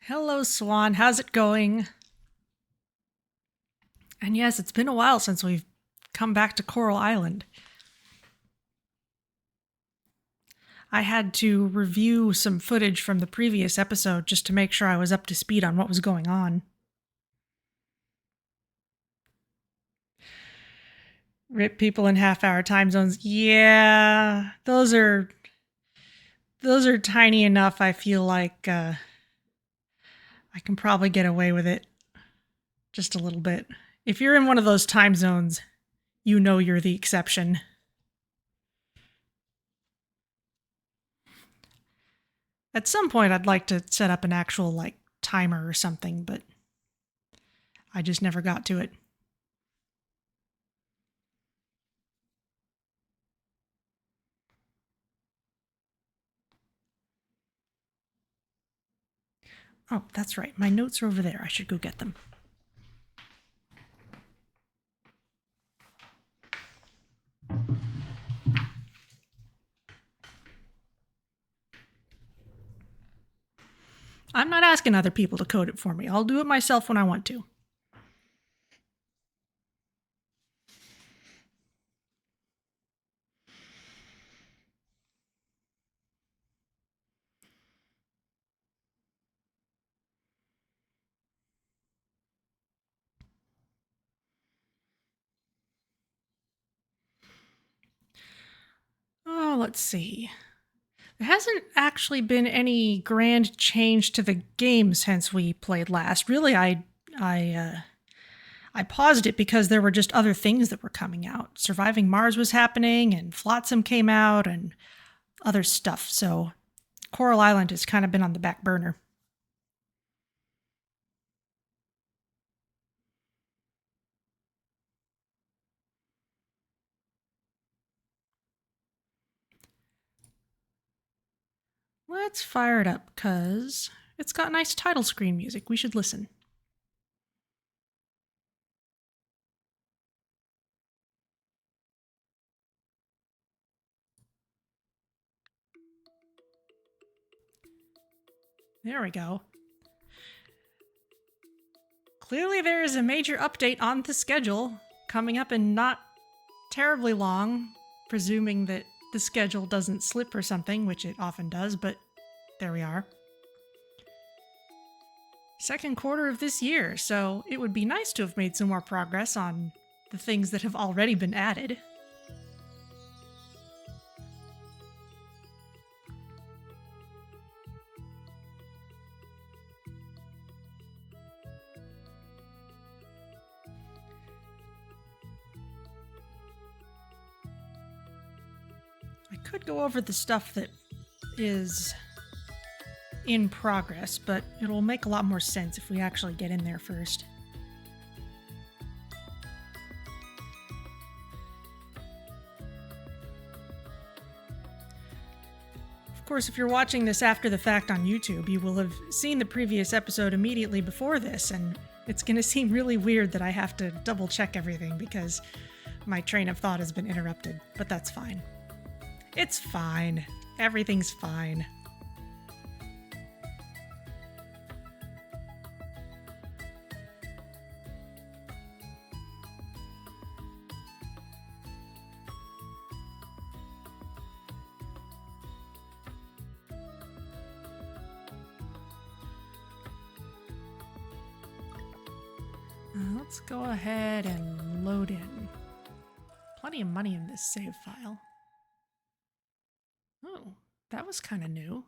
Hello, Swan. How's it going? And yes, it's been a while since we've come back to Coral Island. I had to review some footage from the previous episode just to make sure I was up to speed on what was going on. Rip people in half-hour time zones. Yeah, those are tiny enough. I feel like I can probably get away with it just a little bit. If you're in one of those time zones, you know you're the exception. At some point, I'd like to set up an actual, timer or something, but I just never got to it. Oh, that's right. My notes are over there. I should go get them. I'm not asking other people to code it for me. I'll do it myself when I want to. Oh, let's see. There hasn't actually been any grand change to the game since we played last. Really, I paused it because there were just other things that were coming out. Surviving Mars was happening, and Flotsam came out, and other stuff. So Coral Island has kind of been on the back burner. Let's fire it up, because it's got nice title screen music. We should listen. There we go. Clearly there is a major update on the schedule coming up in not terribly long, presuming that the schedule doesn't slip or something, which it often does, but there we are. Second quarter of this year, so it would be nice to have made some more progress on the things that have already been added. I could go over the stuff that is in progress, but it'll make a lot more sense if we actually get in there first. Of course, if you're watching this after the fact on YouTube, you will have seen the previous episode immediately before this, and it's going to seem really weird that I have to double check everything because my train of thought has been interrupted, but that's fine. It's fine. Everything's fine. Let's go ahead and load in. Plenty of money in this save file. Oh, that was kind of new.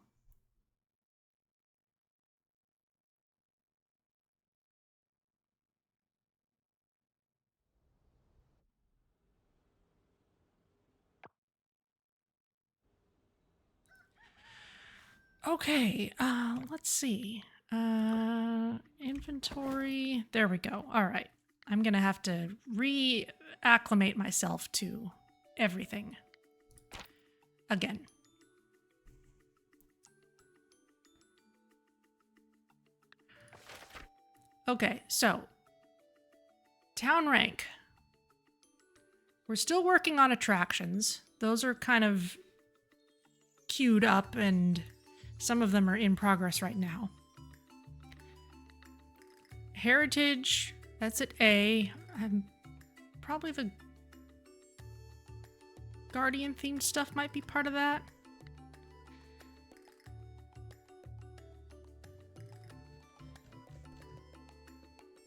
Okay, let's see. Inventory. There we go. All right. I'm going to have to reacclimate myself to everything again. Okay, so town rank. We're still working on attractions. Those are kind of queued up and some of them are in progress right now. Heritage, that's at A. Probably the Guardian themed stuff might be part of that.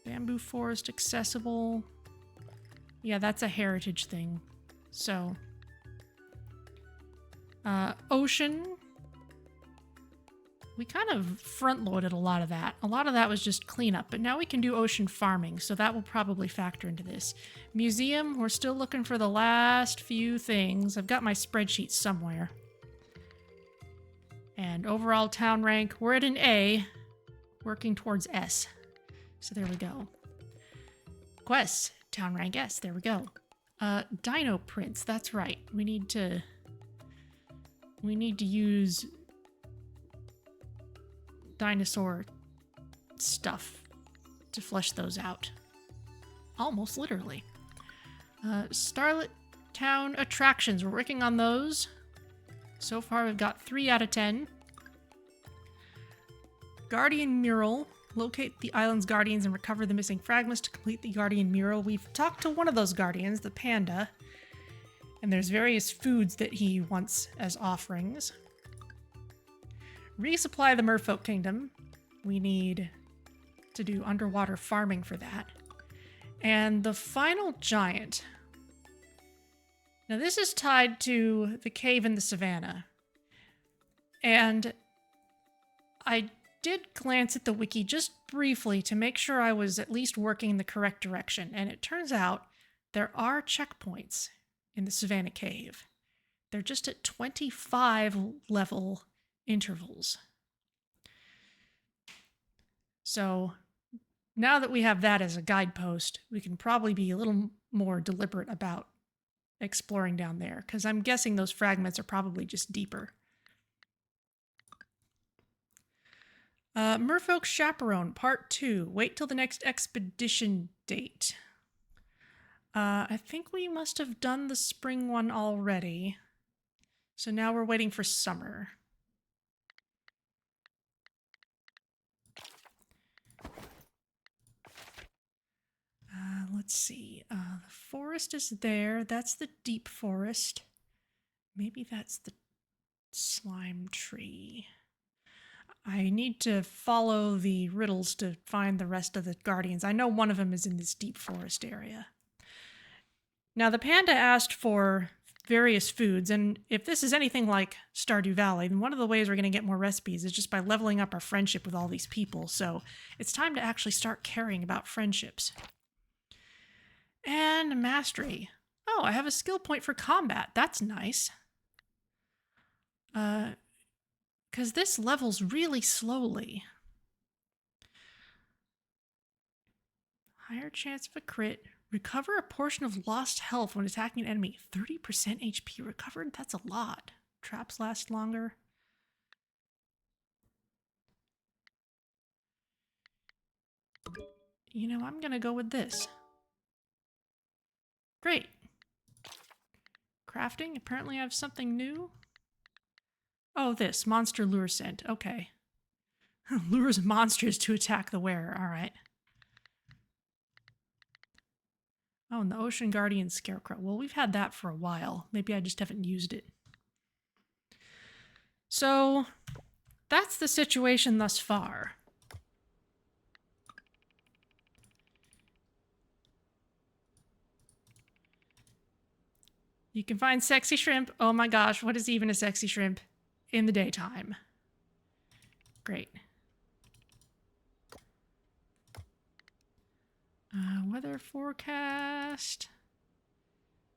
Bamboo forest accessible. Yeah, that's a heritage thing. So, ocean. We kind of front-loaded a lot of that. A lot of that was just cleanup, but now we can do ocean farming, so that will probably factor into this. Museum, we're still looking for the last few things. I've got my spreadsheet somewhere. And overall town rank, we're at an A, working towards S. So there we go. Quests, town rank S, there we go. Dino prints, that's right. We need to use dinosaur stuff to flesh those out. Almost literally. Starlit Town attractions, we're working on those. So far we've got 3 out of 10. Guardian Mural. Locate the island's guardians and recover the missing fragments to complete the Guardian Mural. We've talked to one of those guardians, the panda, and there's various foods that he wants as offerings. Resupply the Merfolk Kingdom. We need to do underwater farming for that. And the final giant. Now this is tied to the cave in the savannah. And I did glance at the wiki just briefly to make sure I was at least working in the correct direction. And it turns out there are checkpoints in the savannah cave. They're just at 25 level intervals. So now that we have that as a guidepost, we can probably be a little more deliberate about exploring down there, because I'm guessing those fragments are probably just deeper. Merfolk Chaperone, Part 2. Wait till the next expedition date. I think we must have done the spring one already. So now we're waiting for summer. Let's see. The forest is there. That's the deep forest. Maybe that's the slime tree. I need to follow the riddles to find the rest of the guardians. I know one of them is in this deep forest area. Now, the panda asked for various foods, and if this is anything like Stardew Valley, then one of the ways we're going to get more recipes is just by leveling up our friendship with all these people. So it's time to actually start caring about friendships. And mastery. Oh, I have a skill point for combat. That's nice. Because this levels really slowly. Higher chance of a crit. Recover a portion of lost health when attacking an enemy. 30% HP recovered? That's a lot. Traps last longer. You know, I'm gonna go with this. Great. Crafting. Apparently I have something new. Oh, this. Monster lure scent. Okay. Lures monsters to attack the wearer. All right. Oh, and the Ocean Guardian Scarecrow. Well, we've had that for a while. Maybe I just haven't used it. So, that's the situation thus far. You can find sexy shrimp. Oh my gosh, what is even a sexy shrimp? In the daytime. Great. Weather forecast.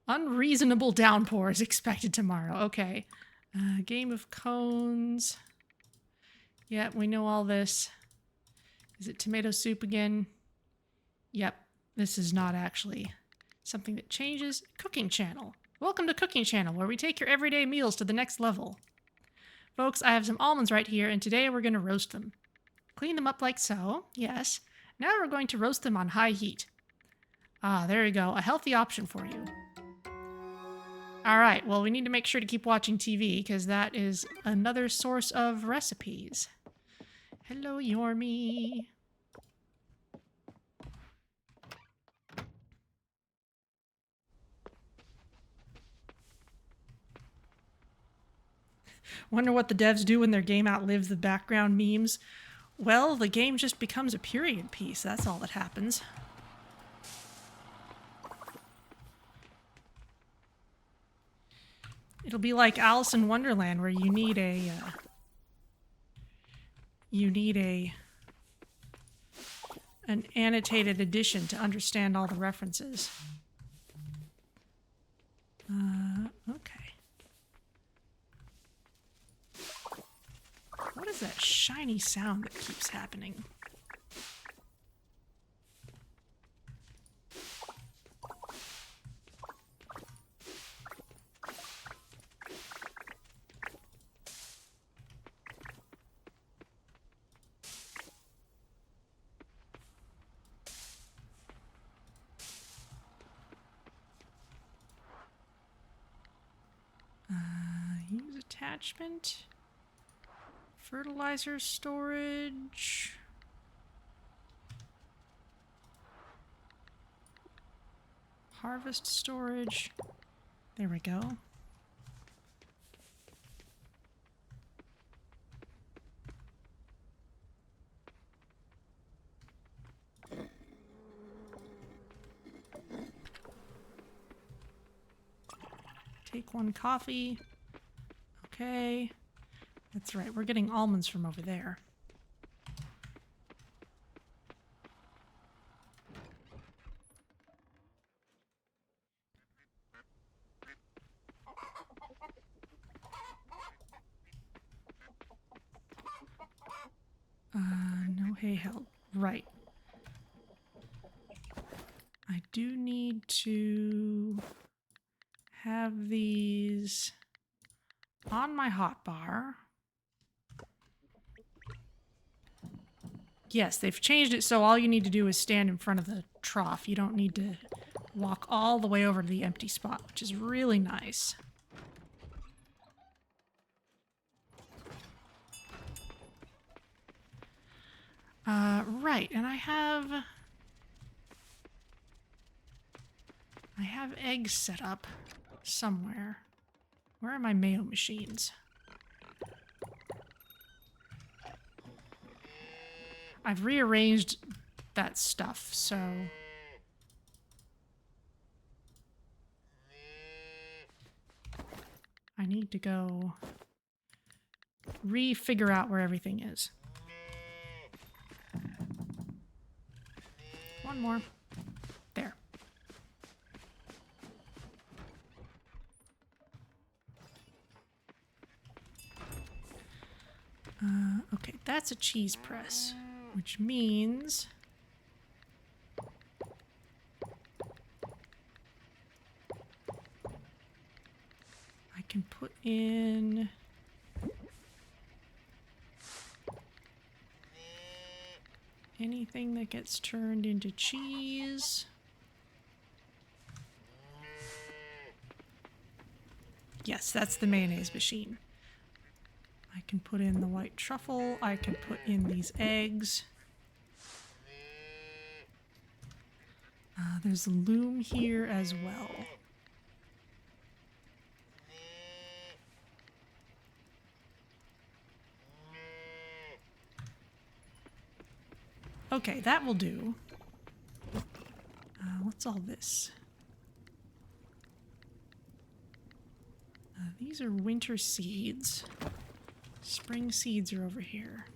Unreasonable downpour is expected tomorrow. Okay. Game of cones. Yeah, we know all this. Is it tomato soup again? Yep. This is not actually something that changes. Cooking channel. Welcome to Cooking Channel, where we take your everyday meals to the next level. Folks, I have some almonds right here, and today we're going to roast them. Clean them up like so. Yes. Now we're going to roast them on high heat. Ah, there you go. A healthy option for you. Alright, well, we need to make sure to keep watching TV, because that is another source of recipes. Hello, Yormi. Wonder what the devs do when their game outlives the background memes. Well, the game just becomes a period piece. That's all that happens. It'll be like Alice in Wonderland, where you need an annotated edition to understand all the references. Okay. What is that shiny sound that keeps happening? Use attachment. Fertilizer storage. Harvest storage. There we go. Take one coffee. Okay. That's right, we're getting almonds from over there. No hay held. Right. I do need to have these on my hotbar. Yes, they've changed it so all you need to do is stand in front of the trough. You don't need to walk all the way over to the empty spot, which is really nice. Right, and I have eggs set up somewhere. Where are my mayo machines? I've rearranged that stuff, so... I need to go re-figure out where everything is. One more. There. Okay, that's a cheese press, which means I can put in anything that gets turned into cheese. Yes, that's the mayonnaise machine. I can put in the white truffle. I can put in these eggs. There's a loom here as well. Okay, that will do. What's all this? These are winter seeds. Spring seeds are over here.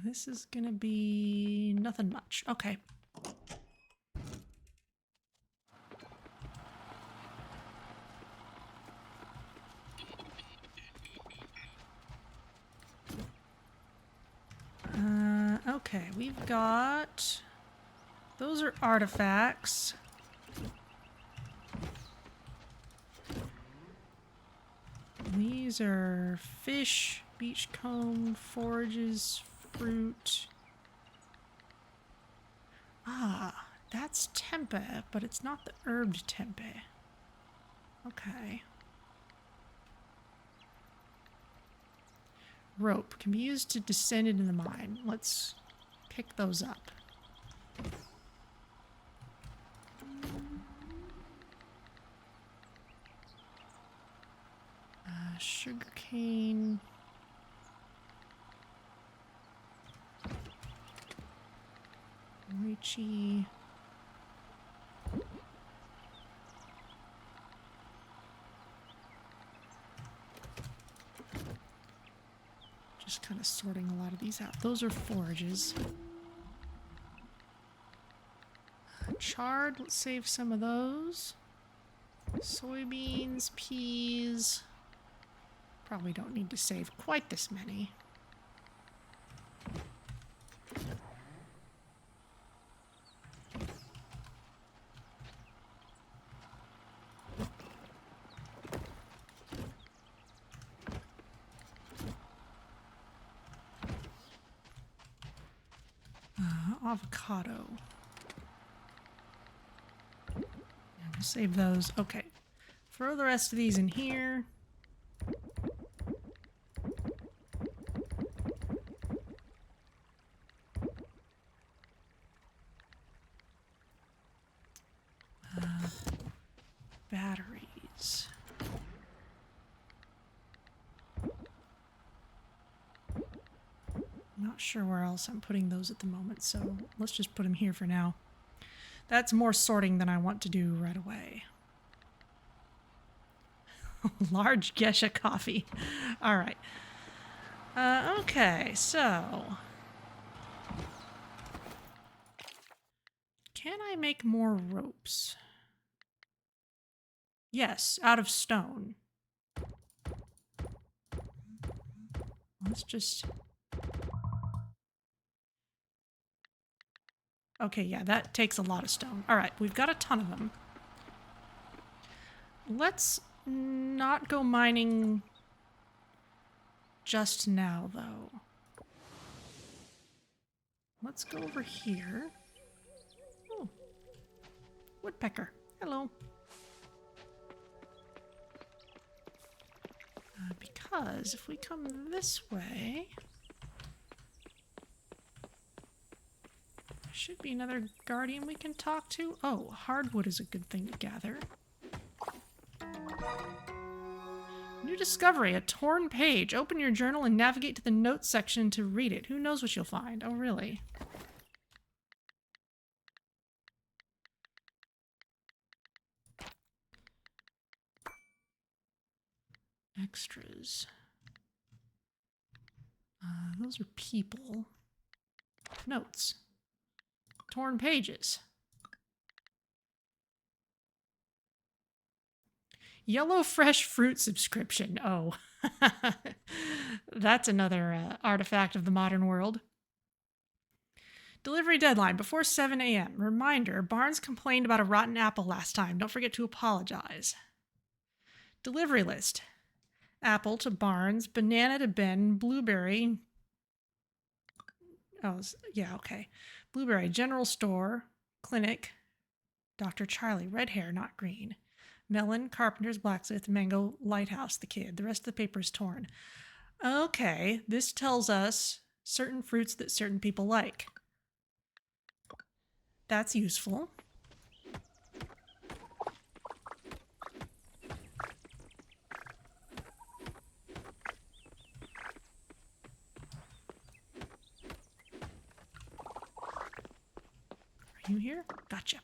This is gonna be nothing much. Okay. Okay, we've got... Those are artifacts. These are fish, beachcomb, forages, fruit. Ah, that's tempeh, but it's not the herbed tempeh. Okay. Rope can be used to descend into the mine. Let's pick those up. Sugarcane. Lychee. Just kind of sorting a lot of these out. Those are forages. Chard, let's save some of those. Soybeans, peas. Probably don't need to save quite this many. Avocado. Yeah, we'll save those. Okay. Throw the rest of these in here. Batteries. Not sure where else I'm putting those at the moment, so let's just put them here for now. That's more sorting than I want to do right away. Large Gesha coffee. All right. Okay, so... Can I make more ropes? Yes, out of stone. Let's just... Okay, yeah, that takes a lot of stone. All right, we've got a ton of them. Let's not go mining just now, though. Let's go over here. Oh, woodpecker. Hello. Because if we come this way... Should be another guardian we can talk to. Oh, hardwood is a good thing to gather. New discovery, a torn page. Open your journal and navigate to the notes section to read it. Who knows what you'll find? Oh, really? Extras. Those are people. Notes. Torn pages. Yellow fresh fruit subscription. Oh, that's another artifact of the modern world. Delivery deadline before 7 a.m. Reminder, Barnes complained about a rotten apple last time. Don't forget to apologize. Delivery list. Apple to Barnes, banana to Ben, blueberry. Oh, yeah, okay. Blueberry, general store, clinic, Dr. Charlie, red hair, not green. Melon, carpenter's blacksmith, mango, lighthouse, the kid. The rest of the paper is torn. Okay, this tells us certain fruits that certain people like. That's useful. Are you here? Gotcha.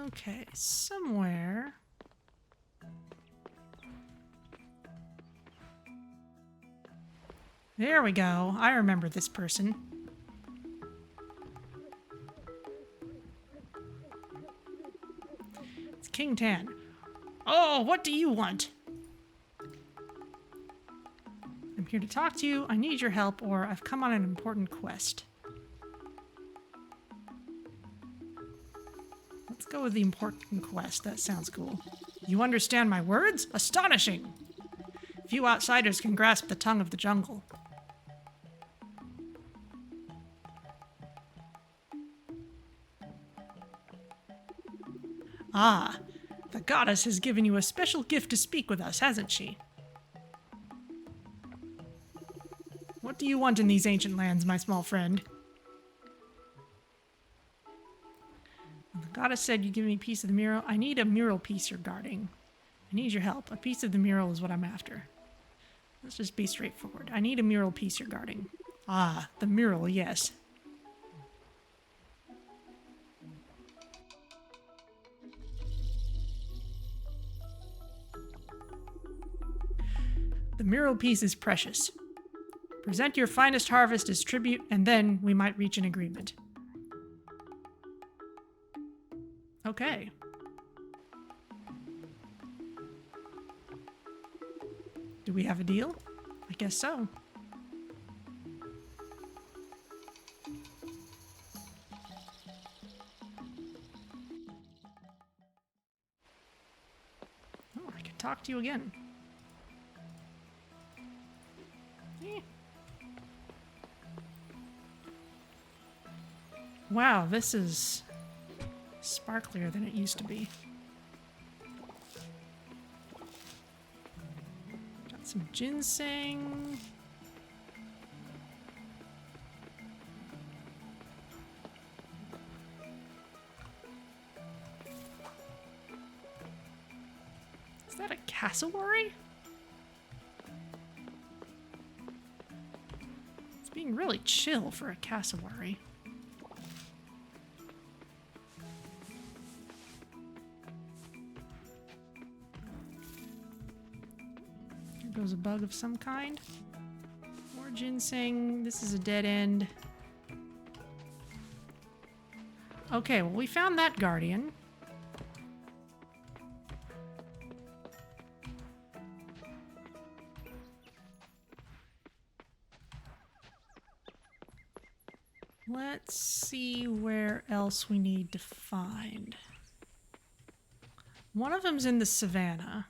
Okay, somewhere. There we go. I remember this person. It's King Tan. Oh, what do you want? I'm here to talk to you. I need your help, or I've come on an important quest. Let's go with the important quest. That sounds cool. You understand my words? Astonishing! Few outsiders can grasp the tongue of the jungle. Ah, the goddess has given you a special gift to speak with us, hasn't she? What do you want in these ancient lands, my small friend? The goddess said you give me a piece of the mural. I need a mural piece you're guarding. I need your help. A piece of the mural is what I'm after. Let's just be straightforward. I need a mural piece you're guarding. Ah, the mural, yes. The mural piece is precious. Present your finest harvest as tribute, and then we might reach an agreement. Okay. Do we have a deal? I guess so. Oh, I can talk to you again. Wow, this is sparklier than it used to be. Got some ginseng. Is that a cassowary? It's being really chill for a cassowary. Goes a bug of some kind. More ginseng. This is a dead end. Okay, well, we found that guardian. Let's see where else we need to find. One of them's in the Savannah.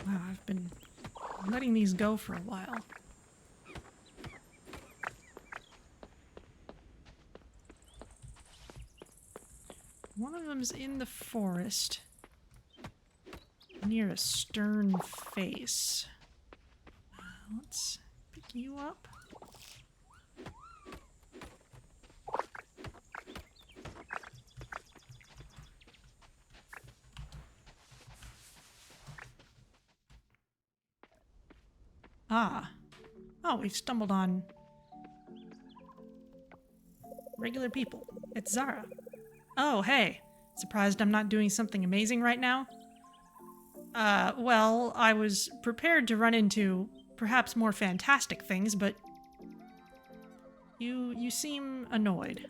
Wow, I've been letting these go for a while. One of them's in the forest near a stern face. Let's pick you up. Ah. Oh, we've stumbled on regular people. It's Zarah. Oh, hey. Surprised I'm not doing something amazing right now? Well, I was prepared to run into perhaps more fantastic things, but you seem annoyed.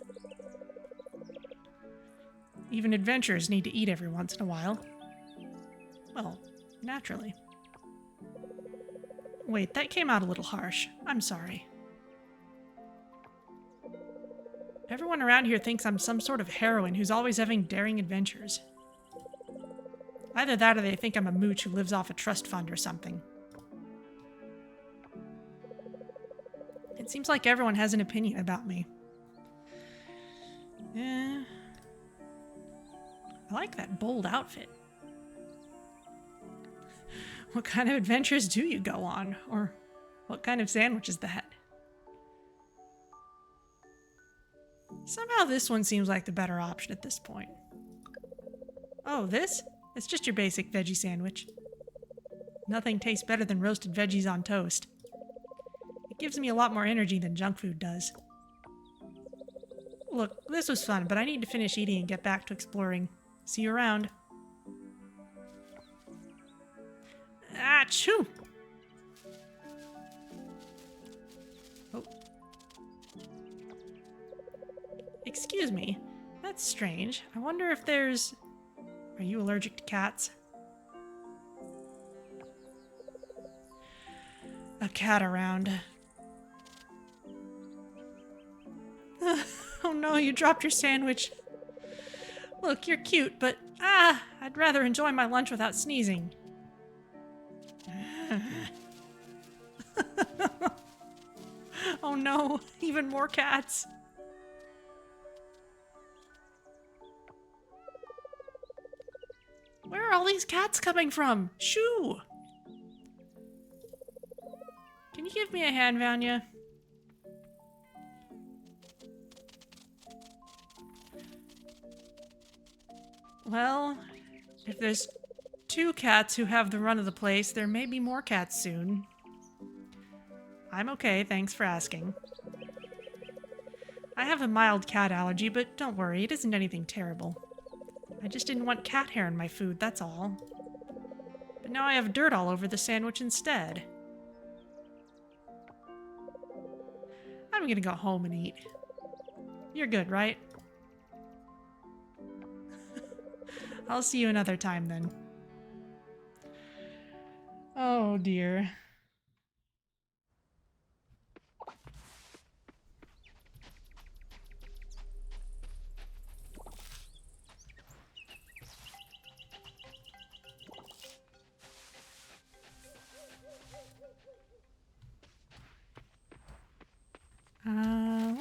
Even adventurers need to eat every once in a while. Well, naturally. Wait, that came out a little harsh. I'm sorry. Everyone around here thinks I'm some sort of heroine who's always having daring adventures. Either that or they think I'm a mooch who lives off a trust fund or something. It seems like everyone has an opinion about me. I like that bold outfit. What kind of adventures do you go on? Or what kind of sandwich is that? Somehow this one seems like the better option at this point. Oh, this? It's just your basic veggie sandwich. Nothing tastes better than roasted veggies on toast. It gives me a lot more energy than junk food does. Look, this was fun, but I need to finish eating and get back to exploring. See you around. Achoo! Oh. Excuse me. That's strange. I wonder if there's... Are you allergic to cats? A cat around. Oh no, you dropped your sandwich. Look, you're cute, but I'd rather enjoy my lunch without sneezing. Oh no, even more cats. Where are all these cats coming from? Shoo! Can you give me a hand, Vanya? Well, if there's 2 cats who have the run of the place, there may be more cats soon. I'm okay, thanks for asking. I have a mild cat allergy, but don't worry, it isn't anything terrible. I just didn't want cat hair in my food, that's all. But now I have dirt all over the sandwich instead. I'm gonna go home and eat. You're good, right? I'll see you another time then. Oh dear.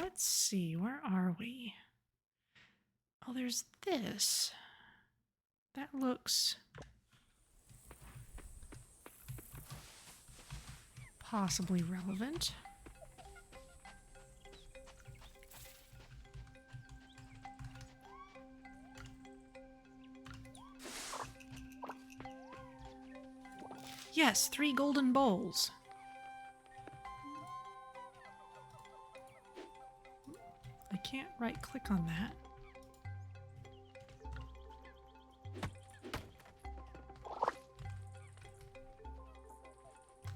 Let's see, where are we? Oh, there's this. That looks possibly relevant. Yes, 3 golden bowls. I can't right-click on that.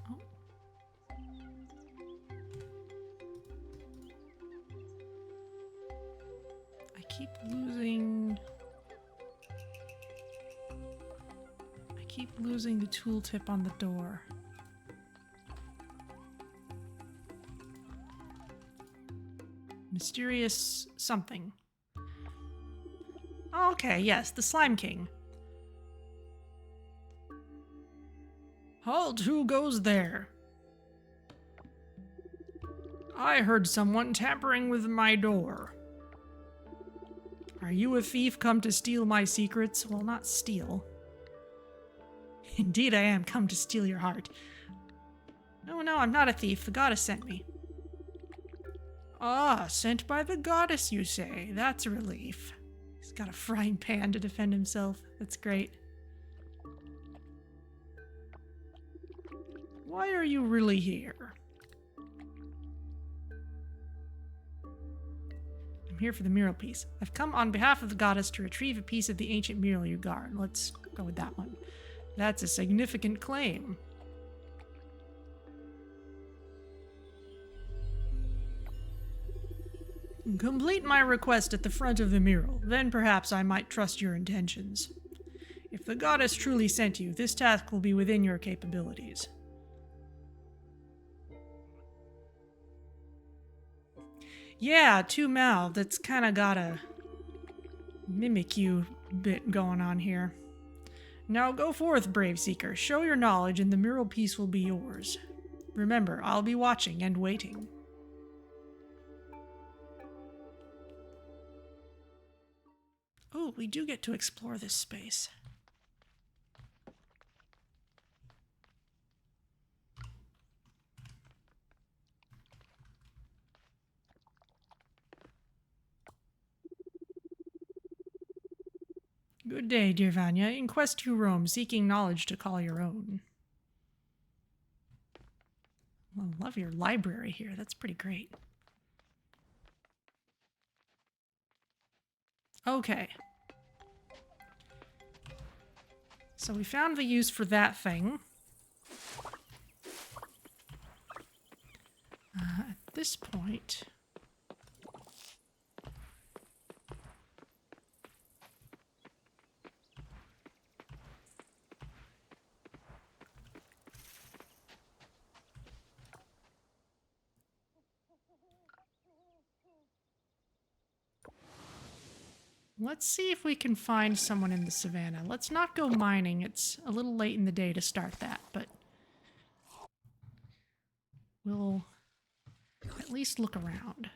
Oh. I keep losing the tooltip on the door. Mysterious something. Oh, okay, yes, the Slime King. Halt, who goes there? I heard someone tampering with my door. Are you a thief come to steal my secrets? Well, not steal. Indeed I am come to steal your heart. No, I'm not a thief. The goddess sent me. Ah, sent by the goddess, you say. That's a relief. He's got a frying pan to defend himself. That's great. Why are you really here? I'm here for the mural piece. I've come on behalf of the goddess to retrieve a piece of the ancient mural you guard. Let's go with that one. That's a significant claim. Complete my request at the front of the mural, then perhaps I might trust your intentions. If the goddess truly sent you, this task will be within your capabilities. Yeah, 2-mouthed. That's kind of got a mimic you bit going on here. Now go forth, brave seeker. Show your knowledge and the mural piece will be yours. Remember, I'll be watching and waiting. Oh, we do get to explore this space. Good day, dear Vanya. In quest you roam, seeking knowledge to call your own. I love your library here. That's pretty great. Okay. So we found the use for that thing. At this point... Let's see if we can find someone in the savannah. Let's not go mining. It's a little late in the day to start that, but we'll at least look around.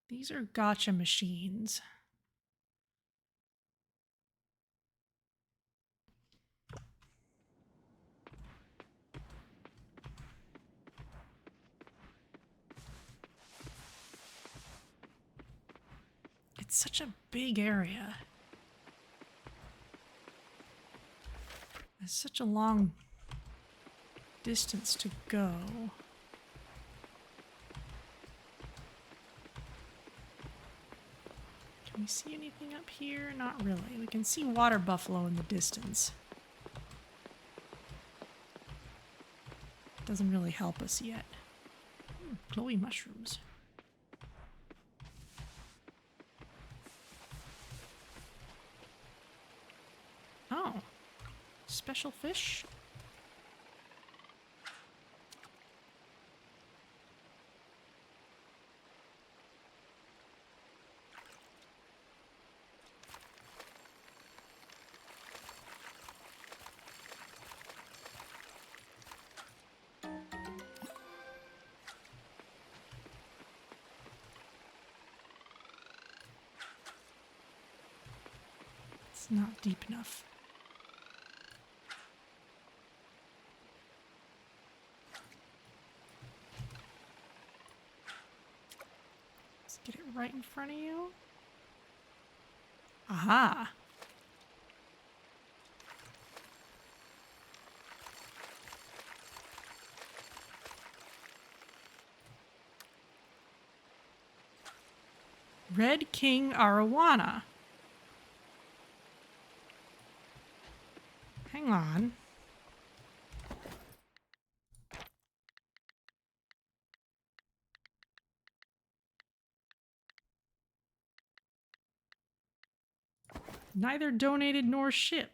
These are gotcha machines. It's such a big area. There's such a long distance to go. Can we see anything up here? Not really. We can see water buffalo in the distance. Doesn't really help us yet. Glowy mushrooms. Oh. Special fish? It's not deep enough. Let's get it right in front of you. Aha! Red King Arowana. Hang on. Neither donated nor shipped.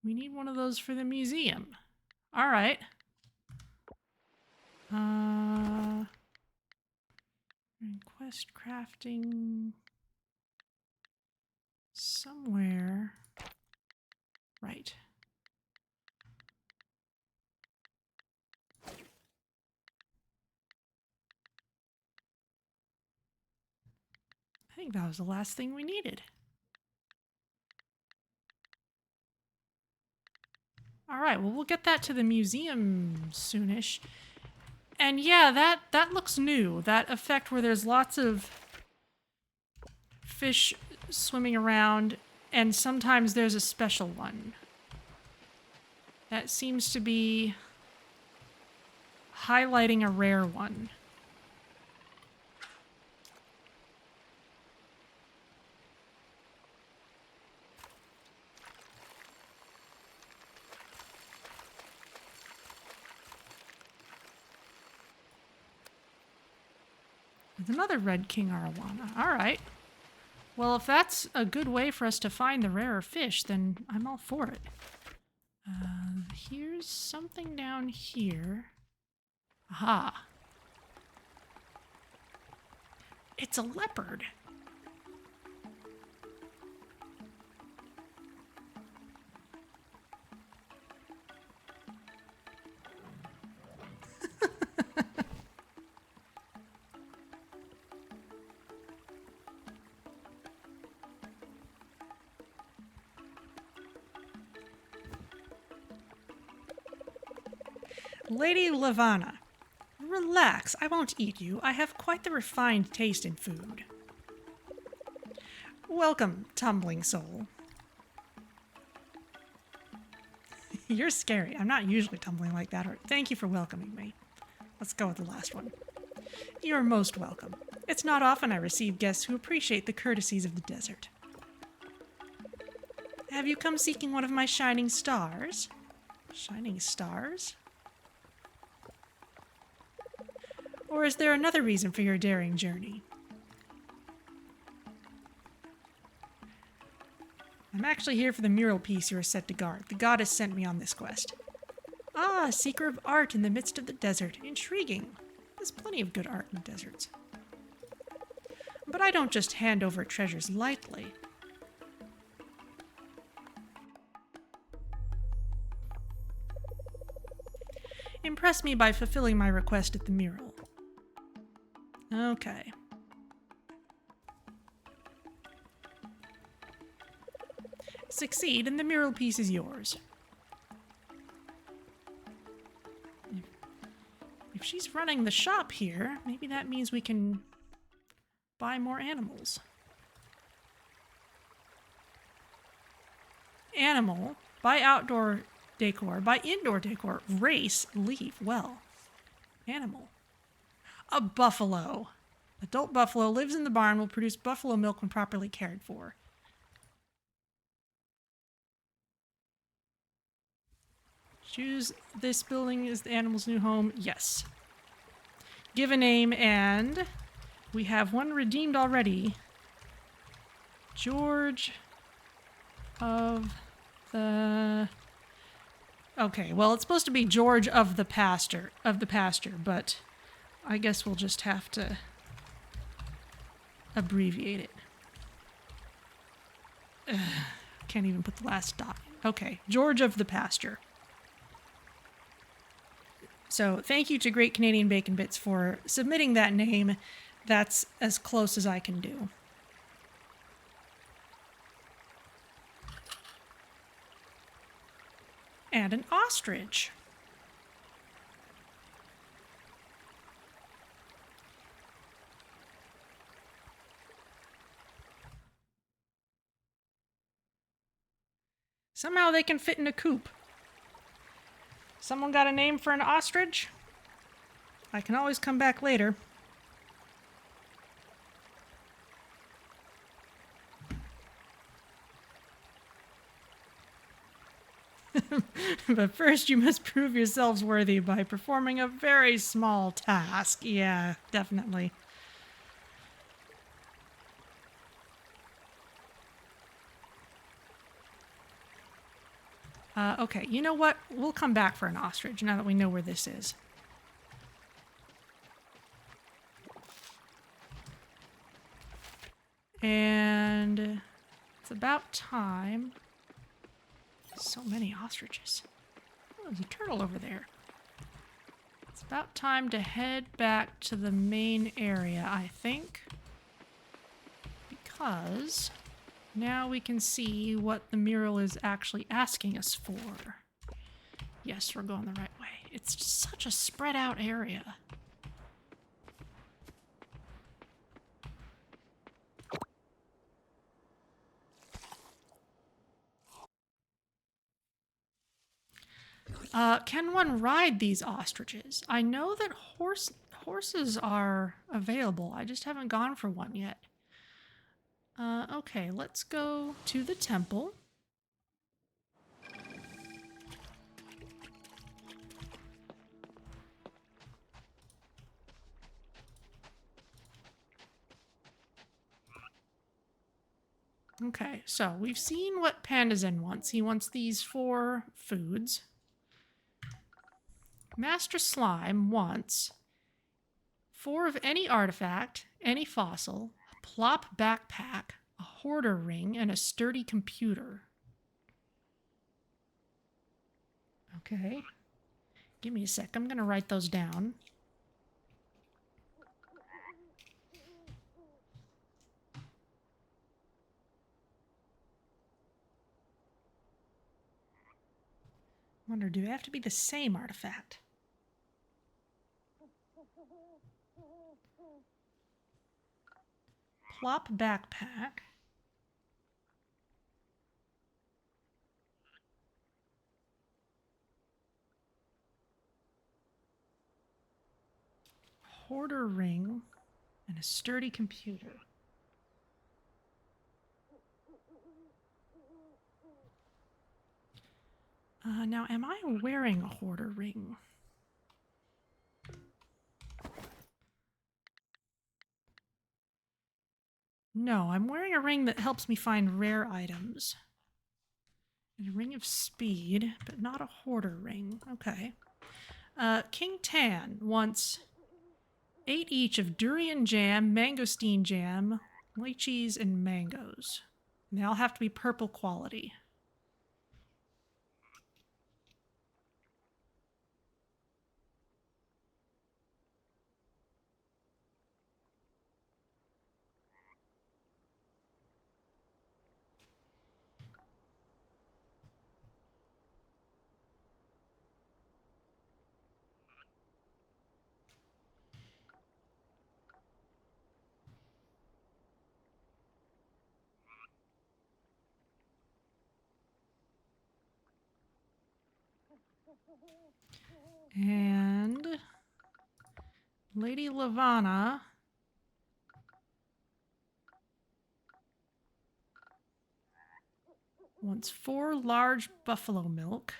We need one of those for the museum. All right. Quest crafting somewhere. Right. I think that was the last thing we needed. All right, well, we'll get that to the museum soonish. And yeah, that looks new. That effect where there's lots of fish swimming around, and sometimes there's a special one. That seems to be highlighting a rare one. There's another Red King Arowana. All right. Well, if that's a good way for us to find the rarer fish, then I'm all for it. Here's something down here. Aha. It's a leopard. Lady Lavannah, relax, I won't eat you. I have quite the refined taste in food. Welcome, tumbling soul. You're scary. I'm not usually tumbling like that. Thank you for welcoming me. Let's go with the last one. You're most welcome. It's not often I receive guests who appreciate the courtesies of the desert. Have you come seeking one of my shining stars? Shining stars? Or is there another reason for your daring journey? I'm actually here for the mural piece you are set to guard. The goddess sent me on this quest. Ah, seeker of art in the midst of the desert. Intriguing. There's plenty of good art in deserts. But I don't just hand over treasures lightly. Impress me by fulfilling my request at the mural. Okay. Succeed and the mural piece is yours. If she's running the shop here, maybe that means we can buy more animals. Animal, buy outdoor decor, buy indoor decor, race, leave, well. Animal. A buffalo. Adult buffalo lives in the barn, will produce buffalo milk when properly cared for. Choose this building as the animal's new home. Yes. Give a name, and we have one redeemed already. George of the... Okay, well, it's supposed to be George of the pasture, but I guess we'll just have to abbreviate it. Ugh, can't even put the last dot. Okay, George of the pasture. So thank you to Great Canadian Bacon Bits for submitting that name. That's as close as I can do. And an ostrich. Somehow they can fit in a coop. Someone got a name for an ostrich? I can always come back later. But first you must prove yourselves worthy by performing a very small task. Yeah, definitely. Okay, you know what? We'll come back for an ostrich now that we know where this is. And it's about time. So many ostriches. Oh, there's a turtle over there. It's about time to head back to the main area, I think. Because now we can see what the mural is actually asking us for. Yes, we're going the right way. It's just such a spread out area. Can one ride these ostriches? I know that horses are available. I just haven't gone for one yet. Okay, let's go to the temple. Okay, so we've seen what Panda Zen wants. He wants these 4 foods. Master Slime wants 4 of any artifact, any fossil, a plop backpack, a hoarder ring, and a sturdy computer. Okay. Give me a sec. I'm going to write those down. Wonder, do they have to be the same artifact? Plop backpack. Hoarder ring and a sturdy computer. Now, am I wearing a hoarder ring? No, I'm wearing a ring that helps me find rare items. A ring of speed, but not a hoarder ring. Okay. King Tan wants 8 each of durian jam, mangosteen jam, lychees, and mangoes. And they all have to be purple quality. And Lady Lavannah wants 4 large buffalo milk.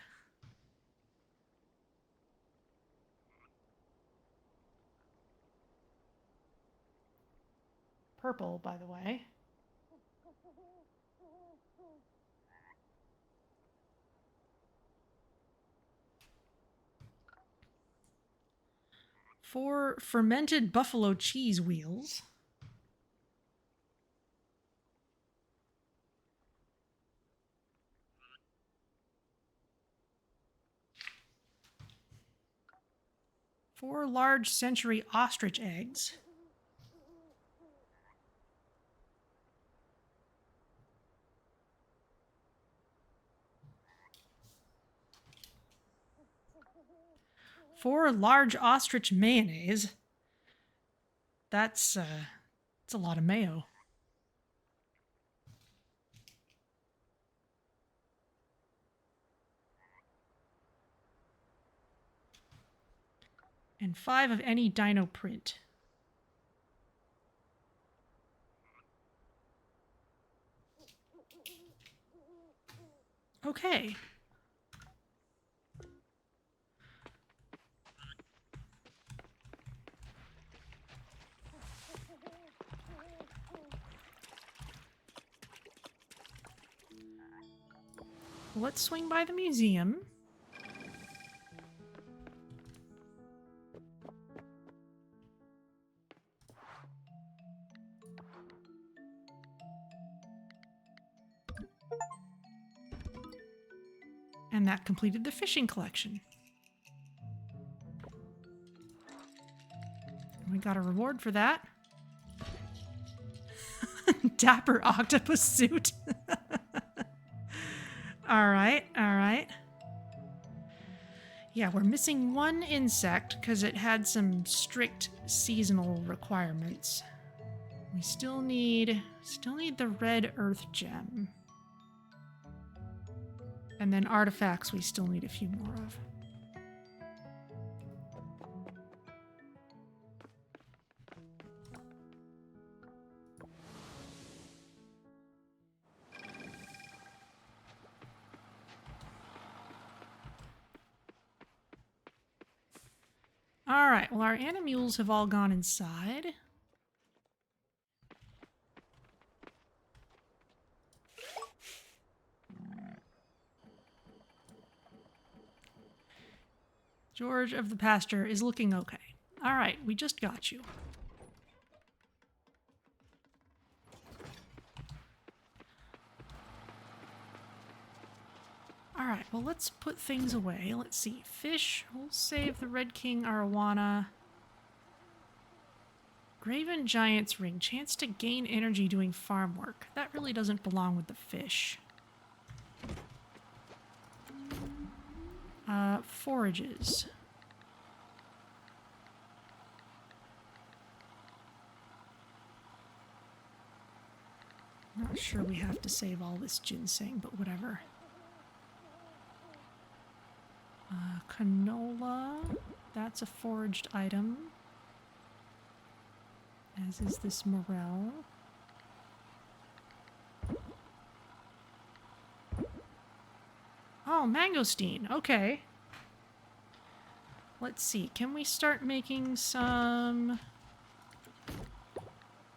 Purple, by the way. Four fermented buffalo cheese wheels. Four large century ostrich eggs. Four large ostrich mayonnaise. That's a lot of mayo. And 5 of any dino print. Okay. Let's swing by the museum. And that completed the fishing collection. We got a reward for that. Dapper octopus suit. Alright, alright. Yeah, we're missing 1 insect because it had some strict seasonal requirements. We still need the red earth gem. And then artifacts we still need a few more of. Alright, well our animules have all gone inside. George of the pasture is looking okay. Alright, we just got you. Alright, well let's put things away. Let's see. Fish, we'll save the Red King Arowana. Graven Giant's Ring. Chance to gain energy doing farm work. That really doesn't belong with the fish. Forages. Not sure we have to save all this ginseng, but whatever. Canola. That's a foraged item. As is this Mural. Oh, mangosteen. Okay. Let's see. Can we start making some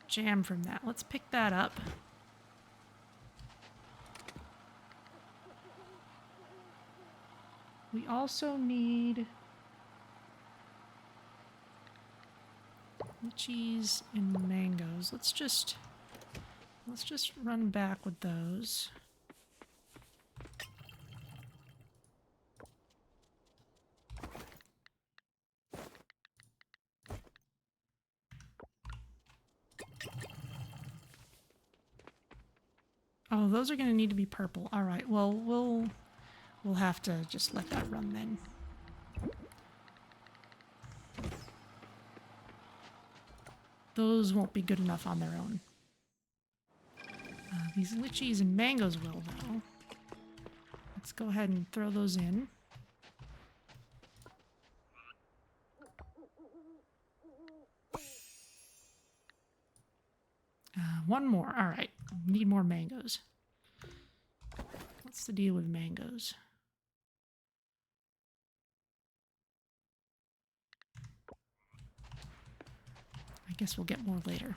jam from that? Let's pick that up. We also need lychees and mangoes. Let's just run back with those. Oh, those are going to need to be purple. All right. Well, we'll have to just let that run then. Those won't be good enough on their own. These lychees and mangoes will, though. Let's go ahead and throw those in. One more. All right. Need more mangoes. What's the deal with mangoes? I guess we'll get more later.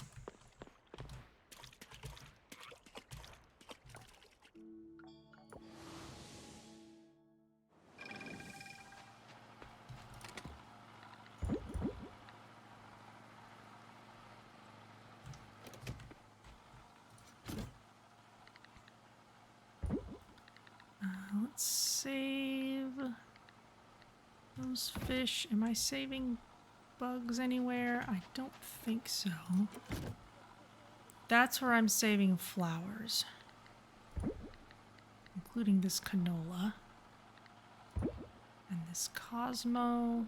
Let's save those fish. Am I saving bugs anywhere? I don't think so. That's where I'm saving flowers, including this canola and this Cosmo.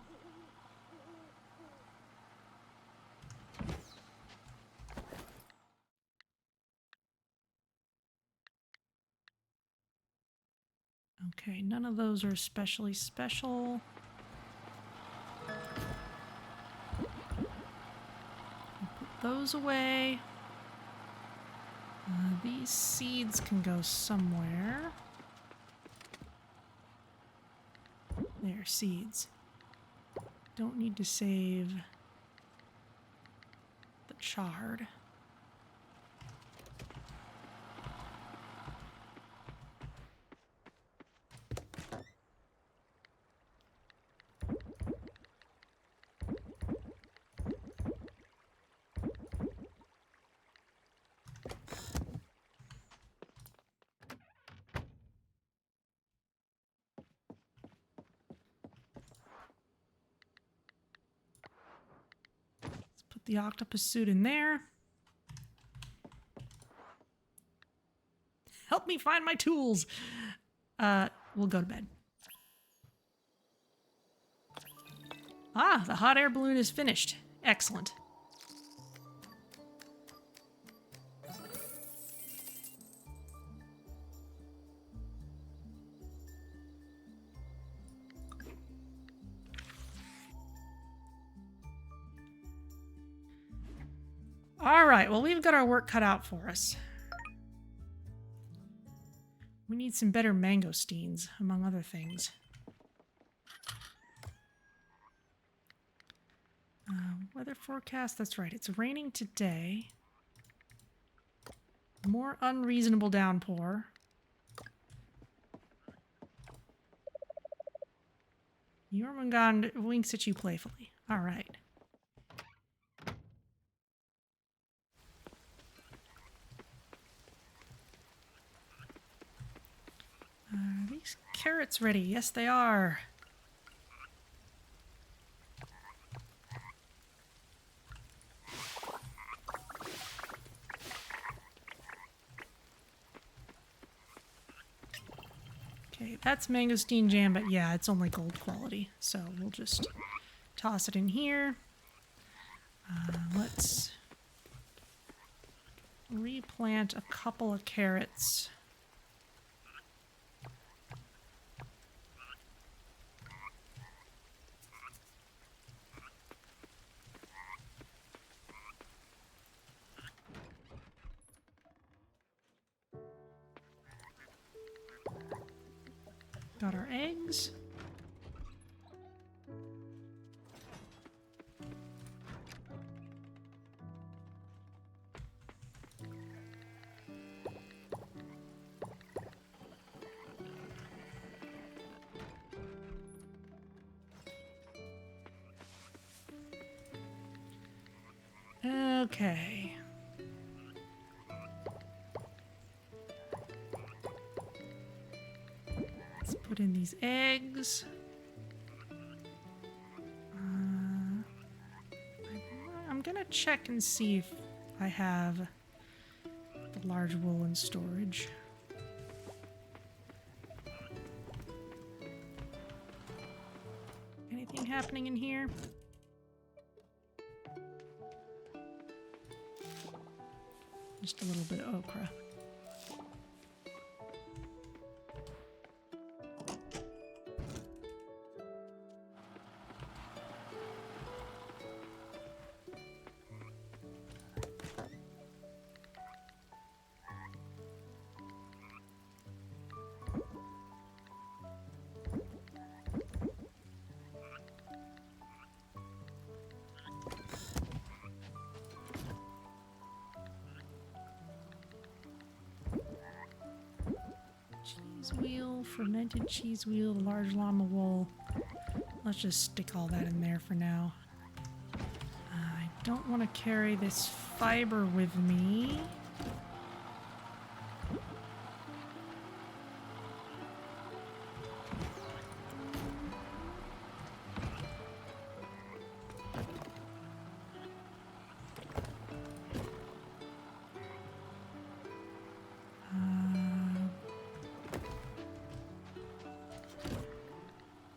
Okay, none of those are especially special. Put those away. These seeds can go somewhere. There, seeds. Don't need to save the chard. The octopus suit in there. Help me find my tools. We'll go to bed. Ah, the hot air balloon is finished. Excellent. All right, well, we've got our work cut out for us. We need some better mangosteens, among other things. Weather forecast, that's right, it's raining today. More unreasonable downpour. Jormungand winks at you playfully. All right. Are these carrots ready? Yes, they are. Okay, that's mangosteen jam, but yeah, it's only gold quality. So we'll just toss it in here. Let's replant a couple of carrots. Got our eggs. Okay. Let's put in these eggs. I'm gonna check and see if I have the large wool in storage. Anything happening in here? Just a little bit of okra. Cheese wheel, fermented cheese wheel, large llama wool. Let's just stick all that in there for now. I don't want to carry this fiber with me.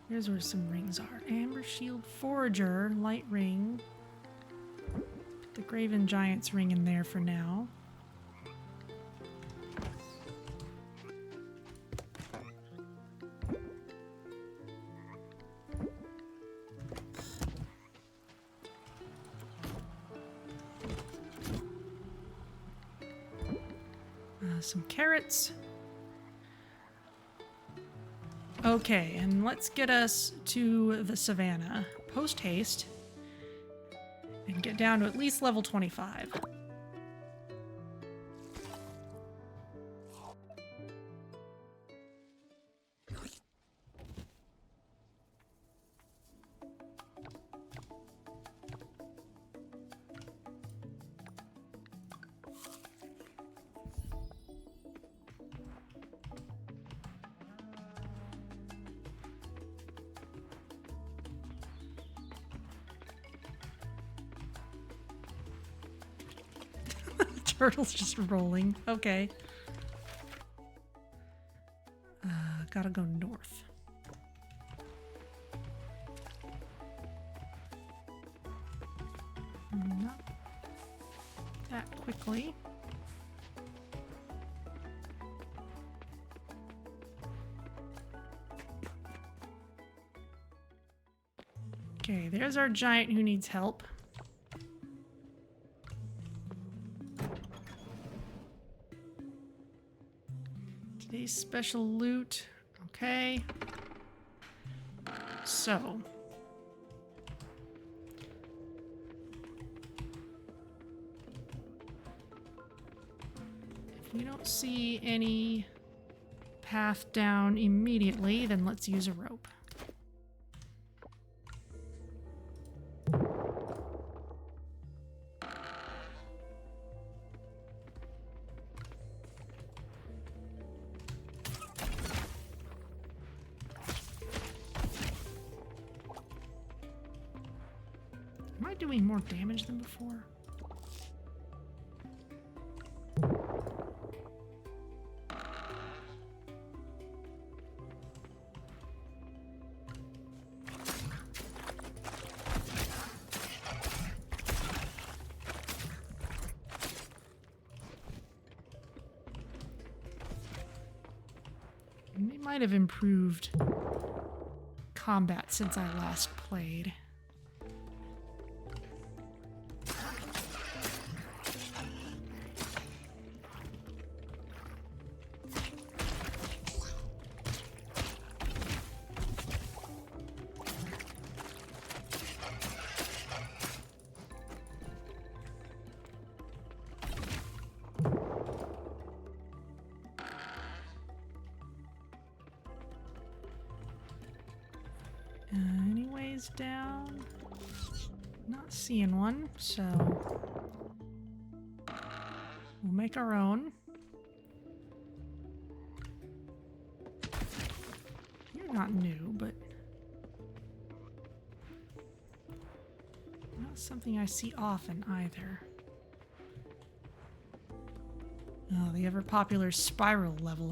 Here's where some rings are. Amber Shield Forager, light ring. Put the Graven Giant's ring in there for now. Some carrots. Okay, and let's get us to the Savannah post-haste and get down to at least level 25. Turtle's just rolling. Okay. Gotta go north. Not that quickly. Okay, there's our giant who needs help. Today's special loot. Okay. So. If we don't see any path down immediately, then let's use a rope. Am I doing more damage than before? They might have improved combat since I last played. Anyways, down. Not seeing one, so make our own. You're not new, but not something I see often either. Oh, the ever-popular spiral level.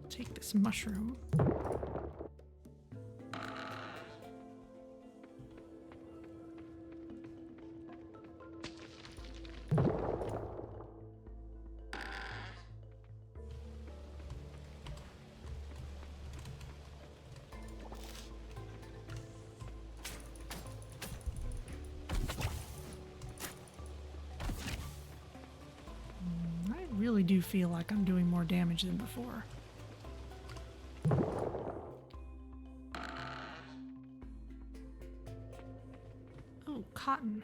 Take this mushroom. I really do feel like I'm doing more damage than before. Oh, cotton.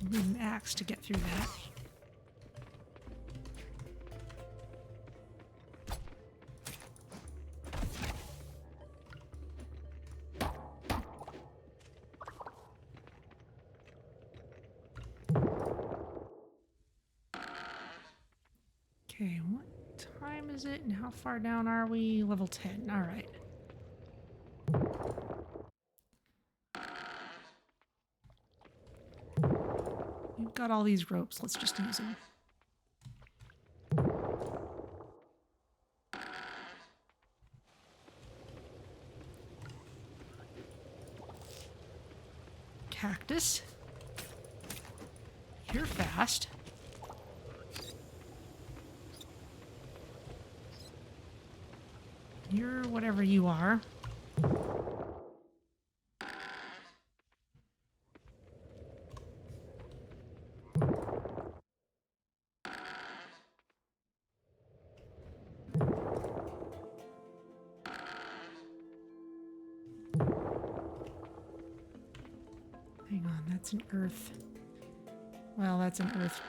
I need an axe to get through that. Okay, what time is it and how far down are we? Level 10. All right. We've got all these ropes. Let's just use them. Cactus. You're fast. You're whatever you are. Hang on, that's an earth. Well, that's an earth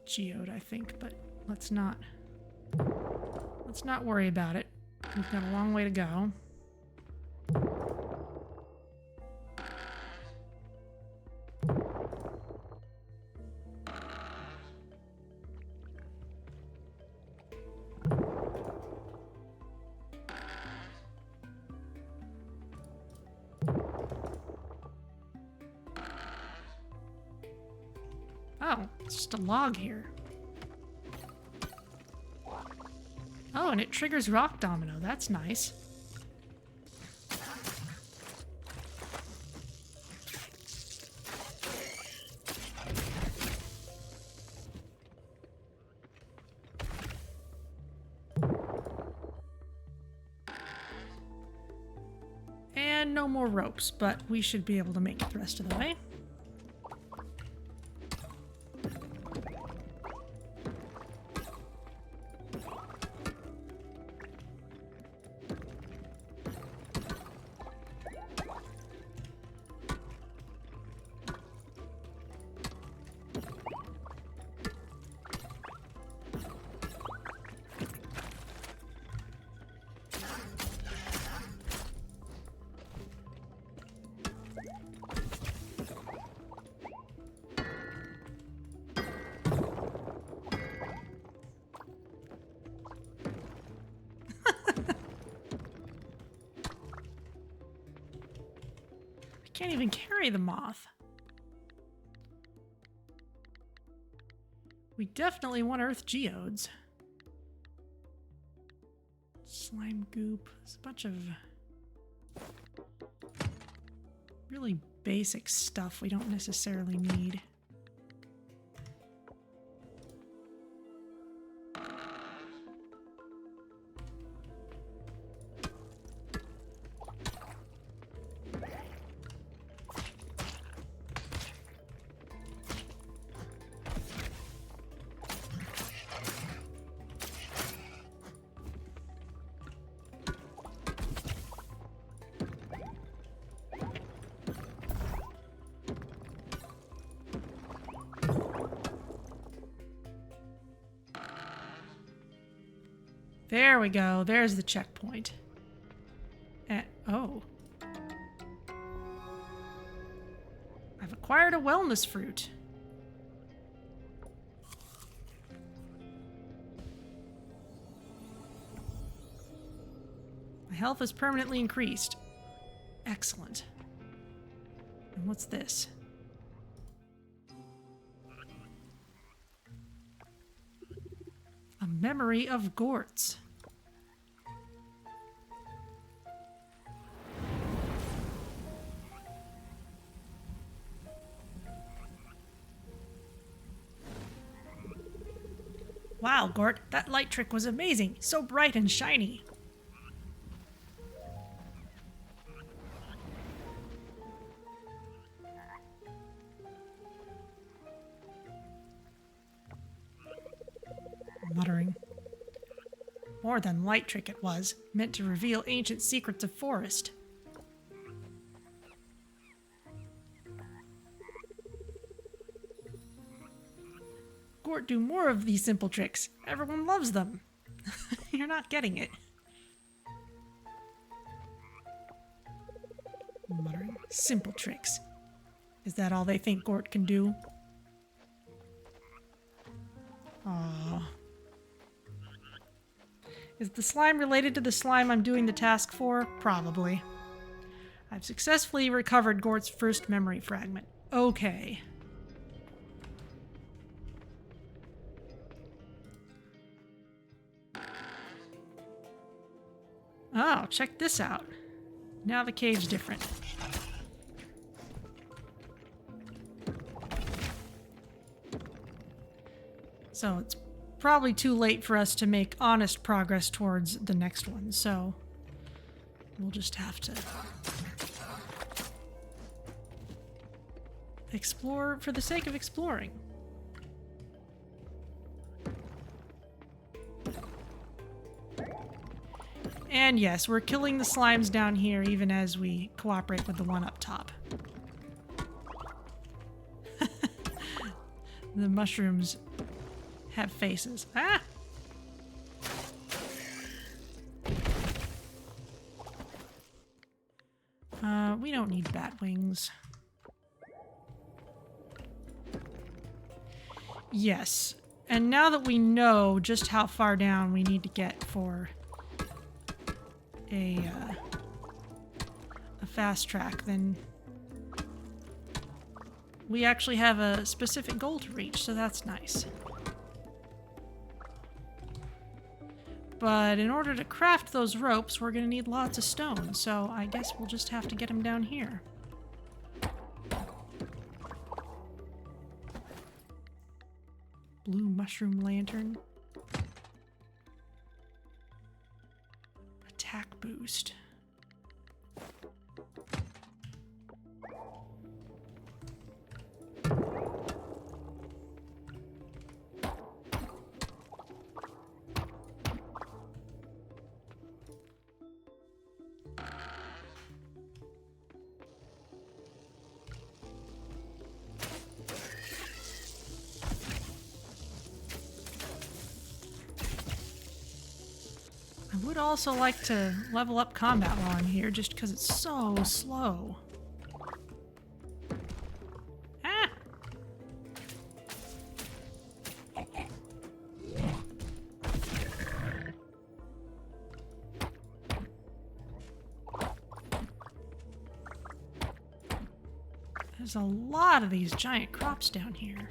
geode, I think, but let's not worry about it. We've got a long way to go. Oh, it's just a log here. Oh, and it triggers rock domino. That's nice. And no more ropes, but we should be able to make it the rest of the way. Can't even carry the moth. We definitely want earth geodes. Slime goop. There's a bunch of really basic stuff we don't necessarily need. There we go. There's the checkpoint. Oh. I've acquired a wellness fruit. My health is permanently increased. Excellent. And what's this? A memory of Gort's. Wow, Gort, that light trick was amazing. So bright and shiny. Muttering. More than light trick it was, meant to reveal ancient secrets of forest. Gort, do more of these simple tricks. Everyone loves them. You're not getting it. Muttering. Simple tricks. Is that all they think Gort can do? Aww. Is the slime related to the slime I'm doing the task for? Probably. I've successfully recovered Gort's first memory fragment. Okay. Oh, check this out. Now the cave's different. So it's probably too late for us to make honest progress towards the next one, so we'll just have to explore for the sake of exploring. And yes, we're killing the slimes down here even as we cooperate with the one up top. The mushrooms have faces. Ah! We don't need bat wings. Yes. And now that we know just how far down we need to get for a fast track, then we actually have a specific goal to reach, so that's nice. But in order to craft those ropes, we're gonna need lots of stone, so I guess we'll just have to get them down here. Blue mushroom lantern. Attack boost. I would also like to level up combat while I'm here, just because it's so slow. Ah! There's a lot of these giant crops down here.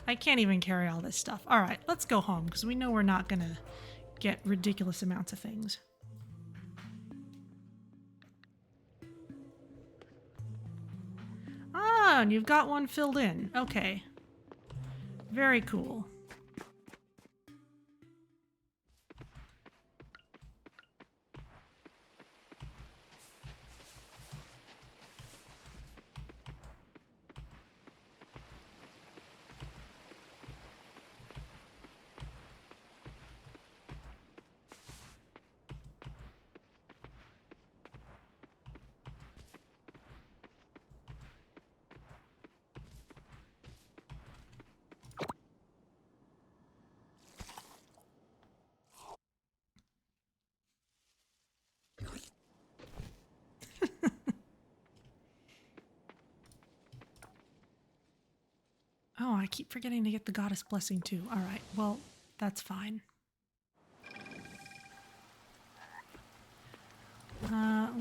I can't even carry all this stuff. All right, let's go home because we know we're not gonna get ridiculous amounts of things. Ah, and you've got one filled in. Okay. Very cool. I keep forgetting to get the goddess blessing too. All right, well, that's fine.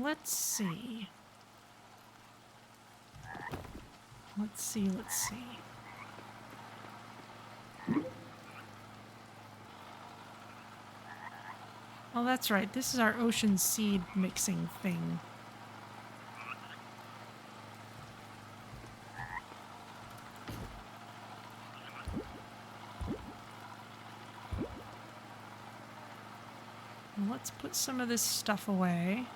Let's see. Let's see. Oh, that's right. This is our ocean seed mixing thing. Let's put some of this stuff away.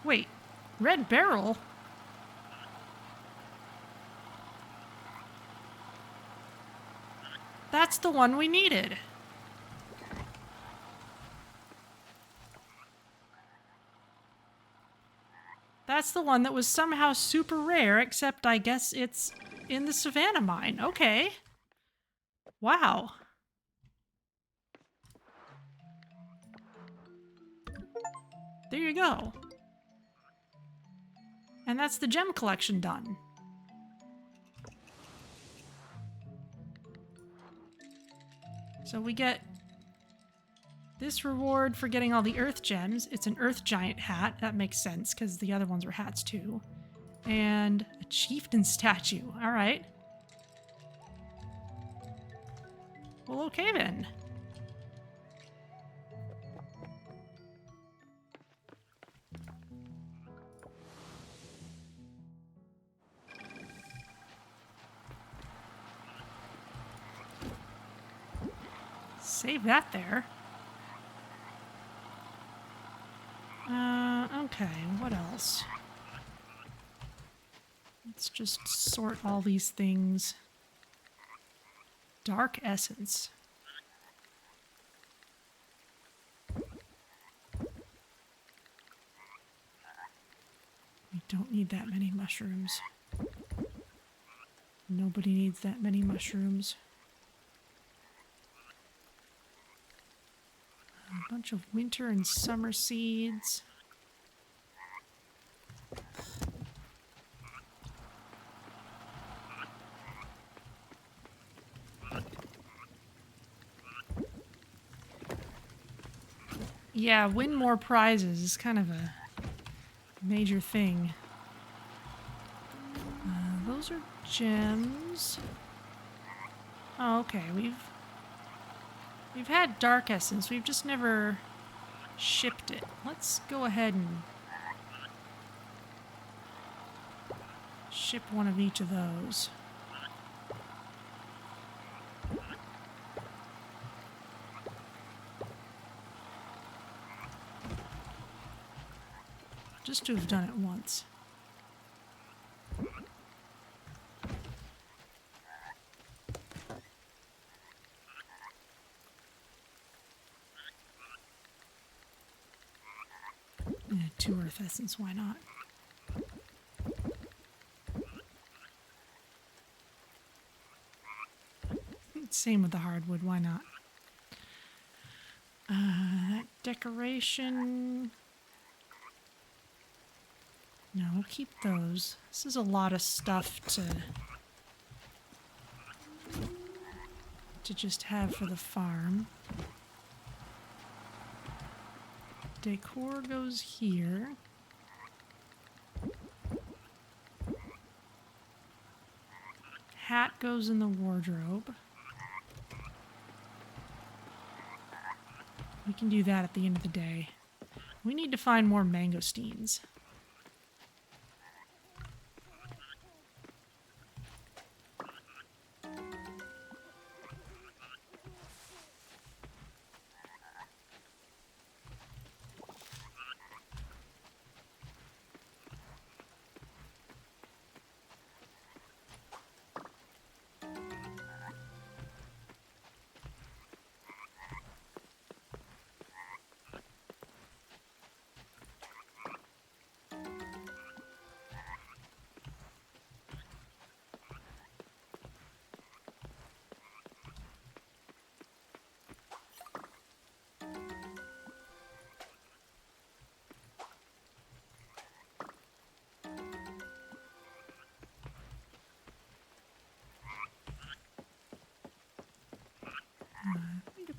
Wait, red barrel? That's the one we needed. That's the one that was somehow super rare, except I guess it's in the Savannah mine. Okay. Wow. There you go. And that's the gem collection done. So we get this reward for getting all the earth gems. It's an earth giant hat. That makes sense because the other ones were hats too. And a chieftain statue. All right. Well, okay then. Save that there. Okay, what else? Let's just sort all these things. Dark essence. We don't need that many mushrooms. Nobody needs that many mushrooms. A bunch of winter and summer seeds. Yeah, win more prizes is kind of a major thing. Those are gems. Oh, okay. We've had dark essence. We've just never shipped it. Let's go ahead and ship one of each of those. Just to have done it once. Two earth essence, why not? Same with the hardwood, why not? That decoration... No, we'll keep those. This is a lot of stuff to just have for the farm. Decor goes here. Hat goes in the wardrobe. We can do that at the end of the day. We need to find more mangosteens.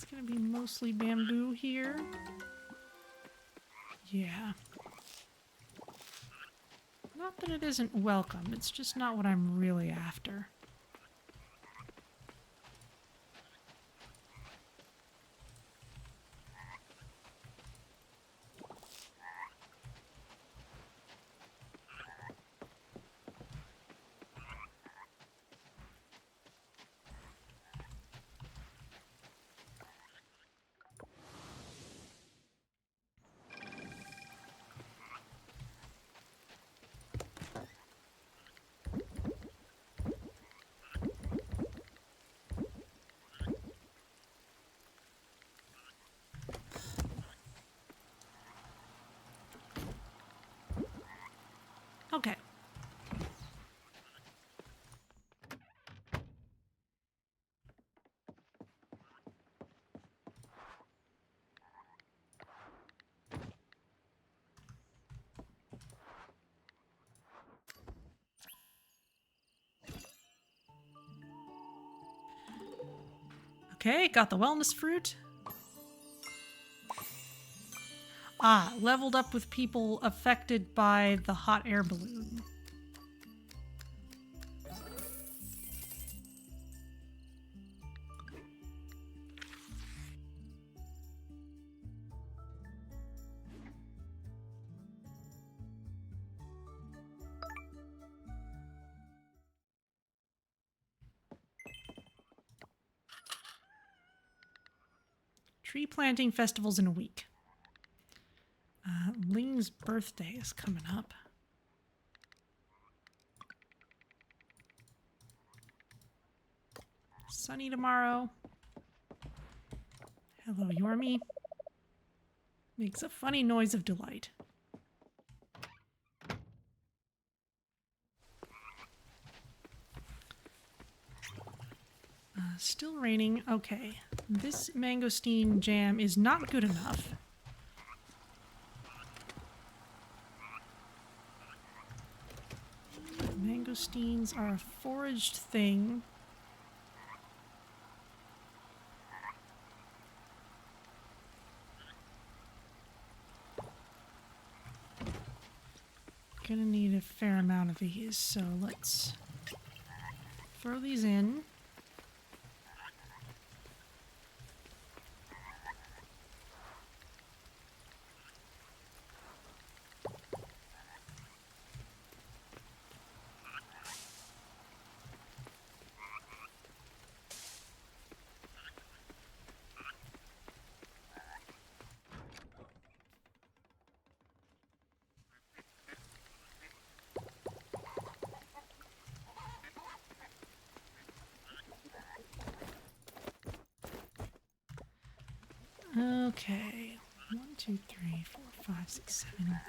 It's gonna be mostly bamboo here. Yeah. Not that it isn't welcome, it's just not what I'm really after. Okay. Okay, got the wellness fruit. Ah, leveled up with people affected by the hot air balloon. Tree planting festivals in a week. Ling's birthday is coming up. Sunny tomorrow. Hello, Yormi. Makes a funny noise of delight. Still raining. Okay. This mangosteen jam is not good enough. Mangosteens are a foraged thing. Gonna need a fair amount of these, so let's throw these in. Okay. 1, 2, 3, 4, 5, 6, 7.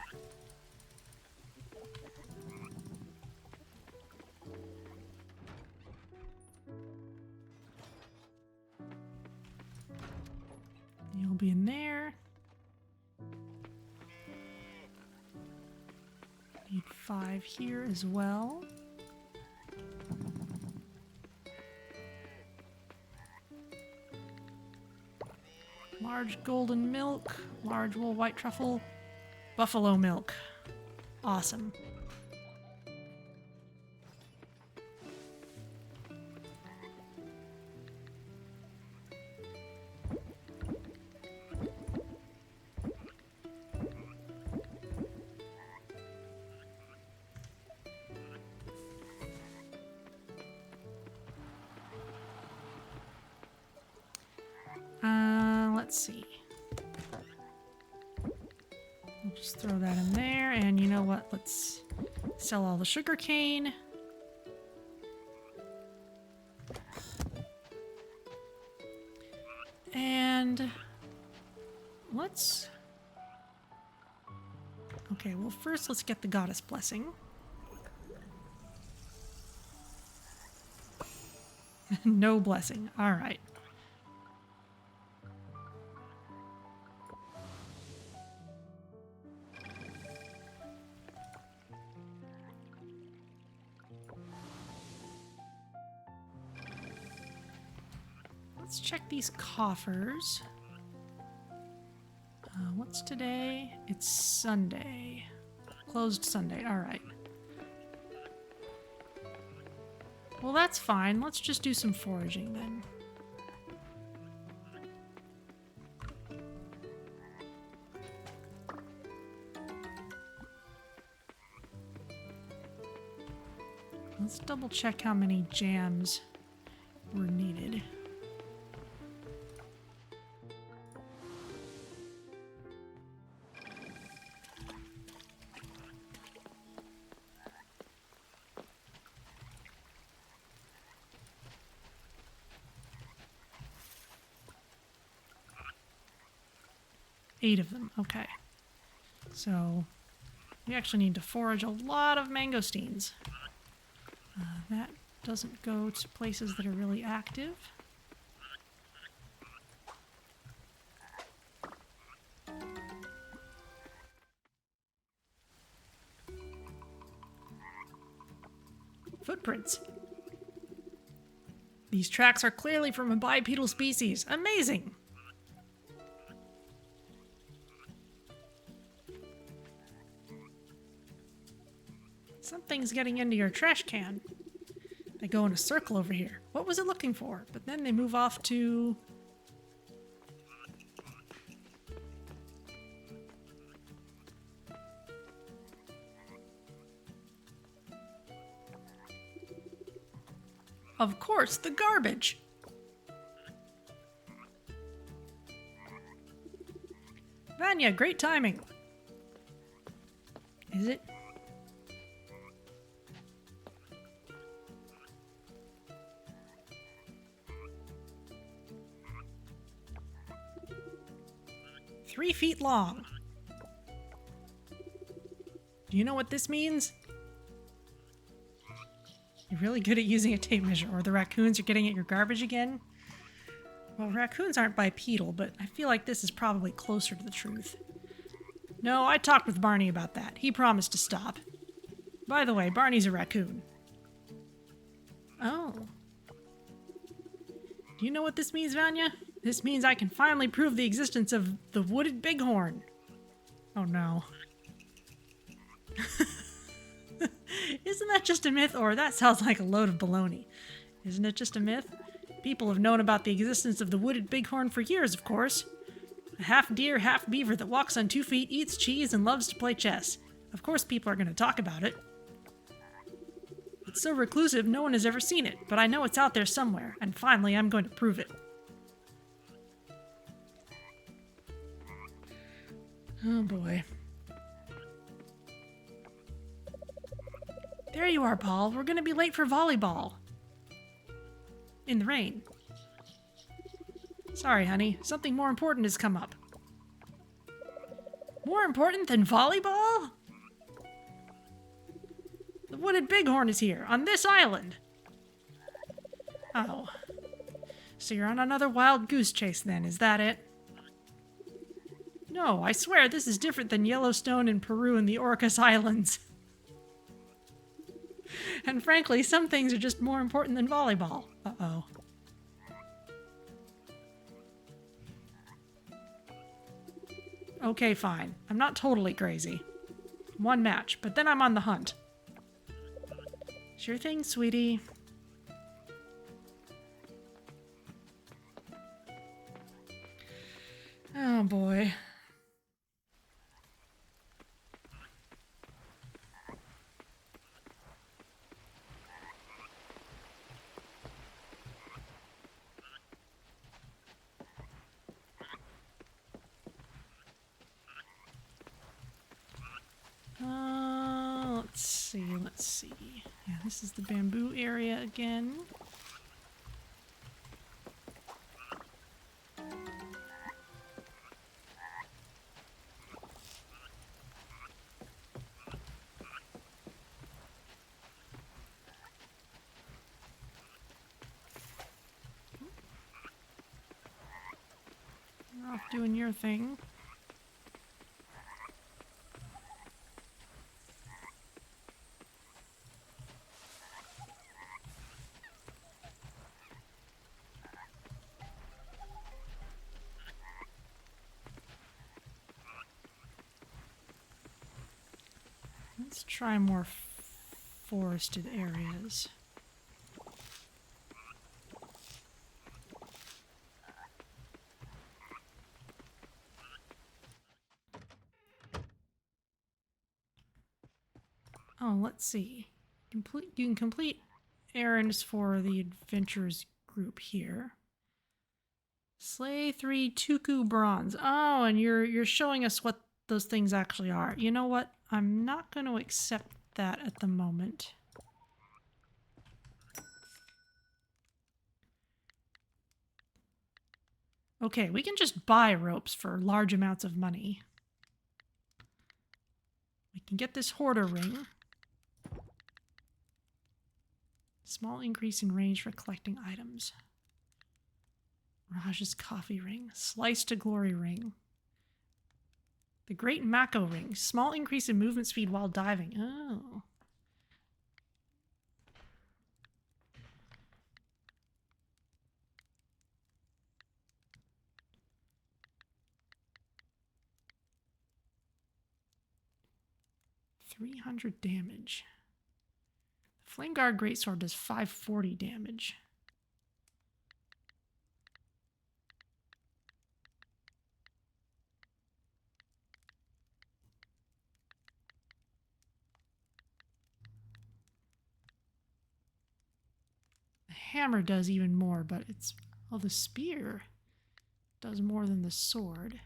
You'll be in there. Need 5 here as well. Large golden milk, large wool white truffle, buffalo milk. Awesome. Let's see. We'll just throw that in there, and you know what? Let's sell all the sugar cane. And let's... Okay, well first let's get the goddess blessing. No blessing. All right. Let's check these coffers. What's today? It's Sunday. Closed Sunday. All right. Well, that's fine. Let's just do some foraging then. Let's double check how many jams were needed. Eight of them, okay. So we actually need to forage a lot of mangosteens. That doesn't go to places that are really active. Footprints. These tracks are clearly from a bipedal species. Amazing! Something's getting into your trash can. They go in a circle over here. What was it looking for? But then they move off to... Of course, the garbage! Vanya, great timing! Is it? Three feet long. Do you know what this means? You're really good at using a tape measure, or the raccoons are getting at your garbage again? Well, raccoons aren't bipedal, but I feel like this is probably closer to the truth. No, I talked with Barney about that. He promised to stop. By the way, Barney's a raccoon. Oh. Do you know what this means, Vanya? This means I can finally prove the existence of the wooded bighorn. Oh no. Isn't that just a myth? Or that sounds like a load of baloney. Isn't it just a myth? People have known about the existence of the wooded bighorn for years, of course. A half deer, half beaver that walks on 2 feet, eats cheese, and loves to play chess. Of course people are going to talk about it. It's so reclusive no one has ever seen it, but I know it's out there somewhere, and finally I'm going to prove it. Oh boy. There you are, Paul. We're gonna be late for volleyball. In the rain. Sorry, honey. Something more important has come up. More important than volleyball? The wooded bighorn is here, on this island. Oh. So you're on another wild goose chase then, is that it? No, I swear this is different than Yellowstone in Peru and the Orcas Islands. And frankly, some things are just more important than volleyball. Uh-oh. Okay, fine. I'm not totally crazy. One match, but then I'm on the hunt. Sure thing, sweetie. Oh boy. Let's see. Yeah, this is the bamboo area again. You're off doing your thing. Let's try more forested areas. Oh, let's see. You can complete errands for the adventurers group here. Slay 3 Tuku bronze. Oh, and you're showing us what those things actually are. You know what? I'm not going to accept that at the moment. Okay, we can just buy ropes for large amounts of money. We can get this hoarder ring. Small increase in range for collecting items. Raj's coffee ring. Slice to glory ring. The Great Mako ring. Small increase in movement speed while diving. Oh. $300 damage. The Flame Guard Greatsword does 540 damage. The hammer does even more, but it's... Oh, the spear does more than the sword.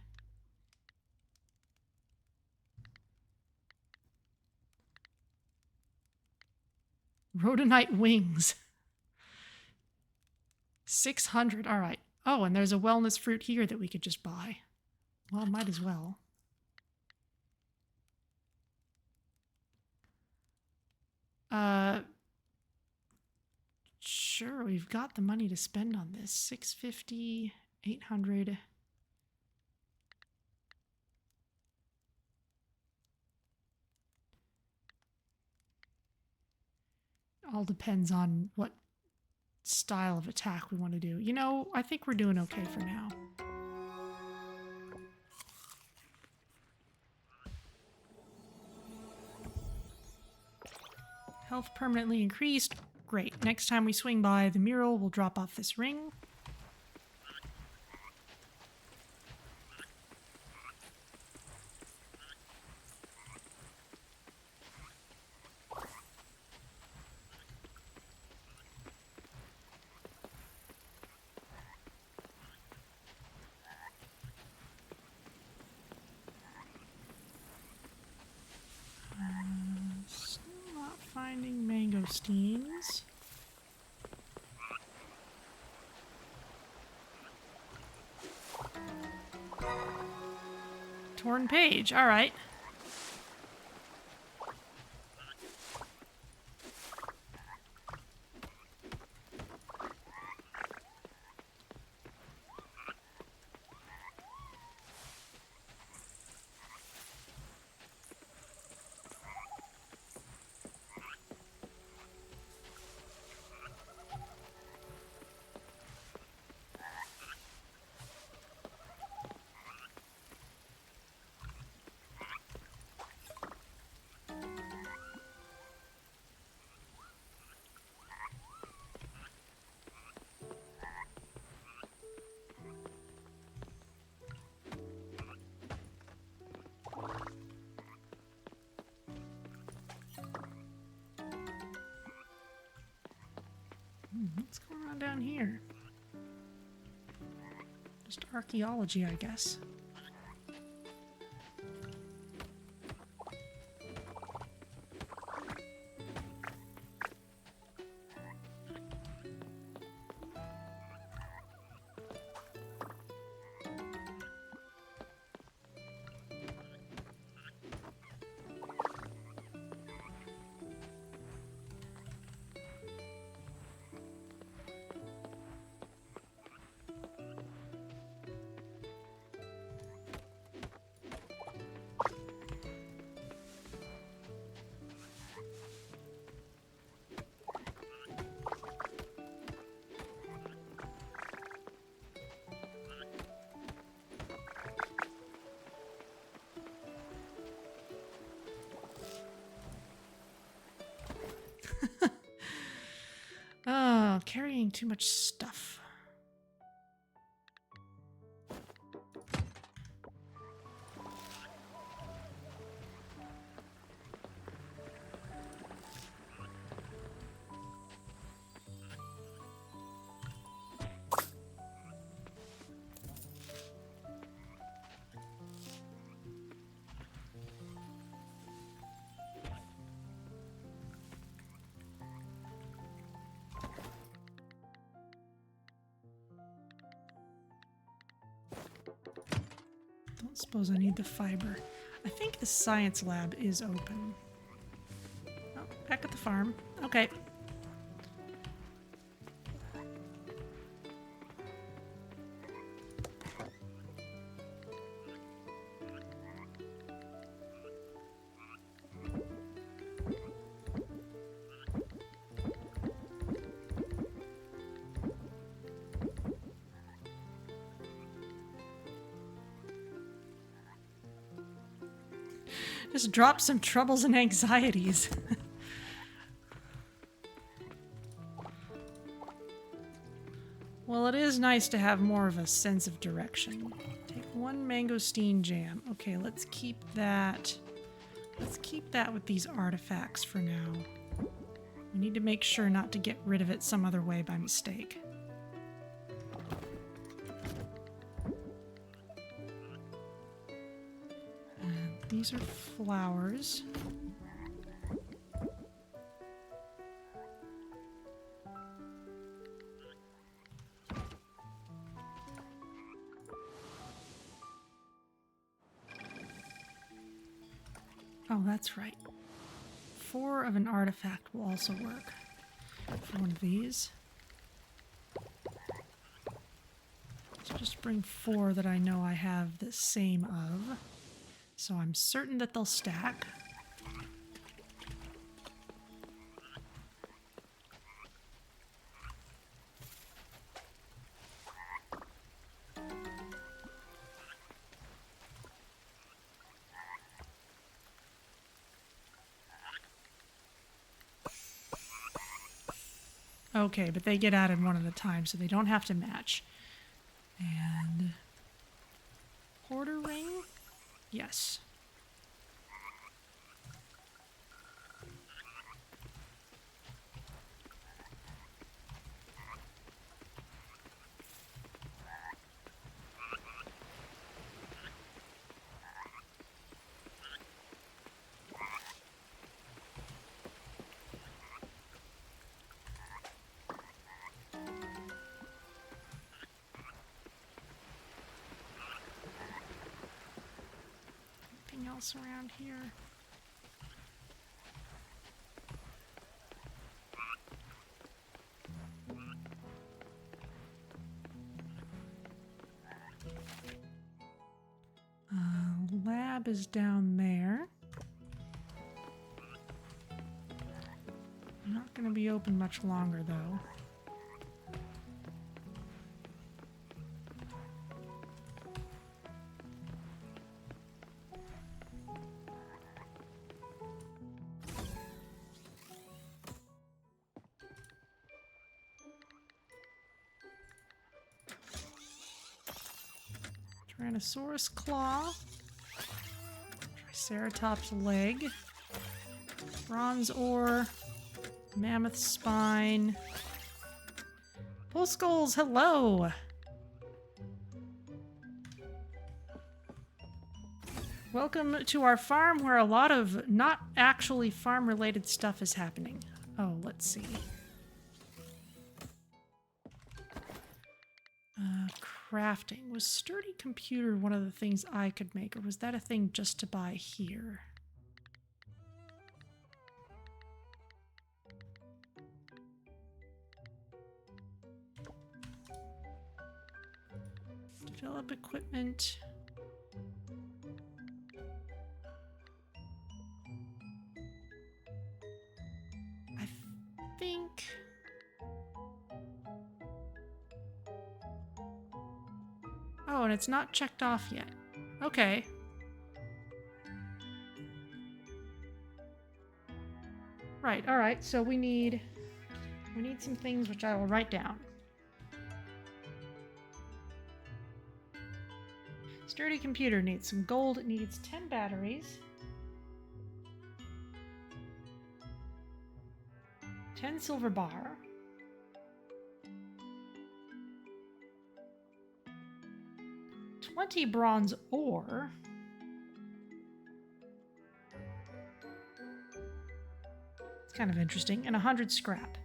Rhodonite wings. 600. All right. Oh, and there's a wellness fruit here that we could just buy. Well, might as well. Sure, we've got the money to spend on this. 650, 800. All depends on what style of attack we want to do. You know, I think we're doing okay for now. Health permanently increased. Great. Next time we swing by the mural, we'll drop off this ring. Finding mangosteens. Torn page. All right. What's going on down here? Just archaeology, I guess. Oh, carrying too much stuff. Don't suppose I need the fiber. I think the science lab is open. Oh, back at the farm. Okay. Just drop some troubles and anxieties. Well, it is nice to have more of a sense of direction. Take one mangosteen jam. Okay, let's keep that. Let's keep that with these artifacts for now. We need to make sure not to get rid of it some other way by mistake. These are flowers. Oh, that's right. 4 of an artifact will also work for one of these. So just bring 4 that I know I have the same of. So I'm certain that they'll stack. Okay, but they get added one at a time, so they don't have to match. And quarter ring? Yes. Else around here. Lab is down there. Not going to be open much longer though. Tyrannosaurus claw, Triceratops leg, bronze ore, mammoth spine, bull skulls. Hello. Welcome to our farm where a lot of not actually farm related stuff is happening. Oh, let's see. Crafting. Was sturdy computer one of the things I could make, or was that a thing just to buy here? Develop equipment. I think... Oh, and it's not checked off yet. Okay. Right, alright, so we need We need some things which I will write down. Sturdy computer needs some gold. It needs 10 batteries. 10 silver bar. 20 bronze ore. It's kind of interesting. And 100 scrap.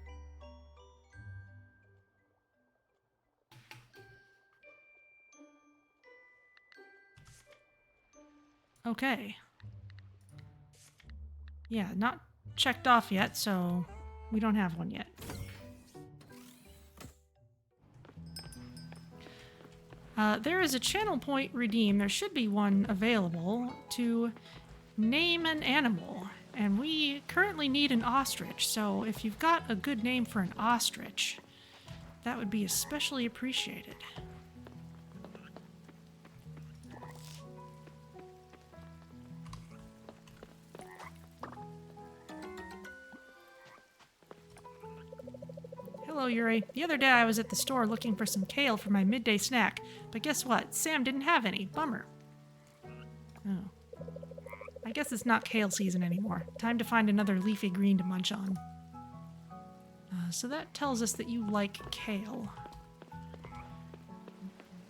Okay. Yeah, not checked off yet, so we don't have one yet. There is a channel point redeem. There should be one available to name an animal. And we currently need an ostrich, so if you've got a good name for an ostrich, that would be especially appreciated. Hello, Yuri. The other day I was at the store looking for some kale for my midday snack, but guess what? Sam didn't have any. Bummer. Oh. I guess it's not kale season anymore. Time to find another leafy green to munch on. So that tells us that you like kale.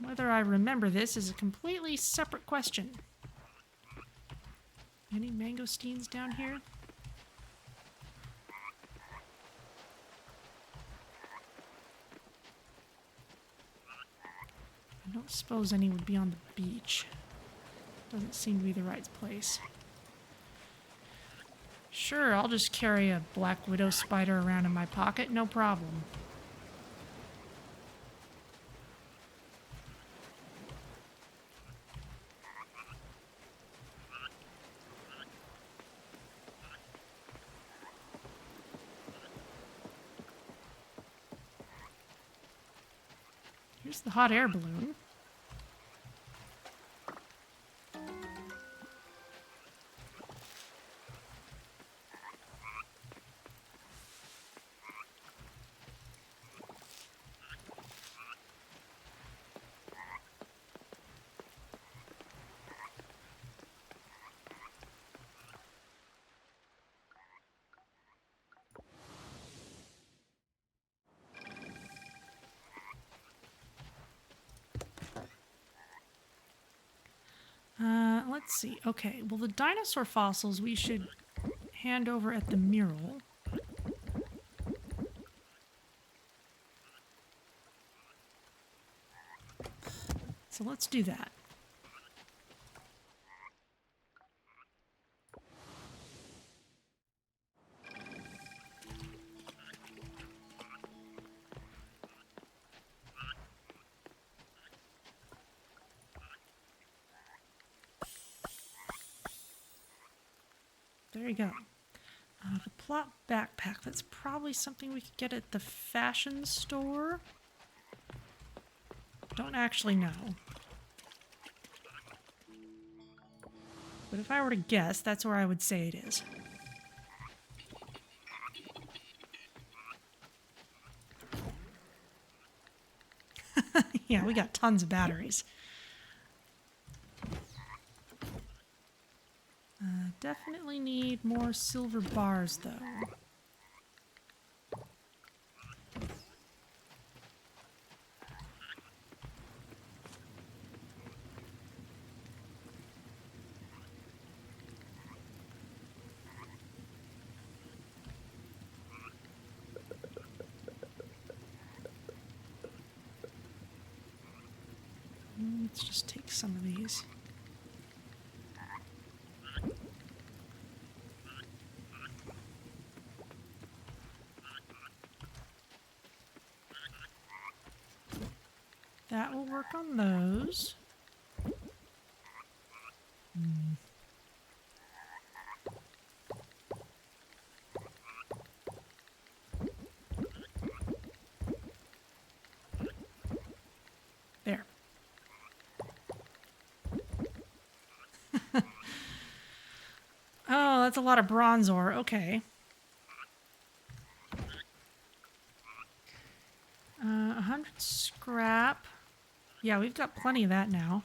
Whether I remember this is a completely separate question. Any mangosteens down here? I don't suppose any would be on the beach. Doesn't seem to be the right place. Sure, I'll just carry a black widow spider around in my pocket, no problem. Here's the hot air balloon. Let's see. Okay, well, the dinosaur fossils we should hand over at the Mural. So let's do that. There you go. The plot backpack. That's probably something we could get at the fashion store. Don't actually know. But if I were to guess, that's where I would say it is. Yeah, we got tons of batteries. Definitely need more silver bars, though. Let's just take some of these. That will work on those. There. Oh, that's a lot of bronze ore. Okay. 100 scrap. Yeah, we've got plenty of that now.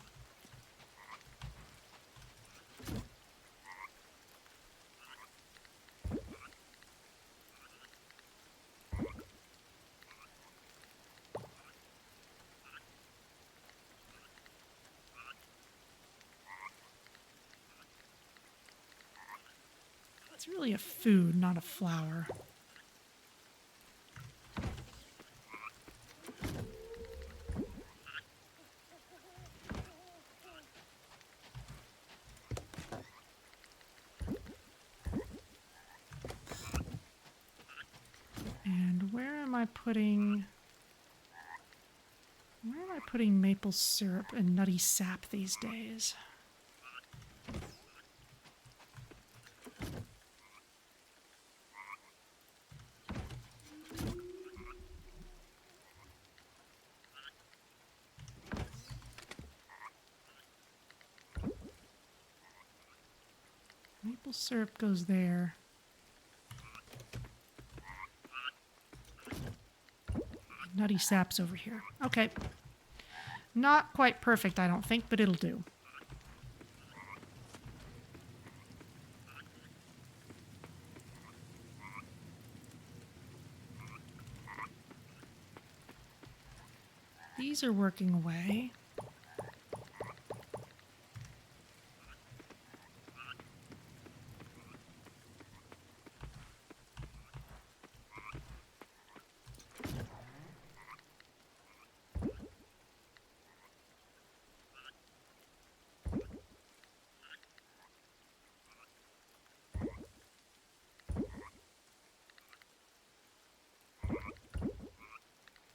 It's really a food, not a flower. And where am I putting maple syrup and nutty sap these days? Maple syrup goes there. Nutty sap's over here. Okay. Not quite perfect, I don't think, but it'll do. These are working away.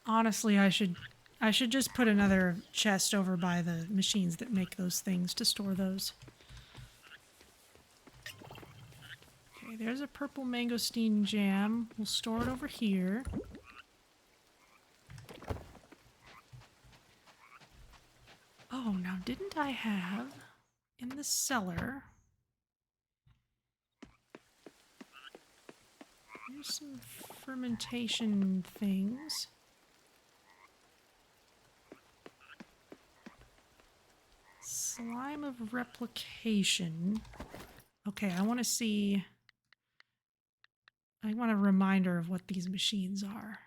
Honestly, I should just put another chest over by the machines that make those things to store those. Okay, there's a purple mangosteen jam. We'll store it over here. Oh, now didn't I have in the cellar? Here's some fermentation things. Slime of replication. Okay, I want to see... I want a reminder of what these machines are.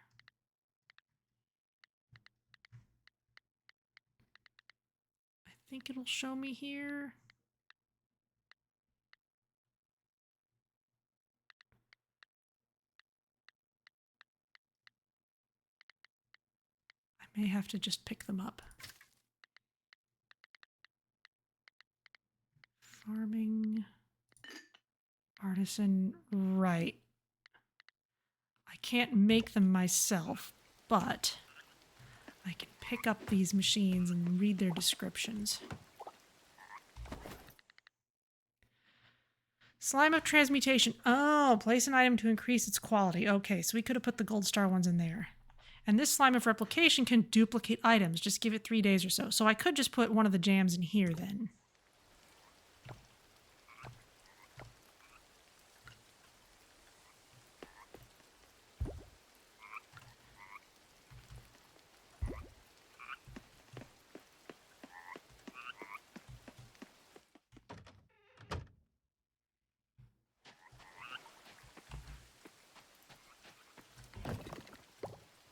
I think it'll show me here. I may have to just pick them up. Farming, artisan, right. I can't make them myself, but I can pick up these machines and read their descriptions. Slime of transmutation. Oh, place an item to increase its quality. Okay, so we could have put the gold star ones in there. And this slime of replication can duplicate items. Just give it 3 days or so. So I could just put one of the jams in here then.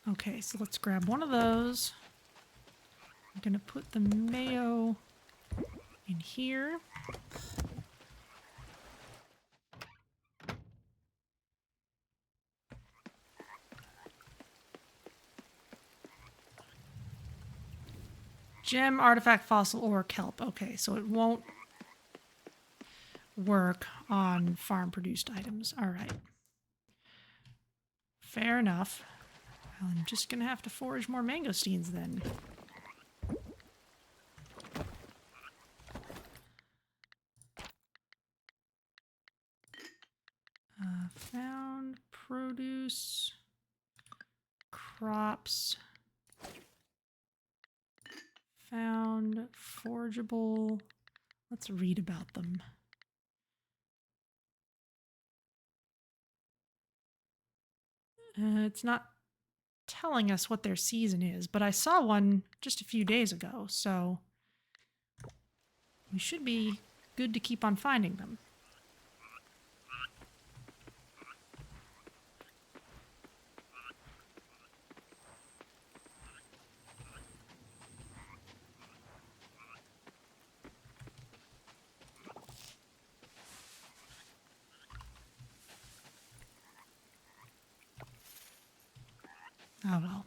Okay, so let's grab one of those. I'm going to put the mayo in here. Gem, artifact, fossil, or kelp. Okay, so it won't work on farm-produced items. All right. Fair enough. I'm just going to have to forage more mangosteens then. Found produce, crops, found forageable. Let's read about them. It's not telling us what their season is, but I saw one just a few days ago, so we should be good to keep on finding them. Oh well.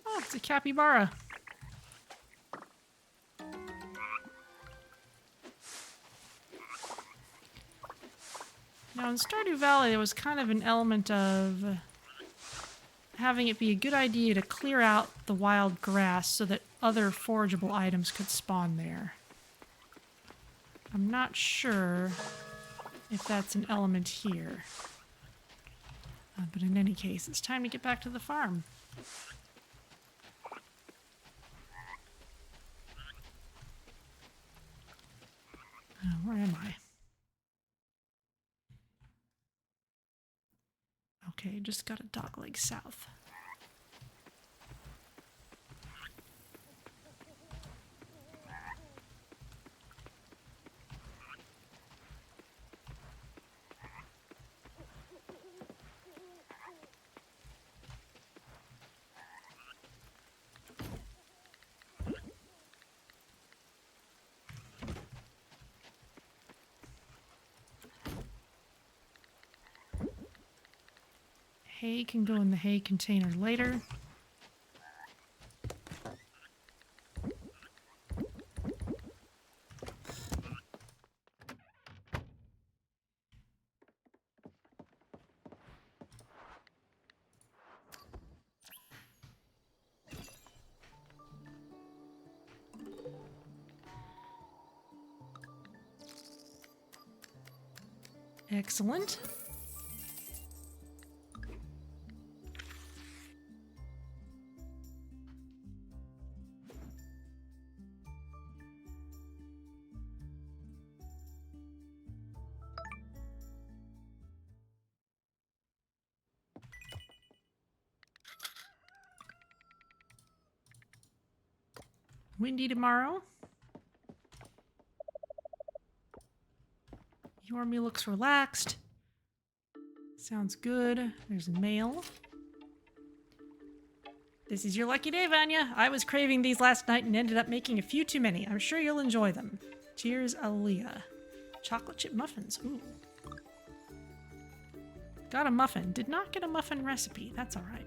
Oh, it's a capybara. Now in Stardew Valley, there was kind of an element of having it be a good idea to clear out the wild grass so that other forageable items could spawn there. I'm not sure if that's an element here. But in any case, it's time to get back to the farm. Where am I? Okay, just got a dogleg south. Hay can go in the hay container later. Excellent. Windy tomorrow. Yormi looks relaxed. Sounds good. There's mail. This is your lucky day, Vanya. I was craving these last night and ended up making a few too many. I'm sure you'll enjoy them. Cheers, Aaliyah. Chocolate chip muffins. Ooh. Got a muffin. Did not get a muffin recipe. That's all right.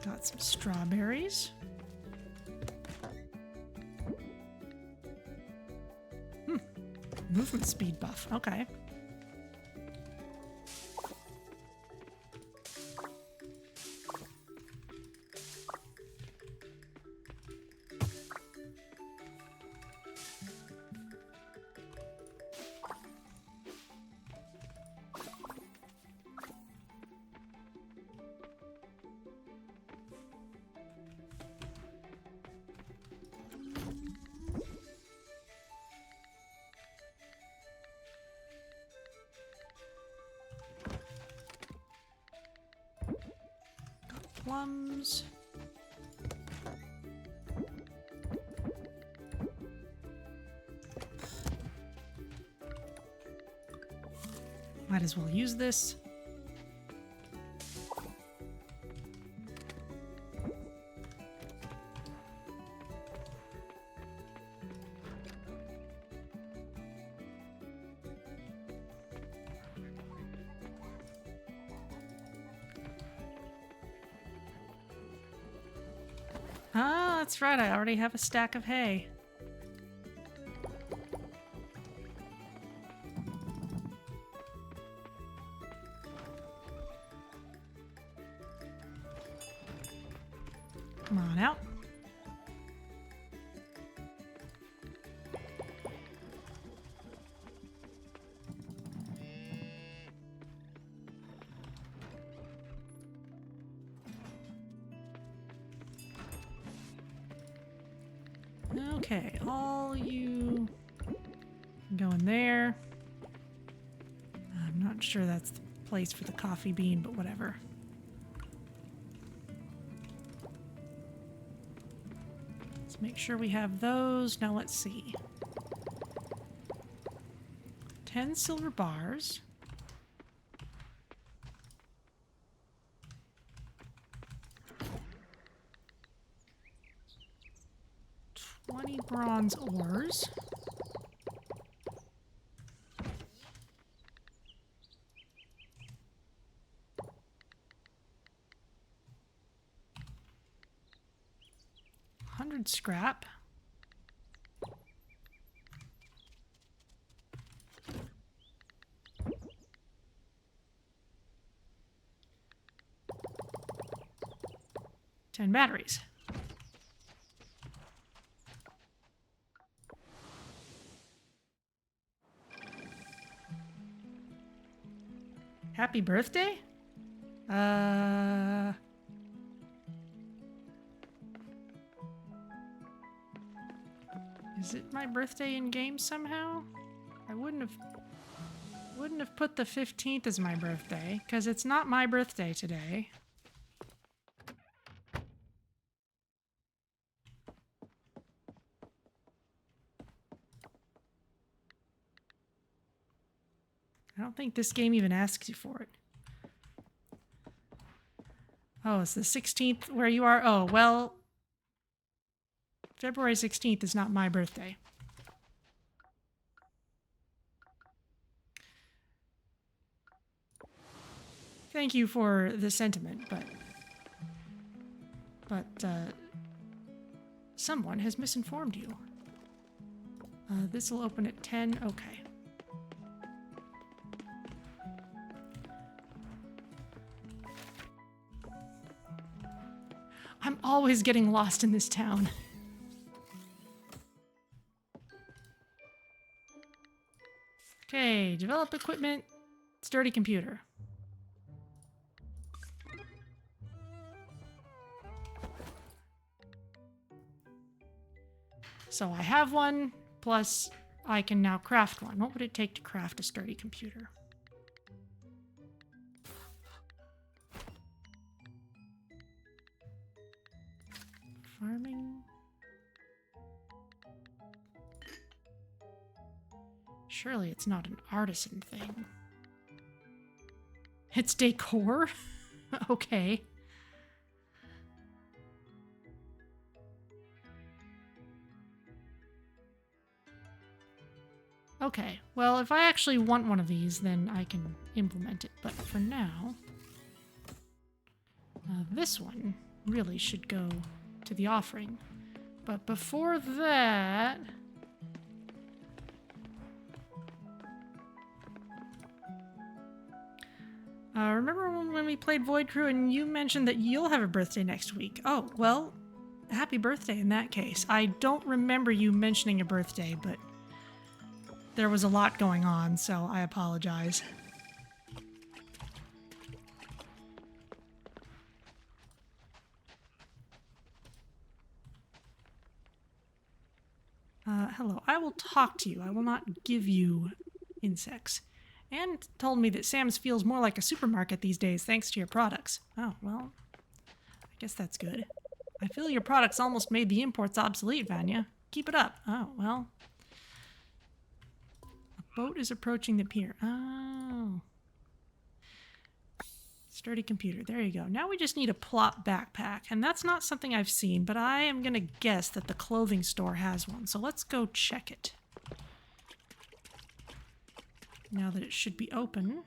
Got some strawberries. Movement speed buff. Okay. Plums. Might as well use this. Ah, that's right. I already have a stack of hay. Come on out. Okay, all you go in there. I'm not sure that's the place for the coffee bean, but whatever. Let's make sure we have those. Now let's see. 10 silver bars. 20 bronze ores. Scrap. $10 batteries. Happy birthday? Is it my birthday in game somehow? I wouldn't have put the 15th as my birthday, because it's not my birthday today. I don't think this game even asks you for it. Oh, it's the 16th where you are? Oh, well, February 16th is not my birthday. Thank you for the sentiment, but someone has misinformed you. This will open at 10. Okay. I'm always getting lost in this town. Okay, develop equipment, sturdy computer. So I have one, plus I can now craft one. What would it take to craft a sturdy computer? Farming. Surely it's not an artisan thing. It's decor? Okay. Okay, well, if I actually want one of these, then I can implement it. But for now, this one really should go to the offering. But before that... remember when we played Void Crew and you mentioned that you'll have a birthday next week? Oh, well, happy birthday in that case. I don't remember you mentioning a birthday, but there was a lot going on, so I apologize. Hello, I will talk to you. I will not give you insects. And told me that Sam's feels more like a supermarket these days thanks to your products. Oh, well, I guess that's good. I feel your products almost made the imports obsolete, Vanya. Keep it up. Oh, well. A boat is approaching the pier. Oh. Sturdy computer. There you go. Now we just need a plot backpack. And that's not something I've seen, but I am going to guess that the clothing store has one. So let's go check it. Now that it should be open.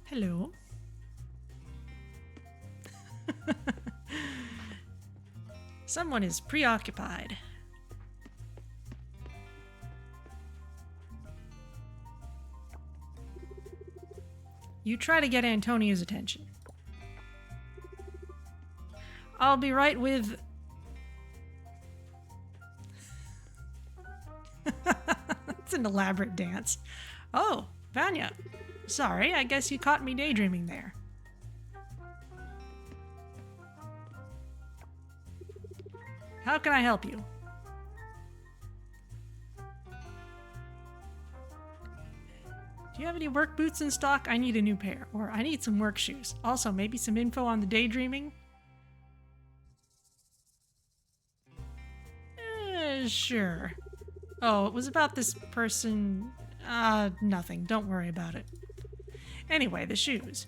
Hello. Someone is preoccupied. You try to get Antonio's attention. I'll be right with... That's an elaborate dance. Oh, Vanya. Sorry, I guess you caught me daydreaming there. How can I help you? Do you have any work boots in stock? I need a new pair. Or I need some work shoes. Also, maybe some info on the daydreaming? Sure. Oh, it was about this person... nothing. Don't worry about it. Anyway, the shoes.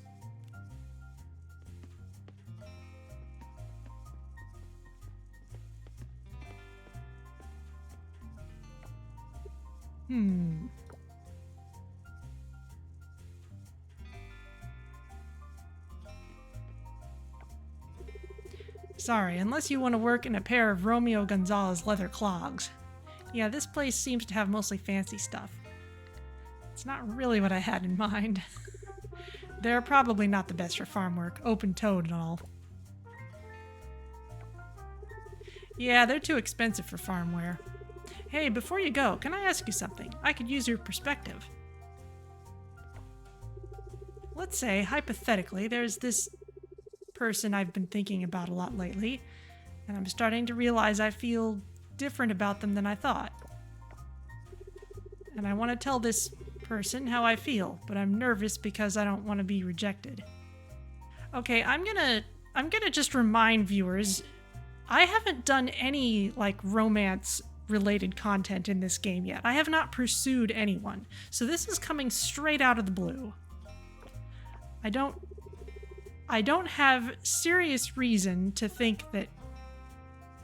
Sorry, unless you want to work in a pair of Romeo Gonzalez leather clogs. Yeah, this place seems to have mostly fancy stuff. It's not really what I had in mind. They're probably not the best for farm work, open-toed and all. Yeah, they're too expensive for farm wear. Hey, before you go, can I ask you something? I could use your perspective. Let's say, hypothetically, there's this person I've been thinking about a lot lately, and I'm starting to realize I feel different about them than I thought. And I want to tell this person how I feel, but I'm nervous because I don't want to be rejected. Okay, I'm gonna just remind viewers, I haven't done any, like, romance-related content in this game yet. I have not pursued anyone, so this is coming straight out of the blue. I don't have serious reason to think that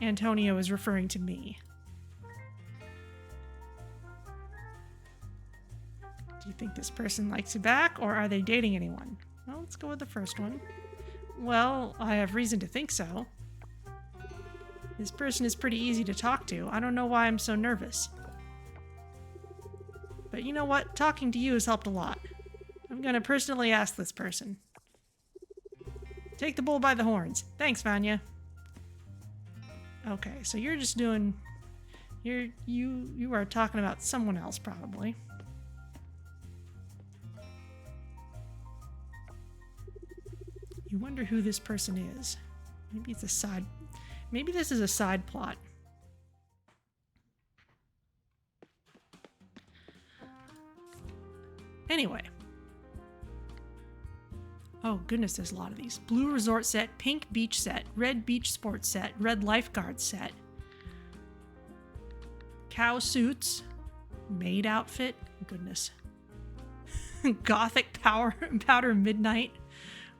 Antonio is referring to me. Do you think this person likes you back, or are they dating anyone? Well, let's go with the first one. Well, I have reason to think so. This person is pretty easy to talk to. I don't know why I'm so nervous. But you know what? Talking to you has helped a lot. I'm gonna personally ask this person. Take the bull by the horns. Thanks, Vanya. Okay, so you're just doing... You are talking about someone else, probably. You wonder who this person is. Maybe it's a side... Maybe this is a side plot. Anyway. Oh goodness, there's a lot of these. Blue resort set, pink beach set, red beach sports set, red lifeguard set. Cow suits, maid outfit, goodness. Gothic powder midnight.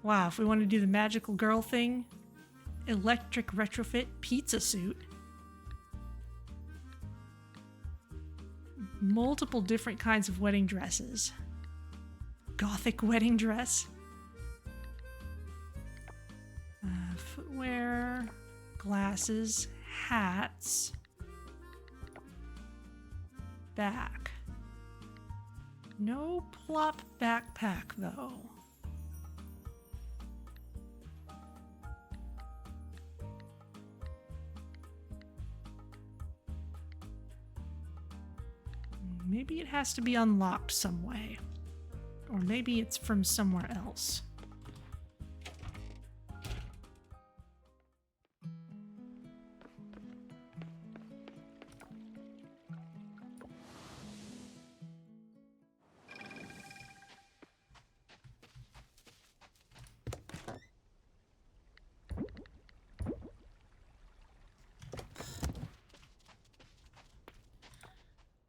Wow, if we want to do the magical girl thing. Electric retrofit pizza suit. Multiple different kinds of wedding dresses. Gothic wedding dress. Footwear, glasses, hats. Back. No plop backpack, though. Maybe it has to be unlocked some way. Or maybe it's from somewhere else.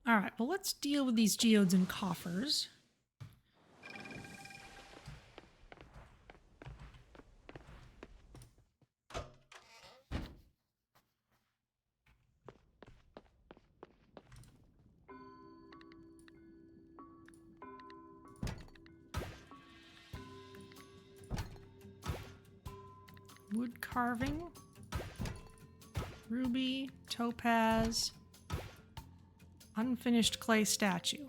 Alright, well let's deal with these geodes and coffers. Wood carving. Ruby, topaz, unfinished clay statue.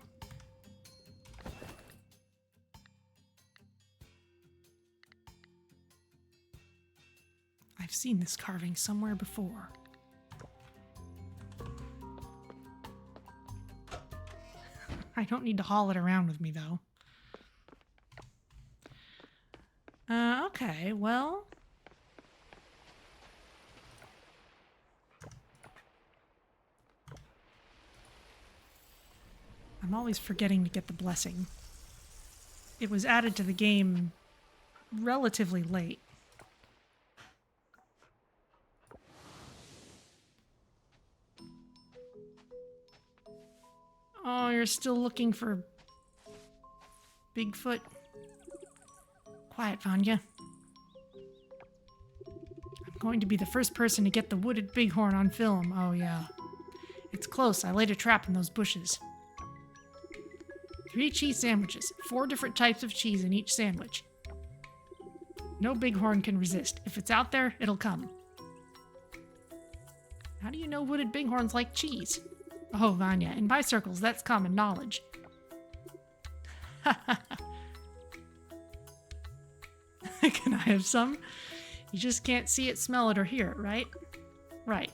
I've seen this carving somewhere before. I don't need to haul it around with me, though. Okay, well... I'm always forgetting to get the blessing. It was added to the game relatively late. Oh, you're still looking for Bigfoot? Quiet, Vanya. I'm going to be the first person to get the wooded bighorn on film. Oh, yeah. It's close. I laid a trap in those bushes. 3 cheese sandwiches. 4 different types of cheese in each sandwich. No bighorn can resist. If it's out there, it'll come. How do you know wooded bighorns like cheese? Oh, Vanya, in my circles, that's common knowledge. Can I have some? You just can't see it, smell it, or hear it, right? Right.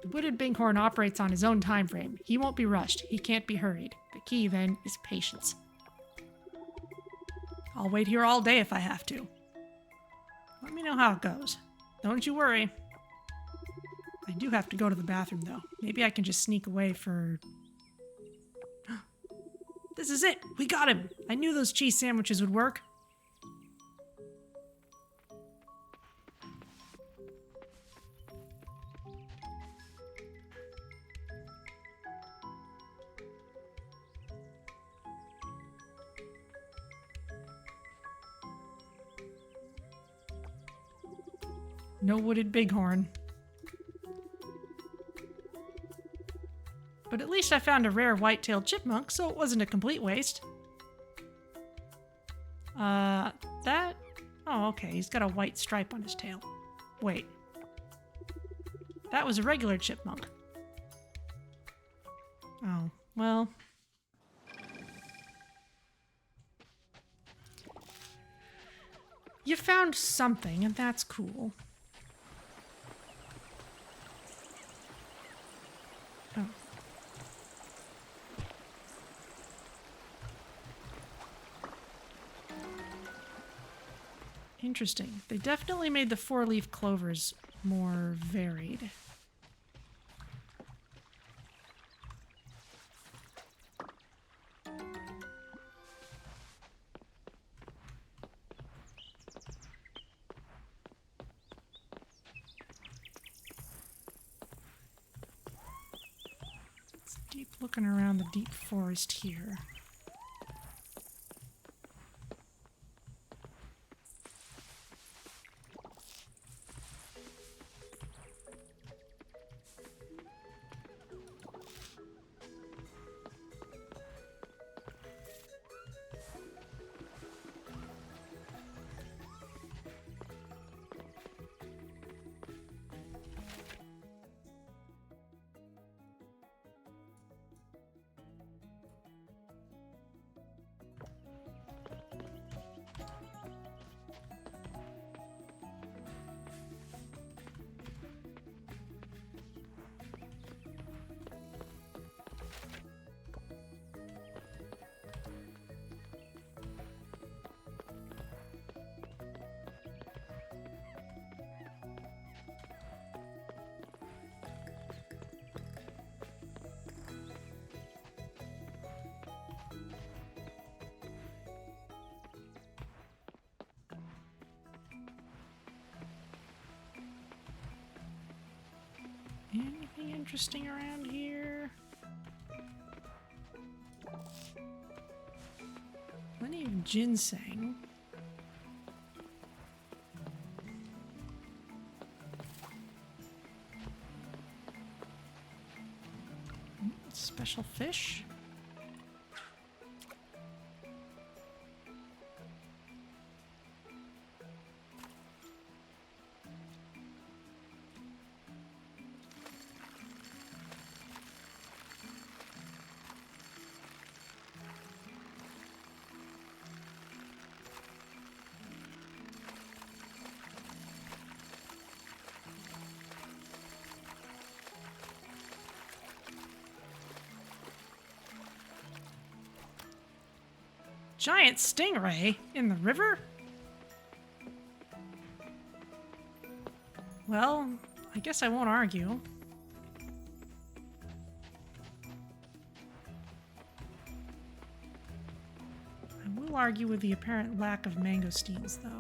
The wooded bighorn operates on his own time frame. He won't be rushed. He can't be hurried. The key, then, is patience. I'll wait here all day if I have to. Let me know how it goes. Don't you worry. I do have to go to the bathroom, though. Maybe I can just sneak away for... This is it! We got him! I knew those cheese sandwiches would work. No wooded bighorn. But at least I found a rare white-tailed chipmunk, so it wasn't a complete waste. That... Oh, okay, he's got a white stripe on his tail. Wait. That was a regular chipmunk. Oh, well... You found something, and that's cool. Oh. Interesting. They definitely made the 4-leaf clovers more varied. It's deep looking around the deep forest here. Anything interesting around here? Plenty of ginseng. Special fish? Giant stingray in the river? Well, I guess I won't argue. I will argue with the apparent lack of mangosteens, though.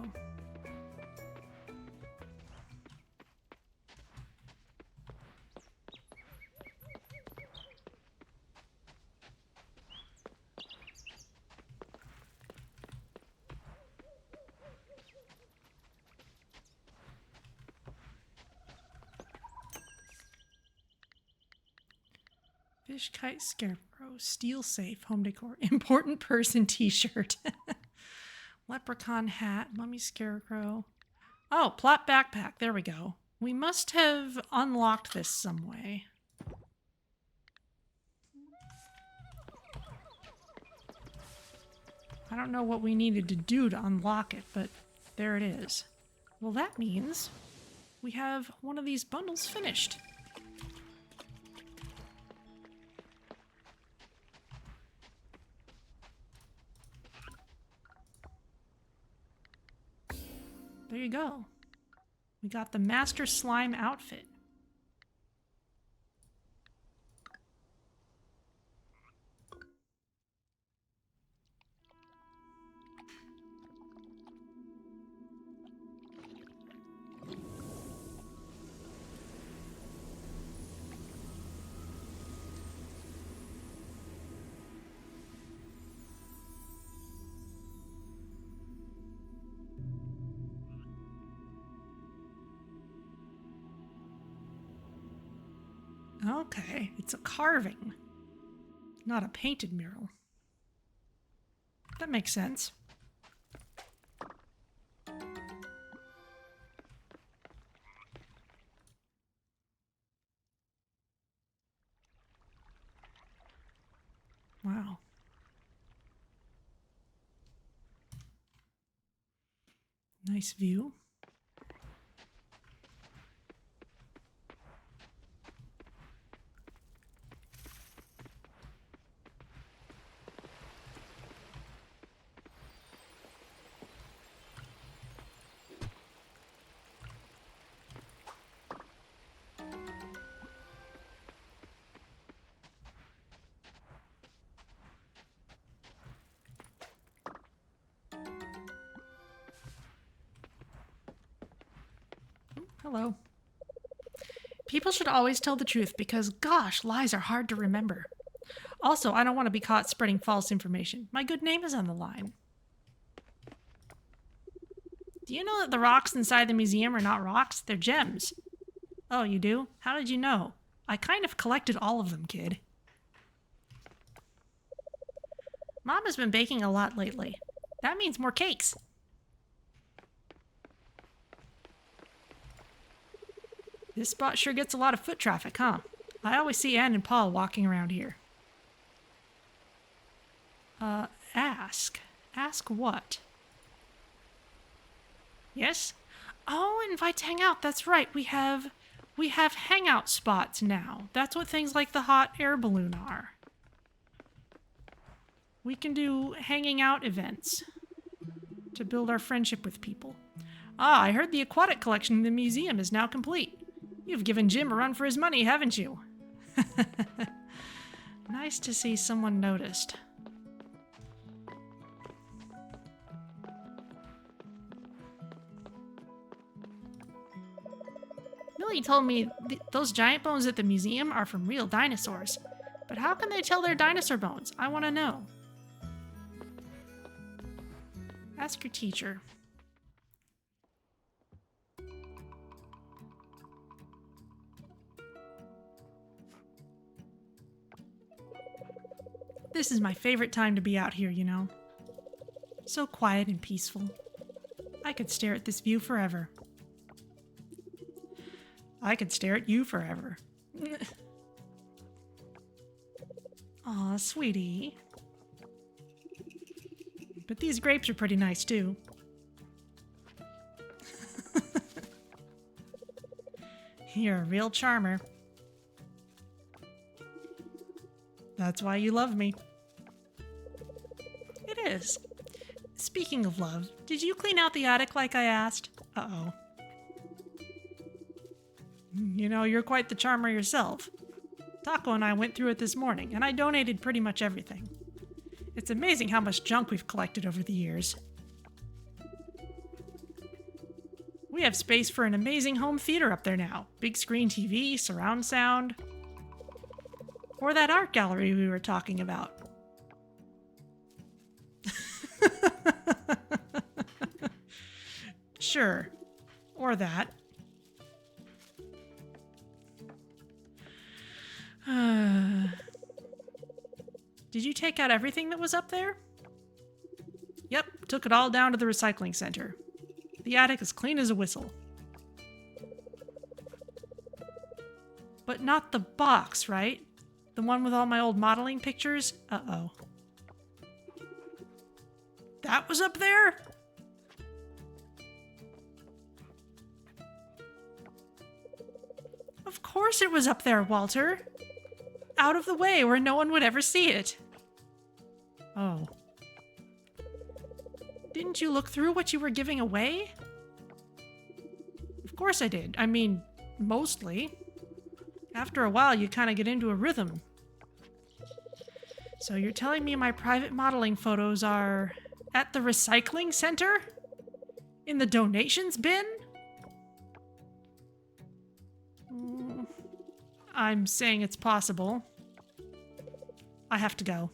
Fish, kite, scarecrow, steel safe, home decor, important person t-shirt, leprechaun hat, mummy scarecrow. Oh, plot backpack. There we go. We must have unlocked this some way. I don't know what we needed to do to unlock it, but there it is. Well, that means we have one of these bundles finished. There you go. We got the Master Slime outfit. Okay, it's a carving, not a painted mural. That makes sense. Wow. Nice view. Hello. People should always tell the truth because, gosh, lies are hard to remember. Also, I don't want to be caught spreading false information. My good name is on the line. Do you know that the rocks inside the museum are not rocks? They're gems. Oh, you do? How did you know? I kind of collected all of them, kid. Mom has been baking a lot lately. That means more cakes. This spot sure gets a lot of foot traffic, huh? I always see Ann and Paul walking around here. Ask. Ask what? Yes? Oh, invite to hang out. That's right. We have hangout spots now. That's what things like the hot air balloon are. We can do hanging out events to build our friendship with people. Ah, I heard the aquatic collection in the museum is now complete. You've given Jim a run for his money, haven't you? Nice to see someone noticed. Millie told me those giant bones at the museum are from real dinosaurs. But how can they tell they're dinosaur bones? I want to know. Ask your teacher. This is my favorite time to be out here, you know. So quiet and peaceful. I could stare at this view forever. I could stare at you forever. Aw, sweetie. But these grapes are pretty nice, too. You're a real charmer. That's why you love me. It is. Speaking of love, did you clean out the attic like I asked? Uh-oh. You know, you're quite the charmer yourself. Taco and I went through it this morning, and I donated pretty much everything. It's amazing how much junk we've collected over the years. We have space for an amazing home theater up there now. Big screen TV, surround sound. Or that art gallery we were talking about. Sure. Or that. Did you take out everything that was up there? Yep, took it all down to the recycling center. The attic is clean as a whistle. But not the box, right? The one with all my old modeling pictures? Uh-oh. That was up there? Of course it was up there, Walter. Out of the way where no one would ever see it. Oh. Didn't you look through what you were giving away? Of course I did. I mean, mostly. After a while, you kind of get into a rhythm. So you're telling me my private modeling photos are at the recycling center? In the donations bin? I'm saying it's possible. I have to go.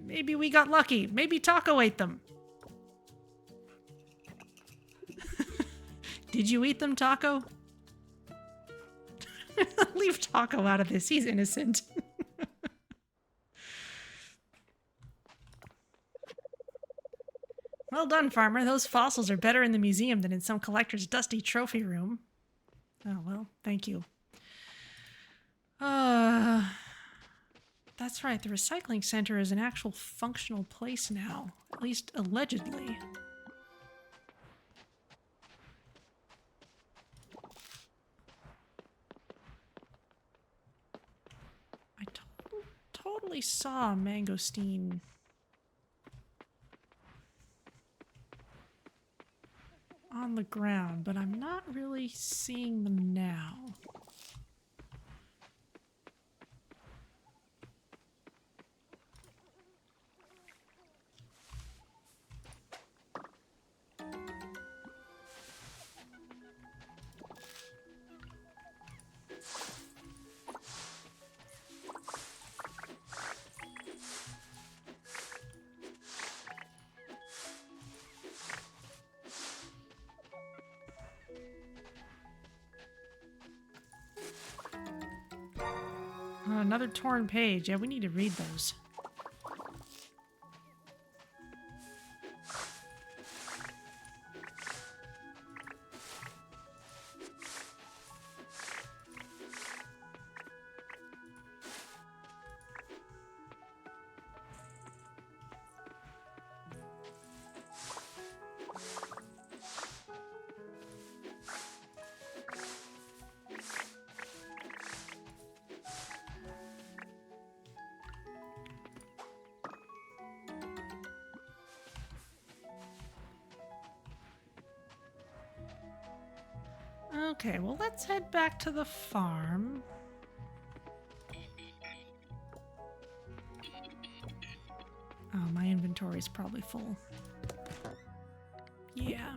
Maybe we got lucky. Maybe Taco ate them. Did you eat them, Taco? Leave Taco out of this. He's innocent. Well done, Farmer. Those fossils are better in the museum than in some collector's dusty trophy room. Oh, well, thank you. That's right. The recycling center is an actual functional place now. At least allegedly. I totally saw a mangosteen on the ground, but I'm not really seeing them now. Another torn page. Yeah, we need to read those. Okay, well, let's head back to the farm. Oh, my inventory's probably full. Yeah.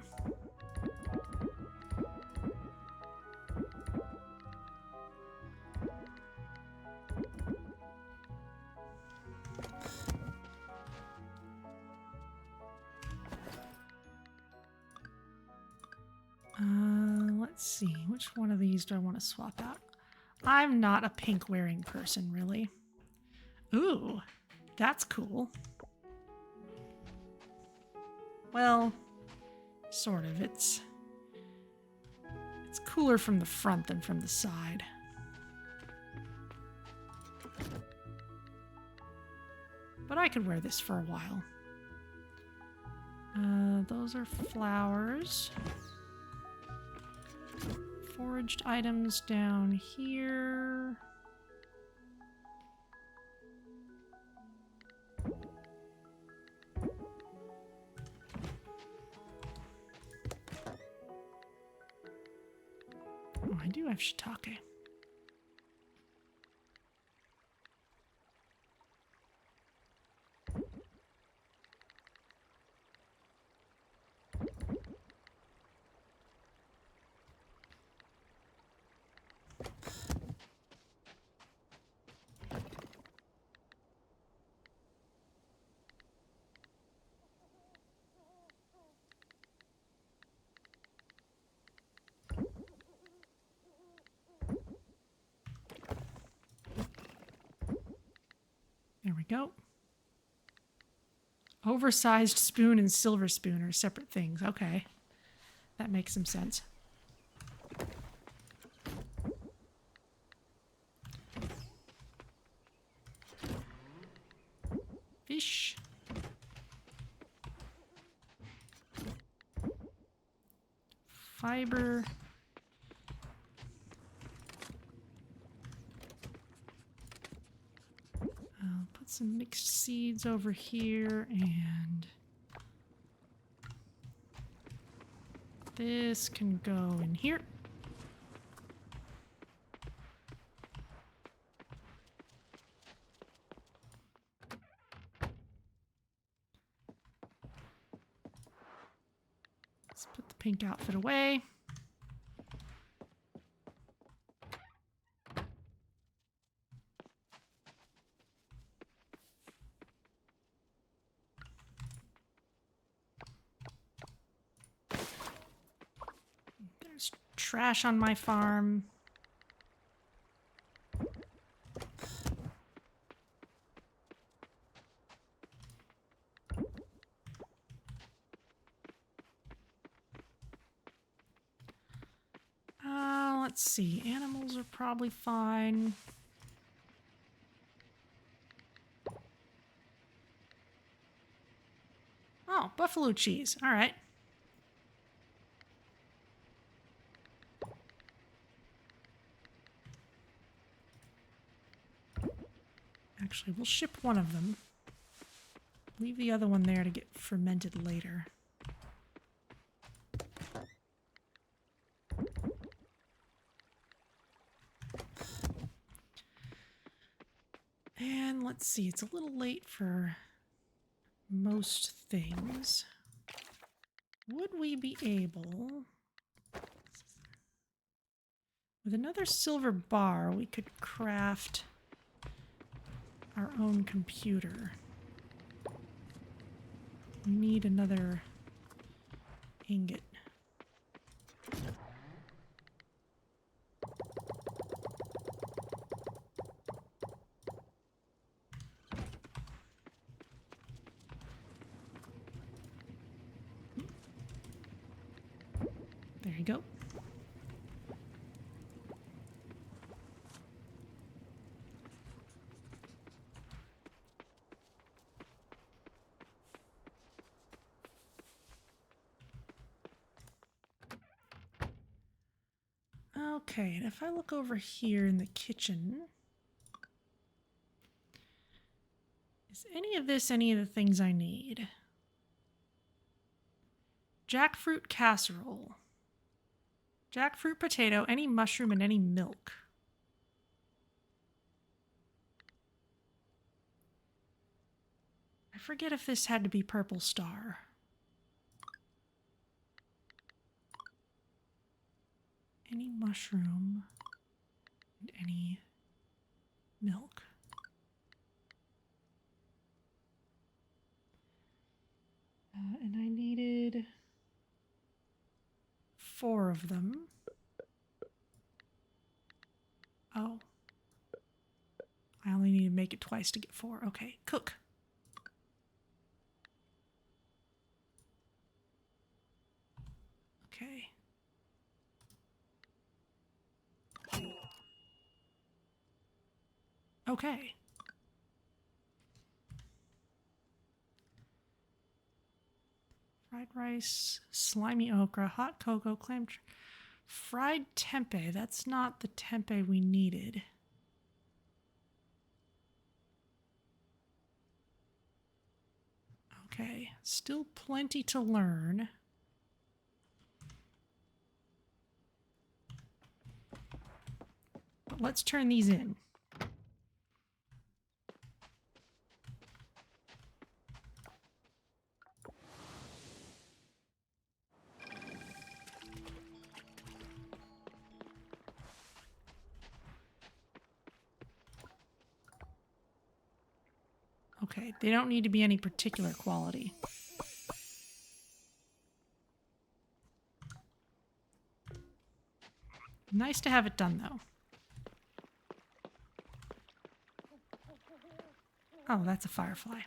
Let's see, which one of these do I want to swap out? I'm not a pink wearing person, really. Ooh, that's cool. Well, sort of. It's cooler from the front than from the side. But I could wear this for a while. Those are flowers. Foraged items down here. do have shiitake. There we go. Oversized spoon and silver spoon are separate things. Okay. That makes some sense. Fish. Fiber. I'll put some mixed seeds over here, and this can go in here. Let's put the pink outfit away. There's trash on my farm. Let's see. Animals are probably fine. Oh, buffalo cheese. All right. Actually, we'll ship one of them. Leave the other one there to get fermented later. And let's see, it's a little late for most things. Would we be able... With another silver bar, we could craft our own computer. We need another ingot. There you go. Okay, and if I look over here in the kitchen, is any of this any of the things I need? Jackfruit casserole. Jackfruit potato, any mushroom, and any milk. I forget if this had to be purple star. Any mushroom and any milk. And I needed 4 of them. Oh. I only need to make it twice to get 4. Okay, cook. Okay. Okay. Fried rice, slimy okra, hot cocoa, clam... Fried tempeh. That's not the tempeh we needed. Okay. Still plenty to learn. But let's turn these in. Okay, they don't need to be any particular quality. Nice to have it done, though. Oh, that's a firefly.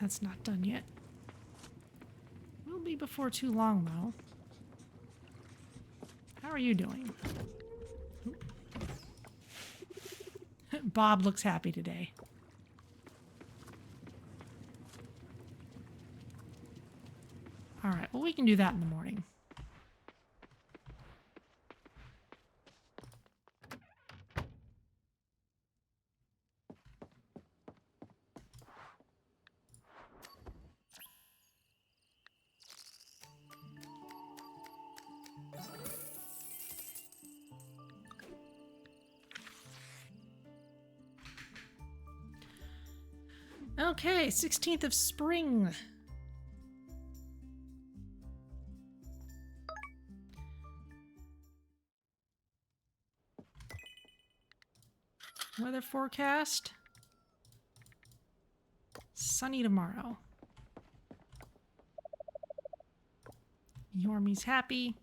That's not done yet. Will be before too long, though. How are you doing? Bob looks happy today. All right, well, we can do that in the morning. Okay, 16th of spring. Weather forecast. Sunny tomorrow. Yormie's happy.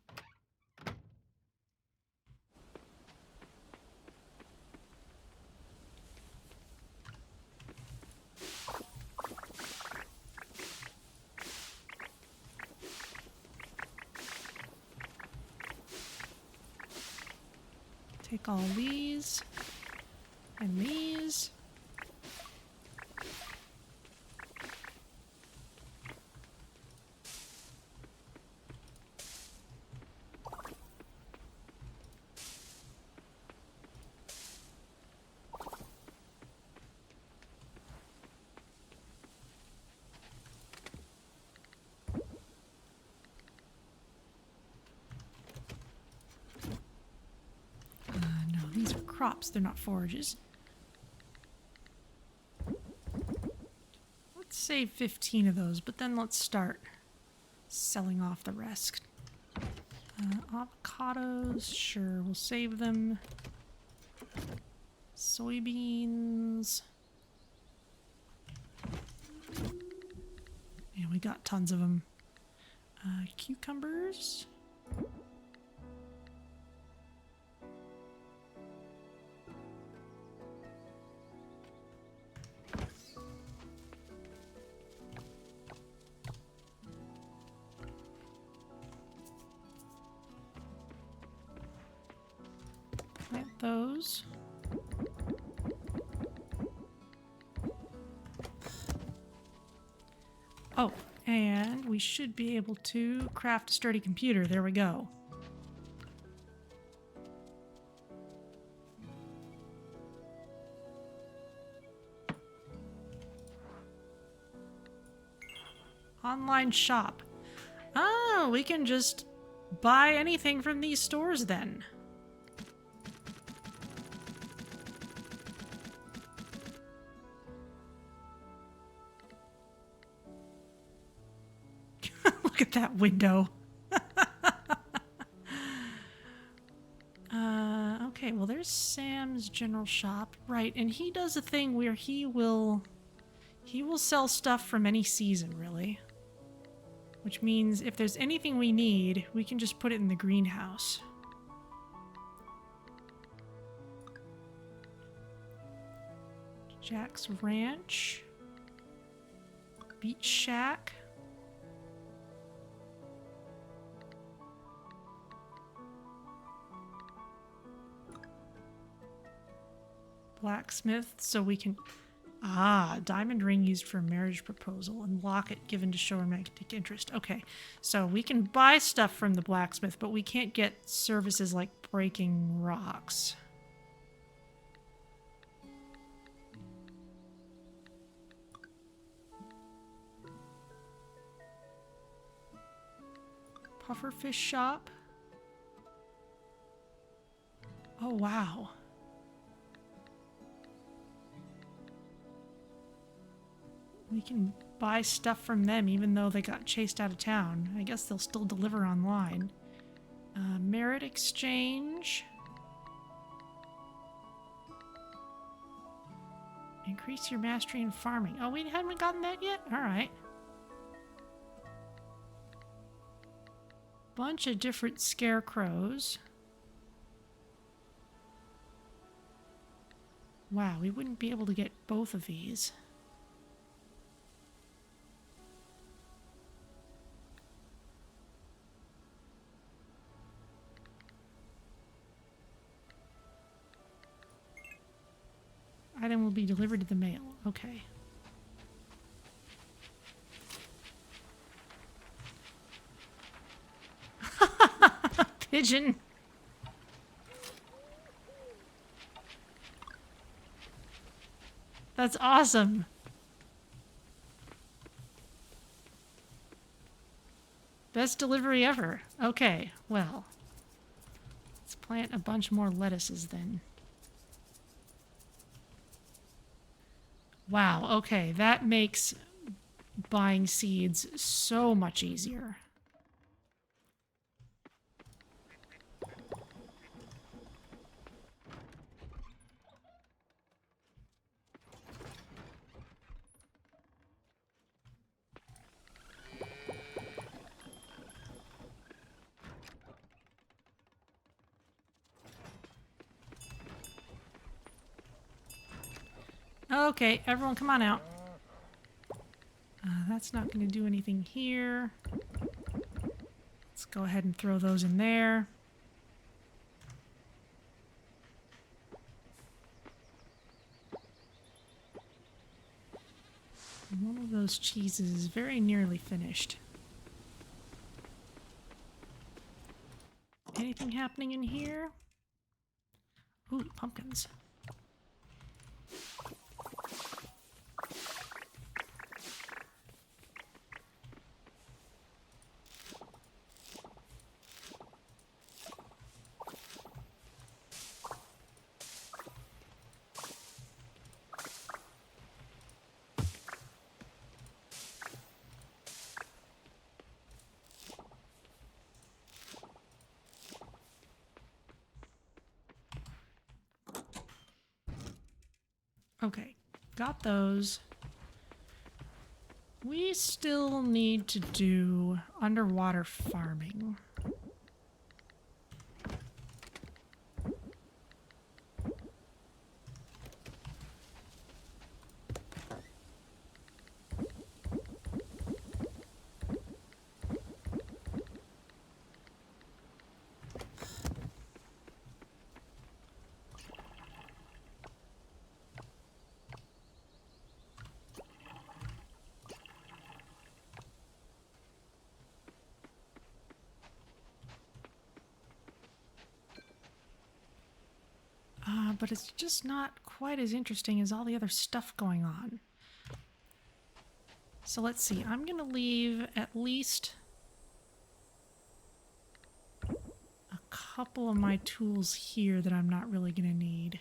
Take all these and these. No, these are crops, they're not forages. Let's save 15 of those, but then let's start selling off the rest. Avocados, sure, we'll save them. Soybeans. Yeah, we got tons of them. Cucumbers. Plant those. Oh, and we should be able to craft a sturdy computer. There we go. Online shop. Oh, we can just buy anything from these stores then. Look at that window. Okay, well there's Sam's general shop. Right, and he does a thing where he will sell stuff from any season, really. Which means if there's anything we need, we can just put it in the greenhouse. Jack's Ranch. Beach Shack. Blacksmith, so we can... Ah, diamond ring used for marriage proposal and locket given to show romantic interest. Okay, so we can buy stuff from the blacksmith, but we can't get services like breaking rocks. Pufferfish shop. Oh, wow. We can buy stuff from them even though they got chased out of town. I guess they'll still deliver online. Merit exchange. Increase your mastery in farming. Oh, we haven't gotten that yet? Alright. Bunch of different scarecrows. Wow, we wouldn't be able to get both of these. Item will be delivered to the mail. Okay. Pigeon. That's awesome. Best delivery ever. Okay, well. Let's plant a bunch more lettuces then. Wow, okay, that makes buying seeds so much easier. Okay, everyone come on out. That's not going to do anything here. Let's go ahead and throw those in there. One of those cheeses is very nearly finished. Anything happening in here? Ooh, pumpkins. Okay, got those. We still need to do underwater farming. But it's just not quite as interesting as all the other stuff going on. So let's see, I'm gonna leave at least a couple of my tools here that I'm not really gonna need.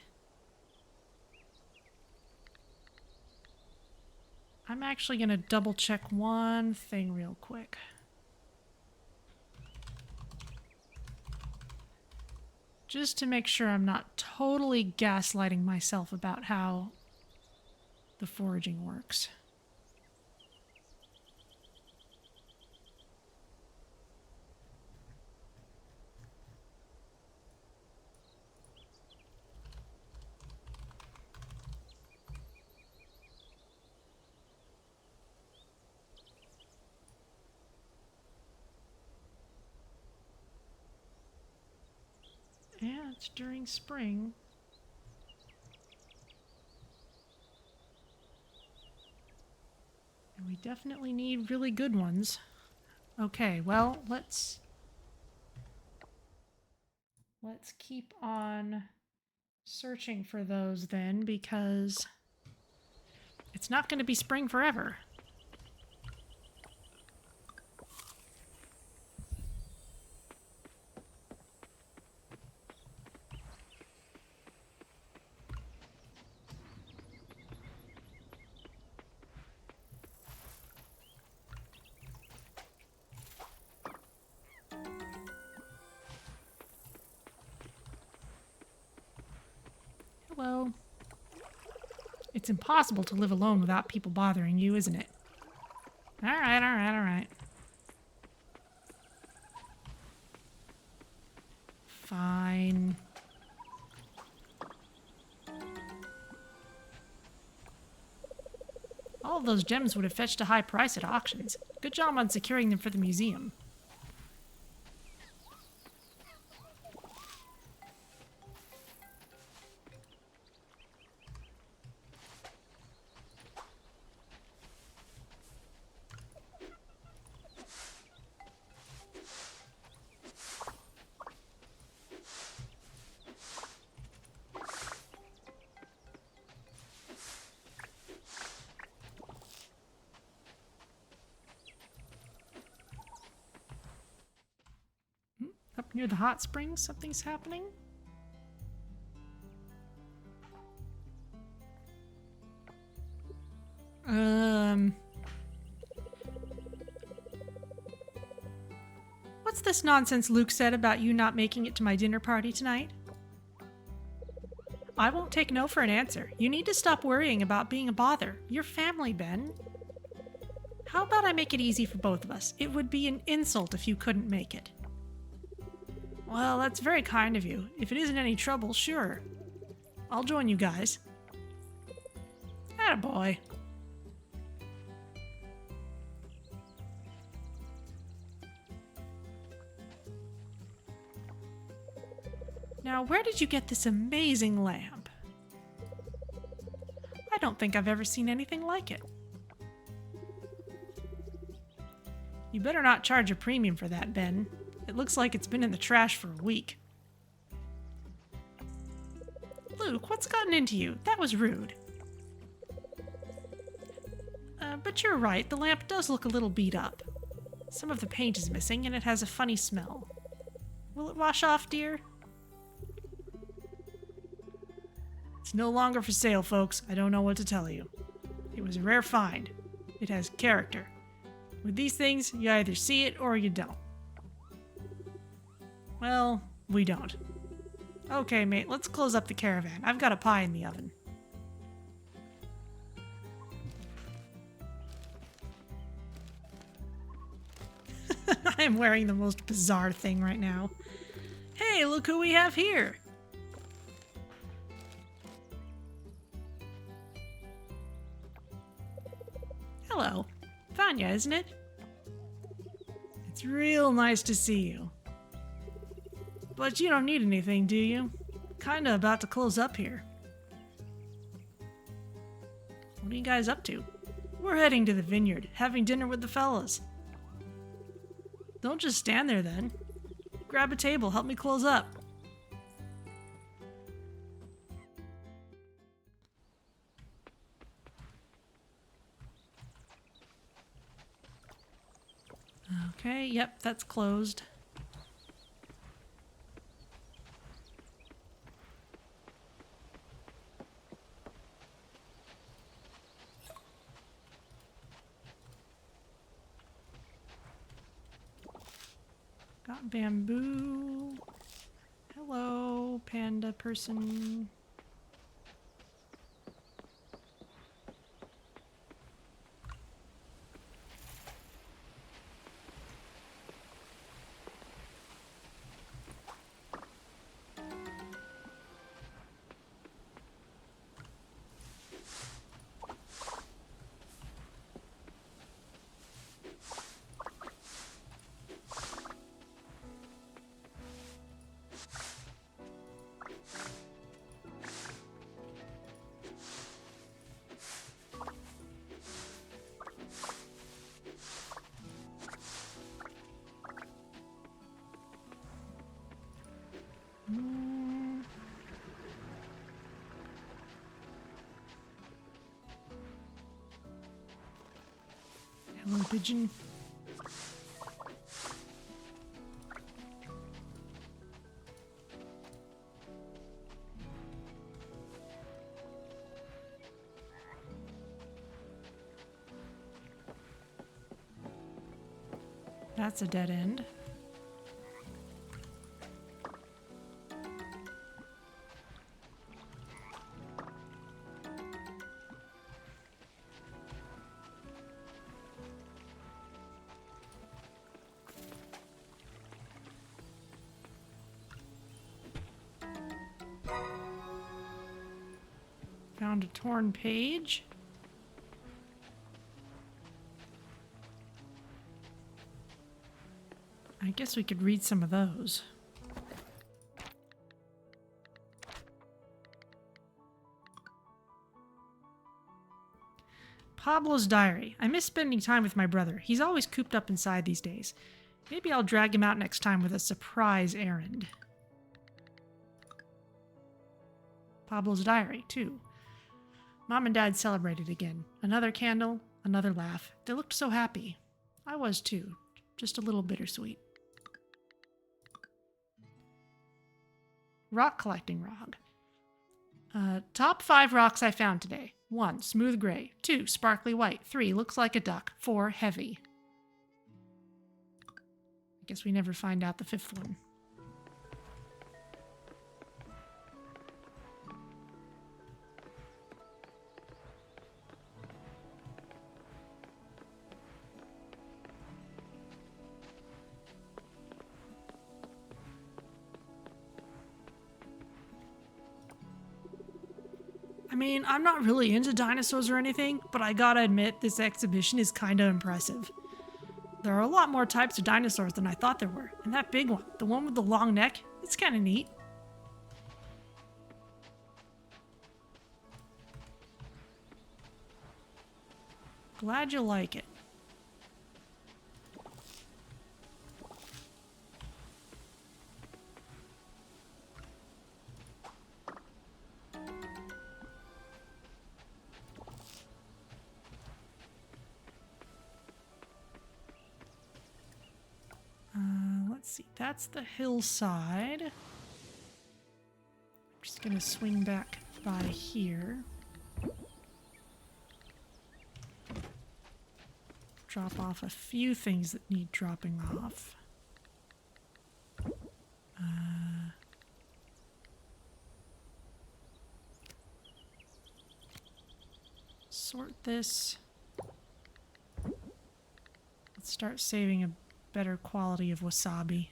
I'm actually gonna double check one thing real quick. Just to make sure I'm not totally gaslighting myself about how the foraging works. Yeah, it's during spring. We definitely need really good ones. Okay, well, let's keep on searching for those then, because it's not going to be spring forever. Hello. It's impossible to live alone without people bothering you, isn't it? Alright, alright, alright. Fine. All of those gems would have fetched a high price at auctions. Good job on securing them for the museum. Up near the hot springs, something's happening. What's this nonsense Luke said about you not making it to my dinner party tonight? I won't take no for an answer. You need to stop worrying about being a bother. You're family, Ben. How about I make it easy for both of us? It would be an insult if you couldn't make it. Well, that's very kind of you. If it isn't any trouble, sure. I'll join you guys. Attaboy. Now, where did you get this amazing lamp? I don't think I've ever seen anything like it. You better not charge a premium for that, Ben. It looks like it's been in the trash for a week. Luke, what's gotten into you? That was rude. But you're right, the lamp does look a little beat up. Some of the paint is missing and it has a funny smell. Will it wash off, dear? It's no longer for sale, folks. I don't know what to tell you. It was a rare find. It has character. With these things, you either see it or you don't. Well, we don't. Okay, mate, let's close up the caravan. I've got a pie in the oven. I am wearing the most bizarre thing right now. Hey, look who we have here! Hello. Vanya, isn't it? It's real nice to see you. But you don't need anything, do you? Kinda about to close up here. What are you guys up to? We're heading to the vineyard, having dinner with the fellas. Don't just stand there then. Grab a table, help me close up. Okay, yep, that's closed. Got bamboo. Hello, panda person. Little pigeon. That's a dead end. Found a torn page. I guess we could read some of those. Pablo's diary. I miss spending time with my brother. He's always cooped up inside these days. Maybe I'll drag him out next time with a surprise errand. Pablo's diary, too. Mom and Dad celebrated again. Another candle, another laugh. They looked so happy. I was too. Just a little bittersweet. Rock collecting log. Top 5 rocks I found today. 1. Smooth gray. 2. Sparkly white. 3. Looks like a duck. 4. Heavy. I guess we never find out the 5th one. I mean, I'm not really into dinosaurs or anything, but I gotta admit this exhibition is kinda impressive. There are a lot more types of dinosaurs than I thought there were, and that big one, the one with the long neck, it's kinda neat. Glad you like it. Let's see, that's the hillside. I'm just gonna swing back by here. Drop off a few things that need dropping off. Sort this. Let's start saving a better quality of wasabi.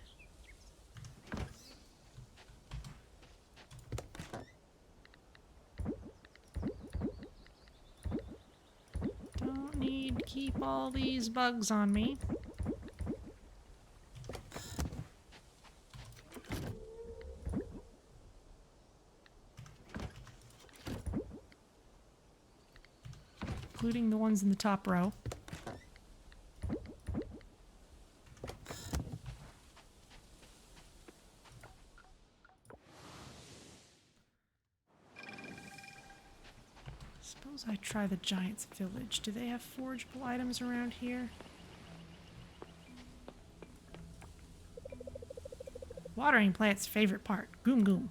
Don't need to keep all these bugs on me. Including the ones in the top row. Suppose I try the Giant's Village. Do they have forageable items around here? Watering plant's favorite part. Goom goom.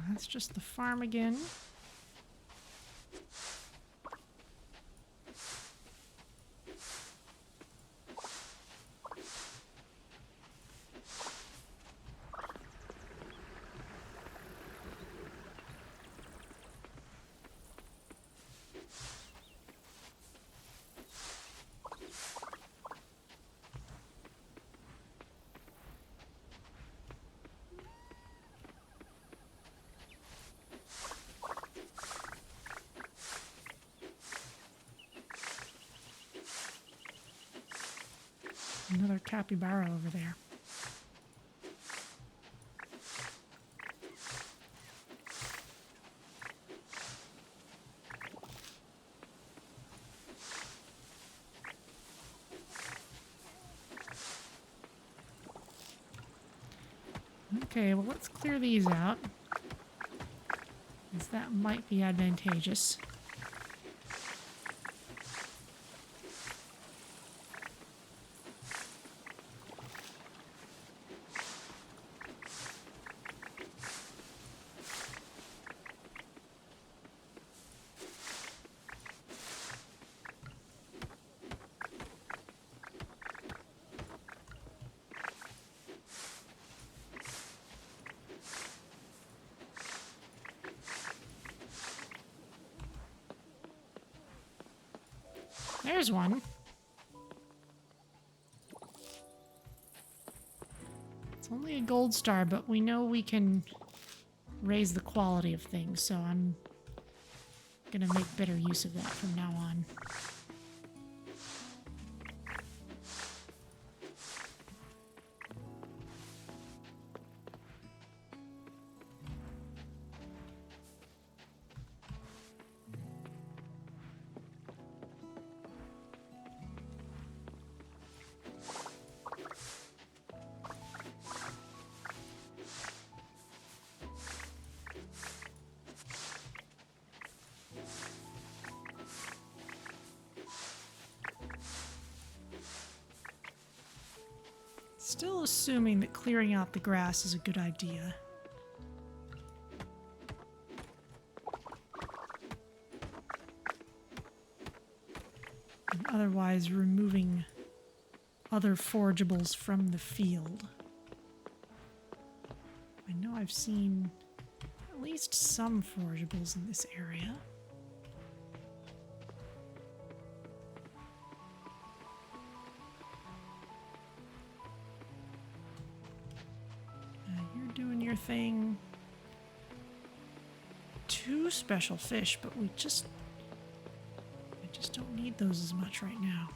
That's just the farm again. another capybara over there. Okay, well, let's clear these out, as that might be advantageous. There's one. It's only a gold star, but we know we can raise the quality of things, so I'm gonna make better use of that from now on. Still assuming that clearing out the grass is a good idea. And otherwise removing other forageables from the field. I know I've seen at least some forageables in this area. Thing. 2 special fish, but I just don't need those as much right now.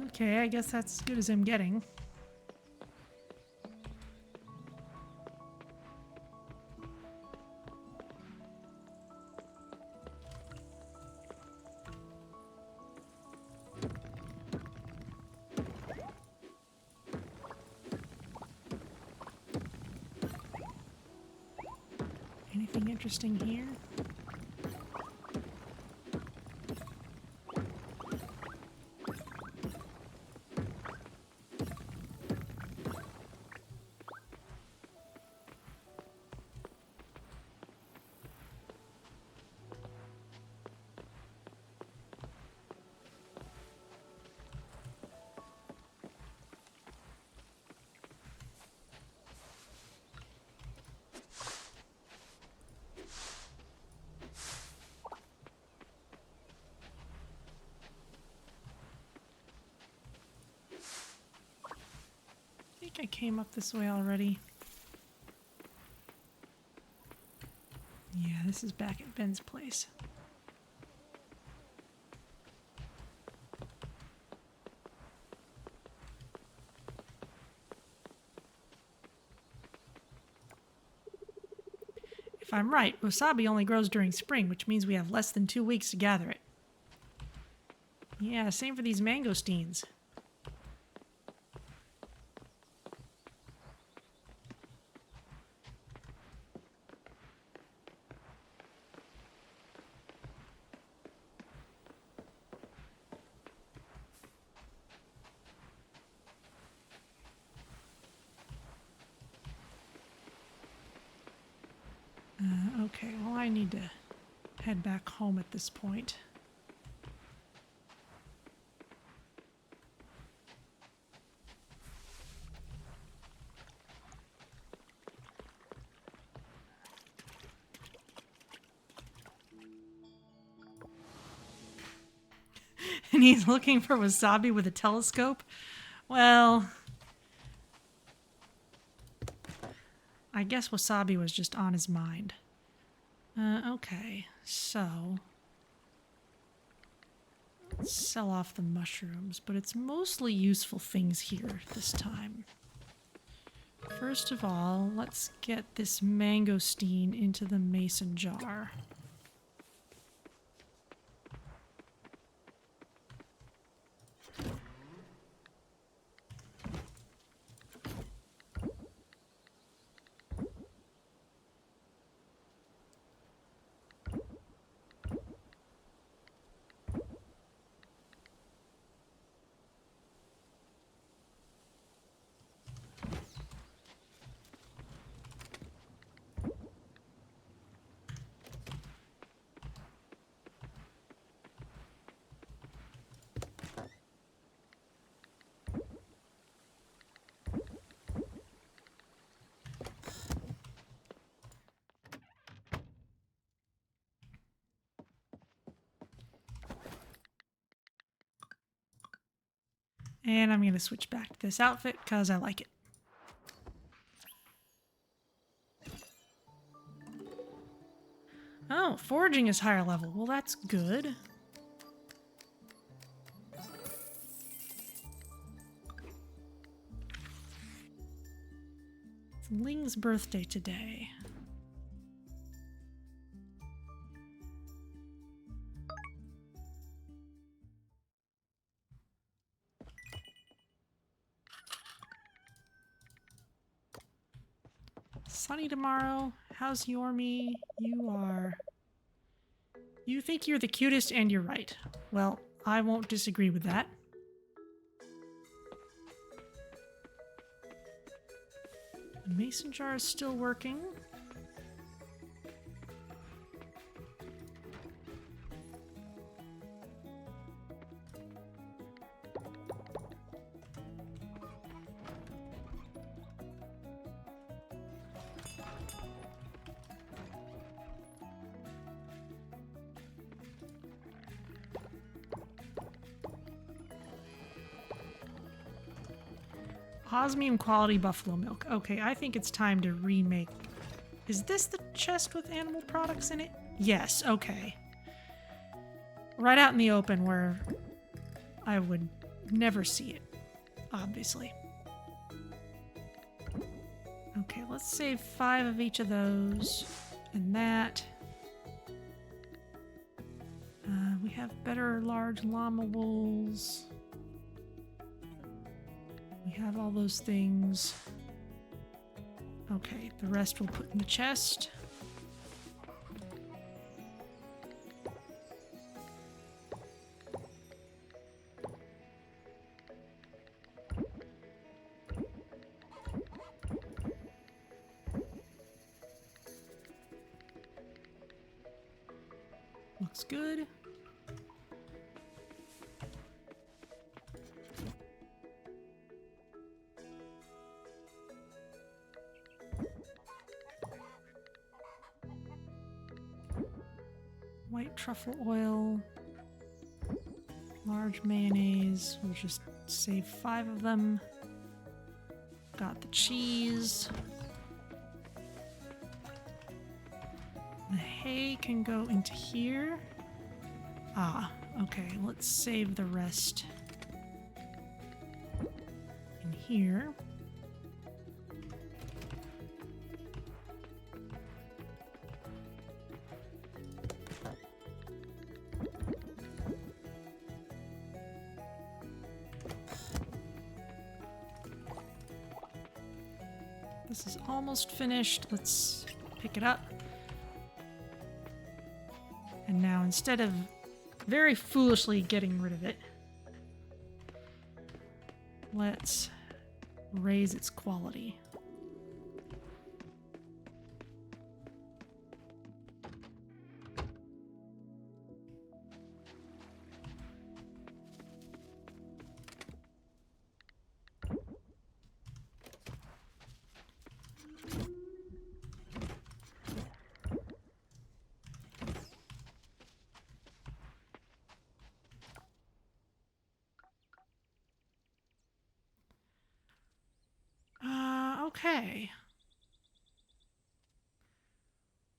Okay, I guess that's as good as I'm getting. Anything interesting here? I think I came up this way already. Yeah, this is back at Ben's place. If I'm right, wasabi only grows during spring, which means we have less than 2 weeks to gather it. Yeah, same for these mangosteens. Okay, well, I need to head back home at this point. And he's looking for wasabi with a telescope? Well, I guess wasabi was just on his mind. Okay, so let's sell off the mushrooms, but it's mostly useful things here this time. First of all, let's get this mangosteen into the mason jar. And I'm going to switch back to this outfit because I like it. Oh, foraging is higher level. Well, that's good. It's Ling's birthday today. Sunny tomorrow. How's your me? You think you're the cutest and you're right. Well, I won't disagree with that. The mason jar is still working. Osmium quality buffalo milk. Okay, I think it's time to remake. Is this the chest with animal products in it? Yes, okay. Right out in the open where I would never see it, obviously. Okay, let's save 5 of each of those. And that. We have better large llama wools. We have all those things. Okay, the rest we'll put in the chest. Looks good. White truffle oil, large mayonnaise, we'll just save 5 of them. Got the cheese. The hay can go into here. Ah, okay, let's save the rest in here. This is almost finished. Let's pick it up. And now instead of very foolishly getting rid of it, let's raise its quality. Okay.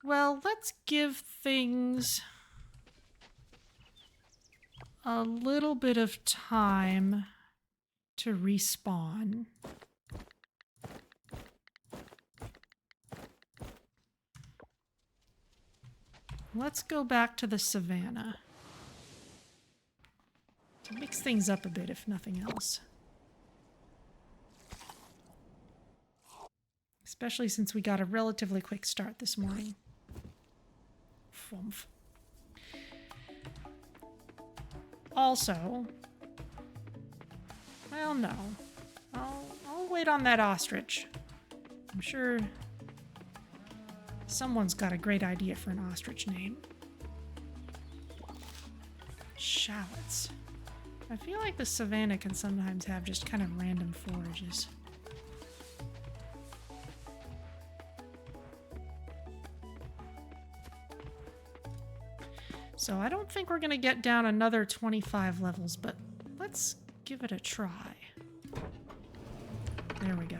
Well, let's give things a little bit of time to respawn. Let's go back to the Savannah. To mix things up a bit, if nothing else. Especially since we got a relatively quick start this morning. Fwumph. Also, well, no. I'll wait on that ostrich. I'm sure someone's got a great idea for an ostrich name. Shallots. I feel like the Savannah can sometimes have just kind of random forages. So I don't think we're going to get down another 25 levels, but let's give it a try. There we go.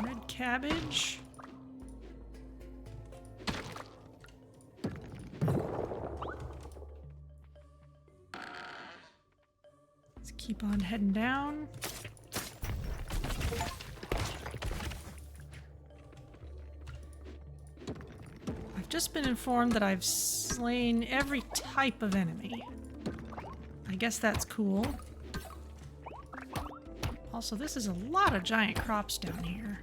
Red cabbage. Let's keep on heading down. I've just been informed that I've slain every type of enemy. I guess that's cool. Also, this is a lot of giant crops down here.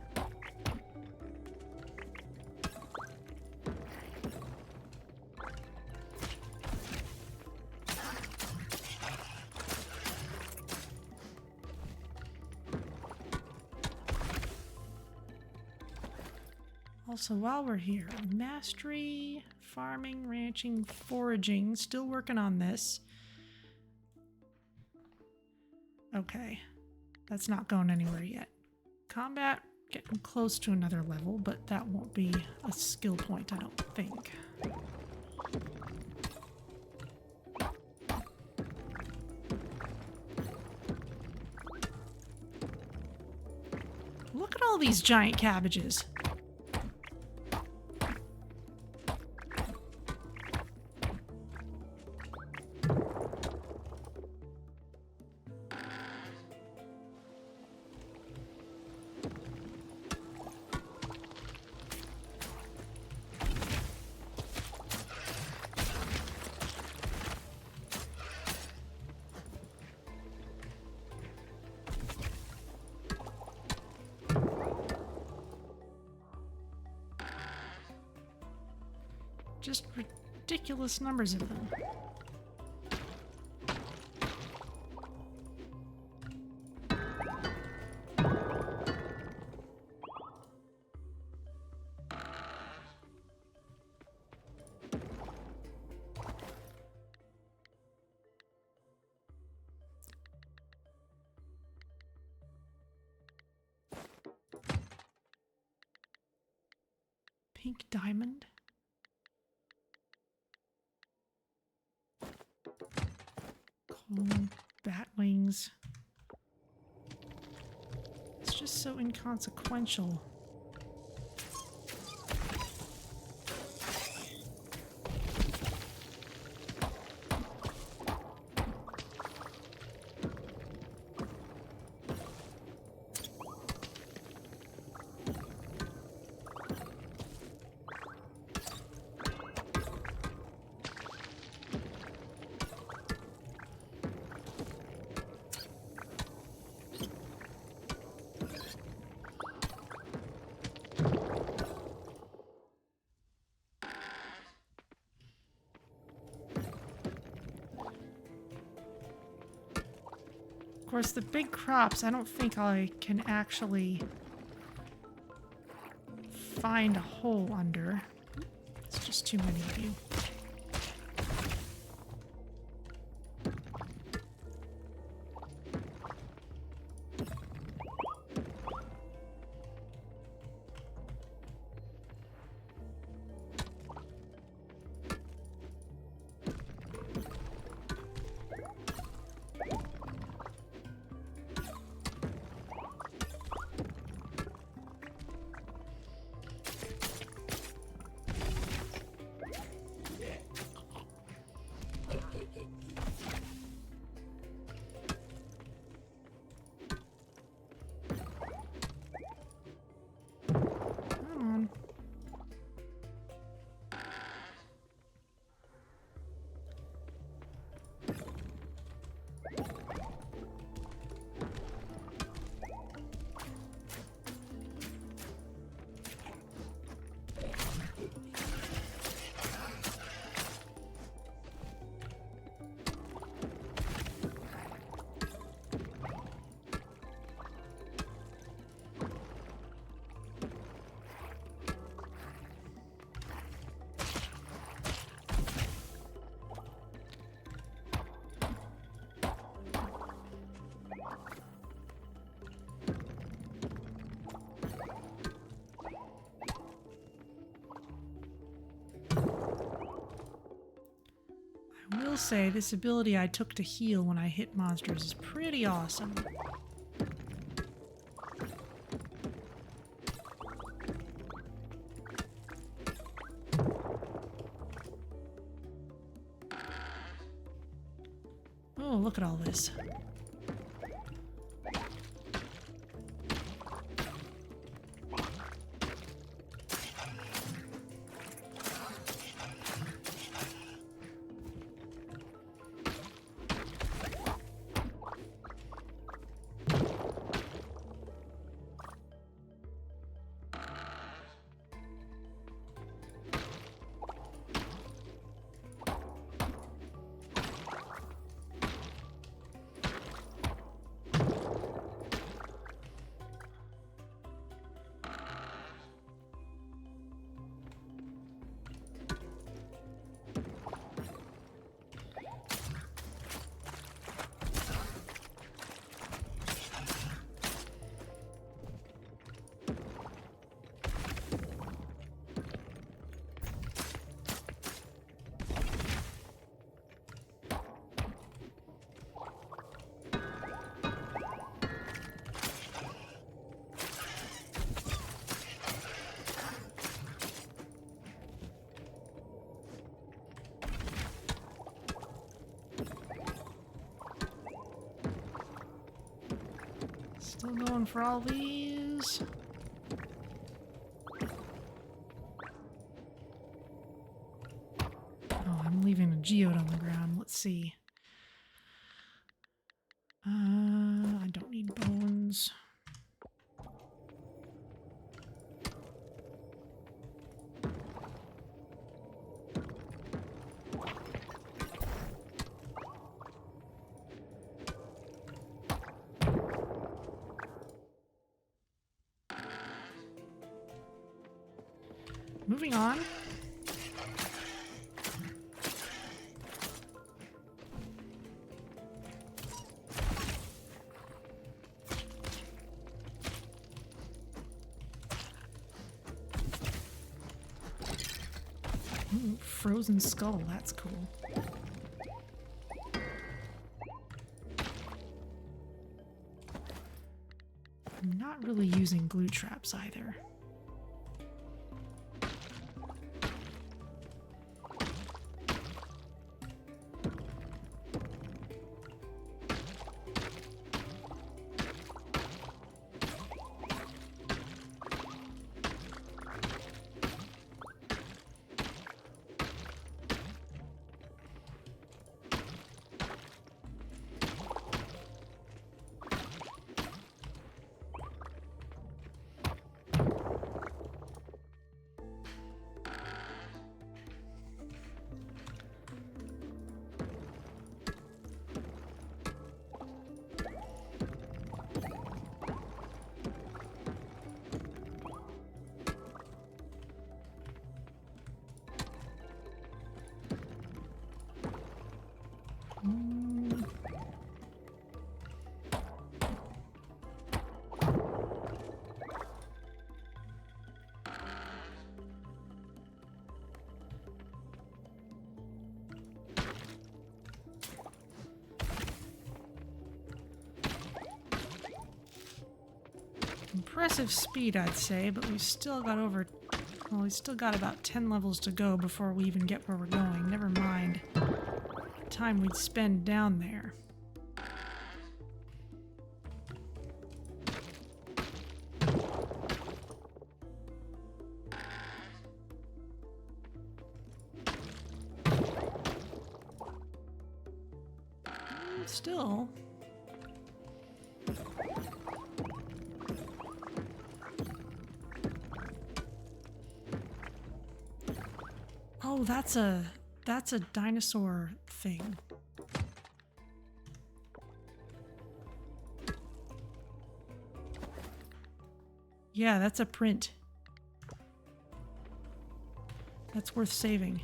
Also, while we're here, mastery, farming, ranching, foraging, still working on this. Okay, that's not going anywhere yet. Combat, getting close to another level, but that won't be a skill point, I don't think. Look at all these giant cabbages. Just ridiculous numbers of them. Pink diamond. Bat wings. It's just so inconsequential. course, the big crops, I don't think I can actually find a hole under. It's just too many of you. I will say this ability I took to heal when I hit monsters is pretty awesome. Oh, look at all this. Still going for all these. Oh, I'm leaving a geode on the ground. Let's see. I don't need bones. Moving on. Ooh, frozen skull, that's cool. I'm not really using glue traps either. impressive speed, I'd say, but we've still got over... Well, we've still got about 10 levels to go before we even get where we're going. Never mind the time we'd spend down there. Still... Oh, that's a dinosaur thing. Yeah, that's a print. That's worth saving.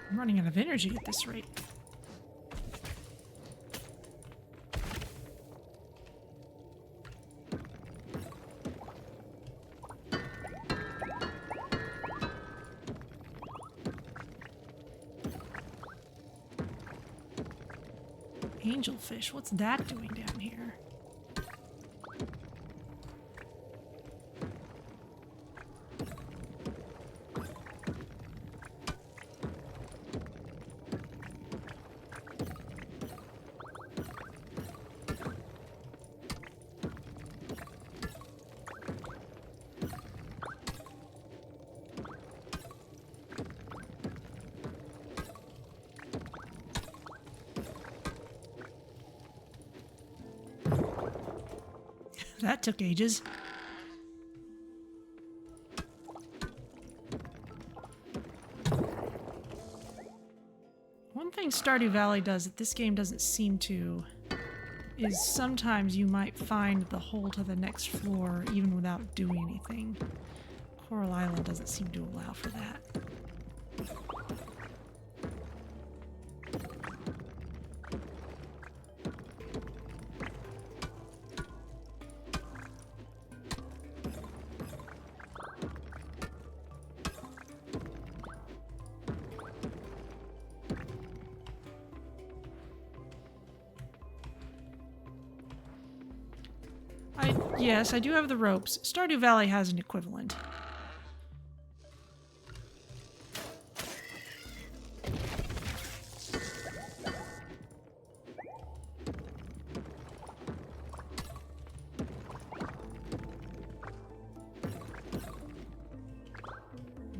I'm running out of energy at this rate. Angelfish, what's that doing down here? That took ages. One thing Stardew Valley does that this game doesn't seem to is sometimes you might find the hole to the next floor even without doing anything. Coral Island doesn't seem to allow for that. Yes, I do have the ropes. Stardew Valley has an equivalent.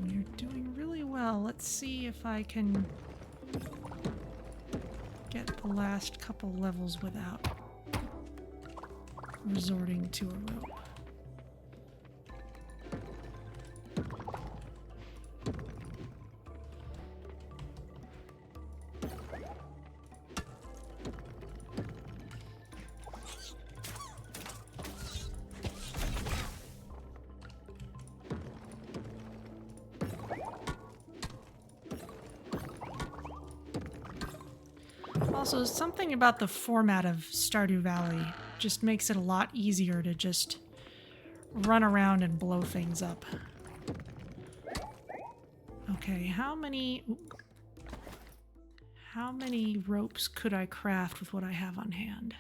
You're doing really well. Let's see if I can get the last couple levels without resorting to a rope. Also, something about the format of Stardew Valley just makes it a lot easier to just run around and blow things up. Okay, how many ropes could I craft with what I have on hand?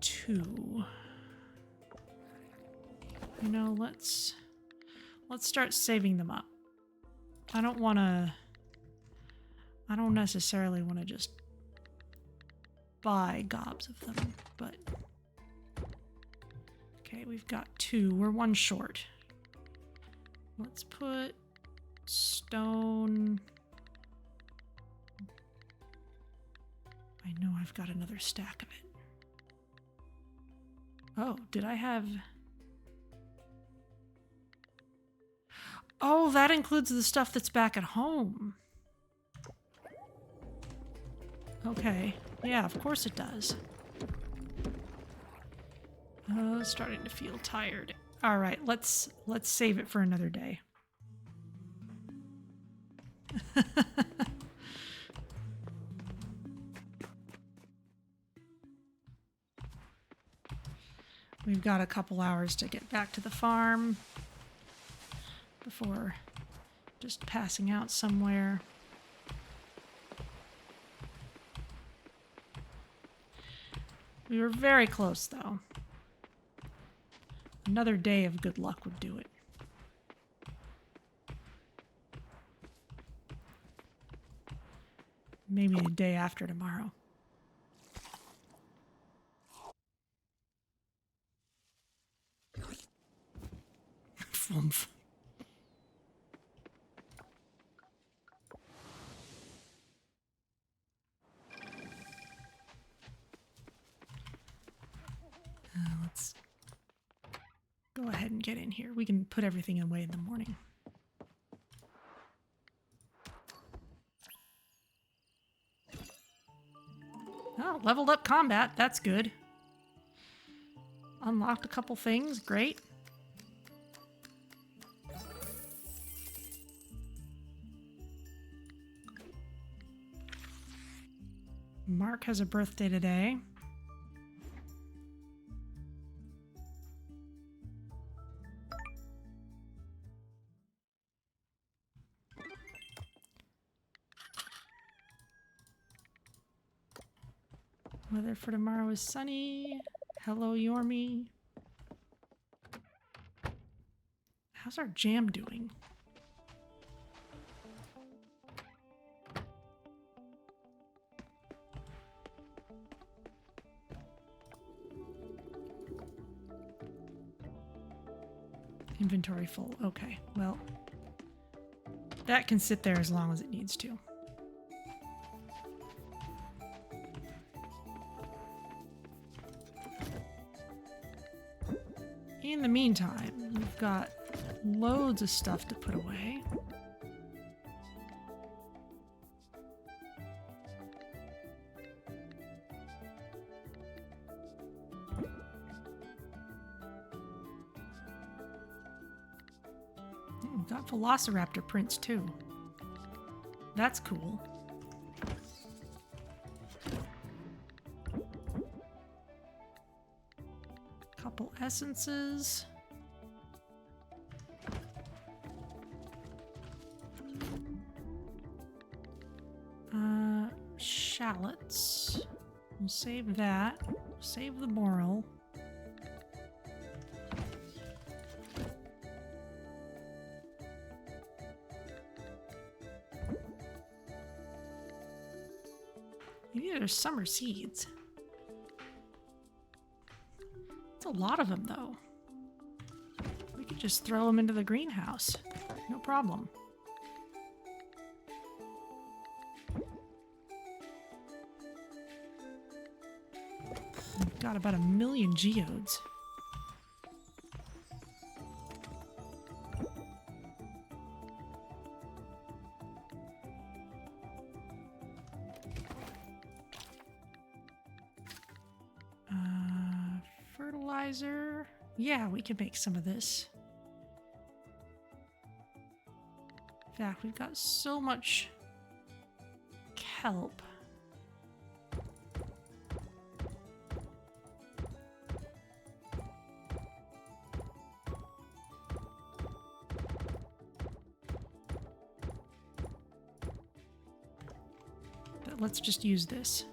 Two. You know, let's start saving them up. I don't necessarily want to just buy gobs of them, but okay, we've got two. We're one short. Let's put stone. I know I've got another stack of it. Oh, did I have... Oh, that includes the stuff that's back at home. Okay. Yeah, of course it does. Oh, starting to feel tired. All right, let's save it for another day. We've got a couple hours to get back to the farm before just passing out somewhere. We were very close, though. Another day of good luck would do it. Maybe a day after tomorrow. Flumph. Let's go ahead and get in here. We can put everything away in the morning. Oh, leveled up combat. That's good. Unlocked a couple things. Great. Mark has a birthday today. Weather for tomorrow is sunny. Hello, Yormi. How's our jam doing? Inventory full. Okay, well, that can sit there as long as it needs to. In the meantime, we've got loads of stuff to put away. We've got Velociraptor prints too. That's cool. Couple essences. Shallots. We'll save that. Save the Mural. Maybe there's summer seeds. It's a lot of them, though. We could just throw them into the greenhouse. No problem. We've got about 1 million geodes. Fertilizer. Yeah, we can make some of this. In fact, we've got so much kelp. But let's just use this.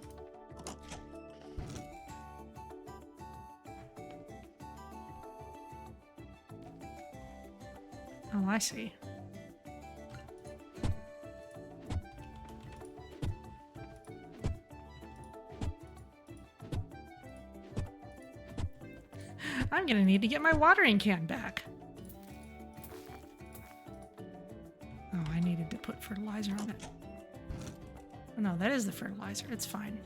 Oh, I see. I'm gonna need to get my watering can back. Oh, I needed to put fertilizer on it. Oh, no, that is the fertilizer. It's fine.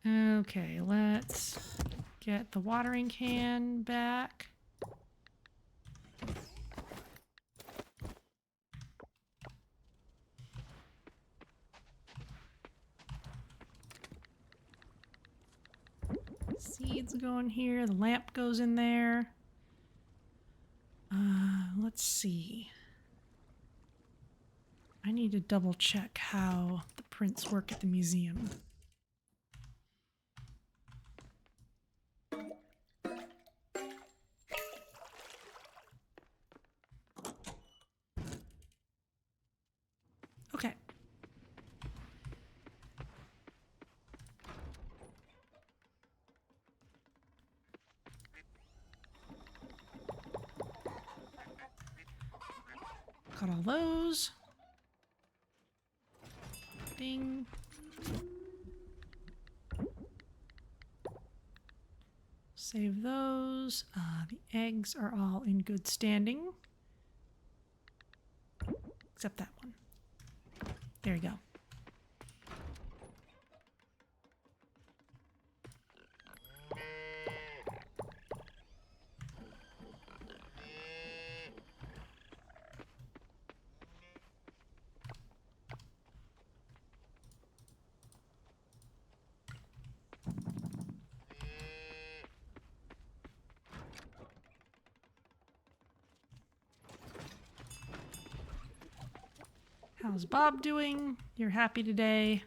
Okay, let's get the watering can back. Seeds go in here. The lamp goes in there. Let's see. I need to double check how the prints work at the museum. Okay. Got all those. Bing. Save those. The eggs are all in good standing. Except that one. There you go. How's Bob doing? You're happy today?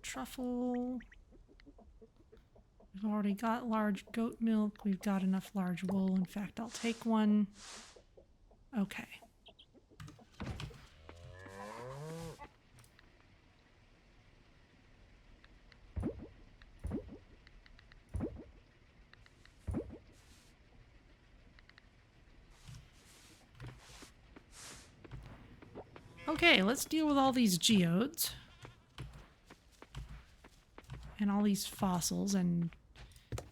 Truffle. We've already got large goat milk. We've got enough large wool. In fact, I'll take one. Okay. Okay, let's deal with all these geodes. And all these fossils and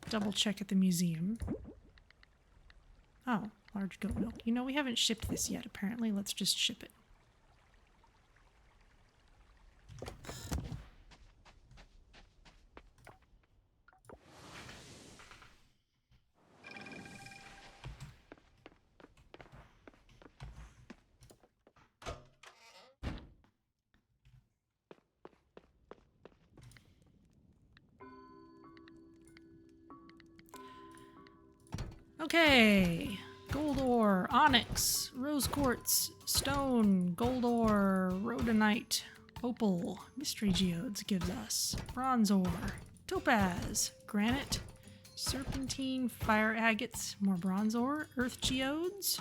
double check at the museum. Oh, large goat milk. You know, we haven't shipped this yet, apparently. Let's just ship it. Okay, gold ore, onyx, rose quartz, stone, gold ore, rhodonite, opal, mystery geodes gives us bronze ore, topaz, granite, serpentine, fire agates, more bronze ore, earth geodes,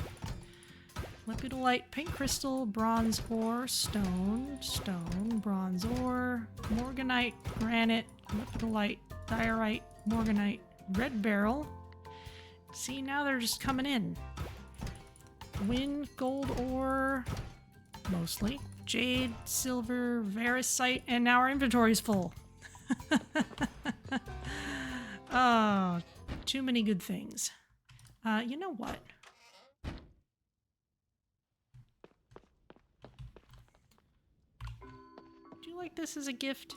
lepidolite, pink crystal, bronze ore, stone, bronze ore, morganite, granite, lepidolite, diorite, morganite, red beryl. See, now they're just coming in. Wind, gold ore, mostly. Jade, silver, varisite, and now our inventory's full. Oh, too many good things. You know what? Do you like this as a gift?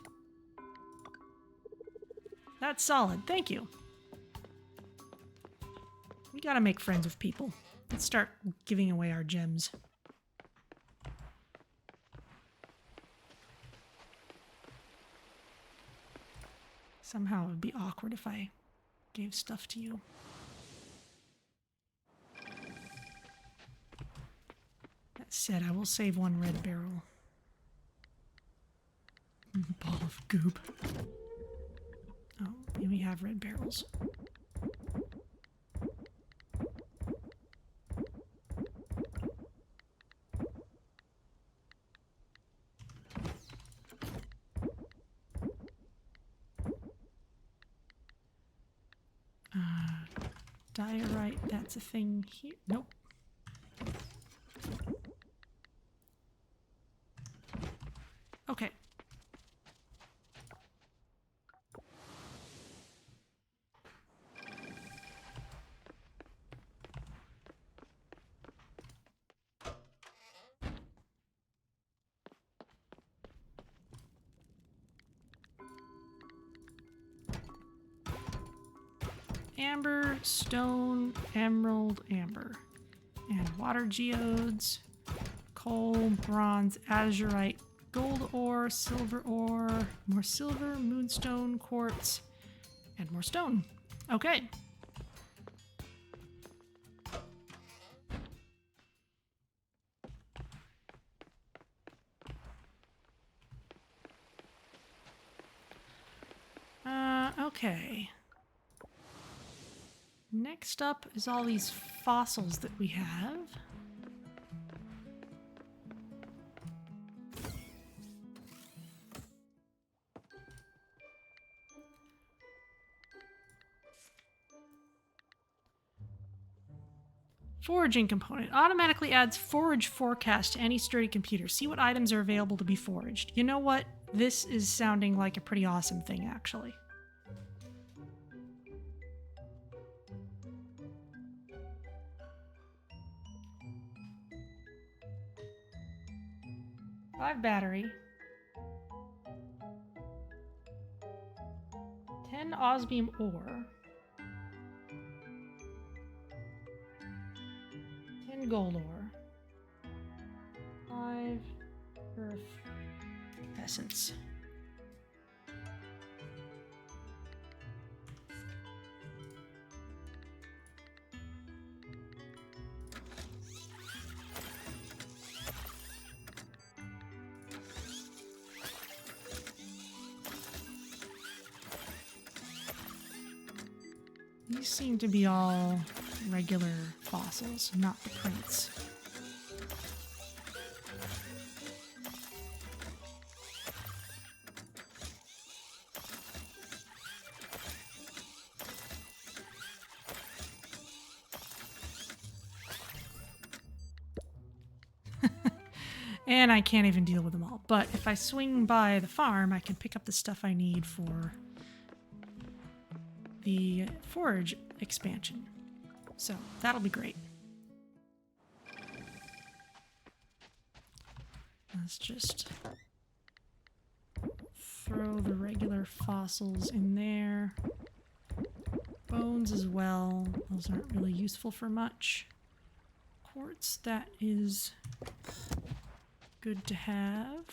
That's solid, thank you. We gotta make friends with people. Let's start giving away our gems. Somehow it would be awkward if I gave stuff to you. That said, I will save one red barrel. Ball of goop. Oh, yeah, we have red barrels. Diorite, that's a thing here. Nope. Okay. amber, stone, emerald, amber. And water geodes, coal, bronze, azurite, gold ore, more silver, moonstone, quartz, and more stone. Okay. Okay. Next up is all these fossils that we have. Foraging component. Automatically adds forage forecast to any sturdy computer. See what items are available to be foraged. You know what? This is sounding like a pretty awesome thing, actually. Five battery. 10 osmium ore. 10 gold ore. 5 earth essence. These seem to be all regular fossils, not the prints. And I can't even deal with them all. But if I swing by the farm, I can pick up the stuff I need for the forage expansion. So that'll be great. Let's just throw the regular fossils in there. Bones as well. Those aren't really useful for much. Quartz, that is good to have.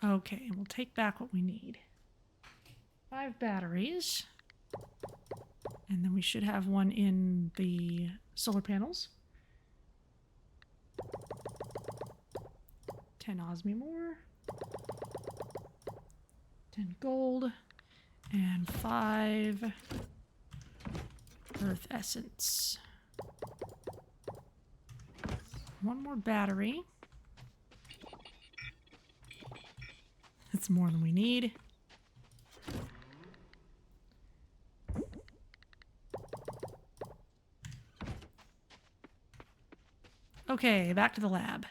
Okay, and we'll take back what we need. 5 batteries. And then we should have one in the solar panels. 10 osmium ore. 10 gold. And 5 earth essence. One more battery. That's more than we need. Okay, back to the lab.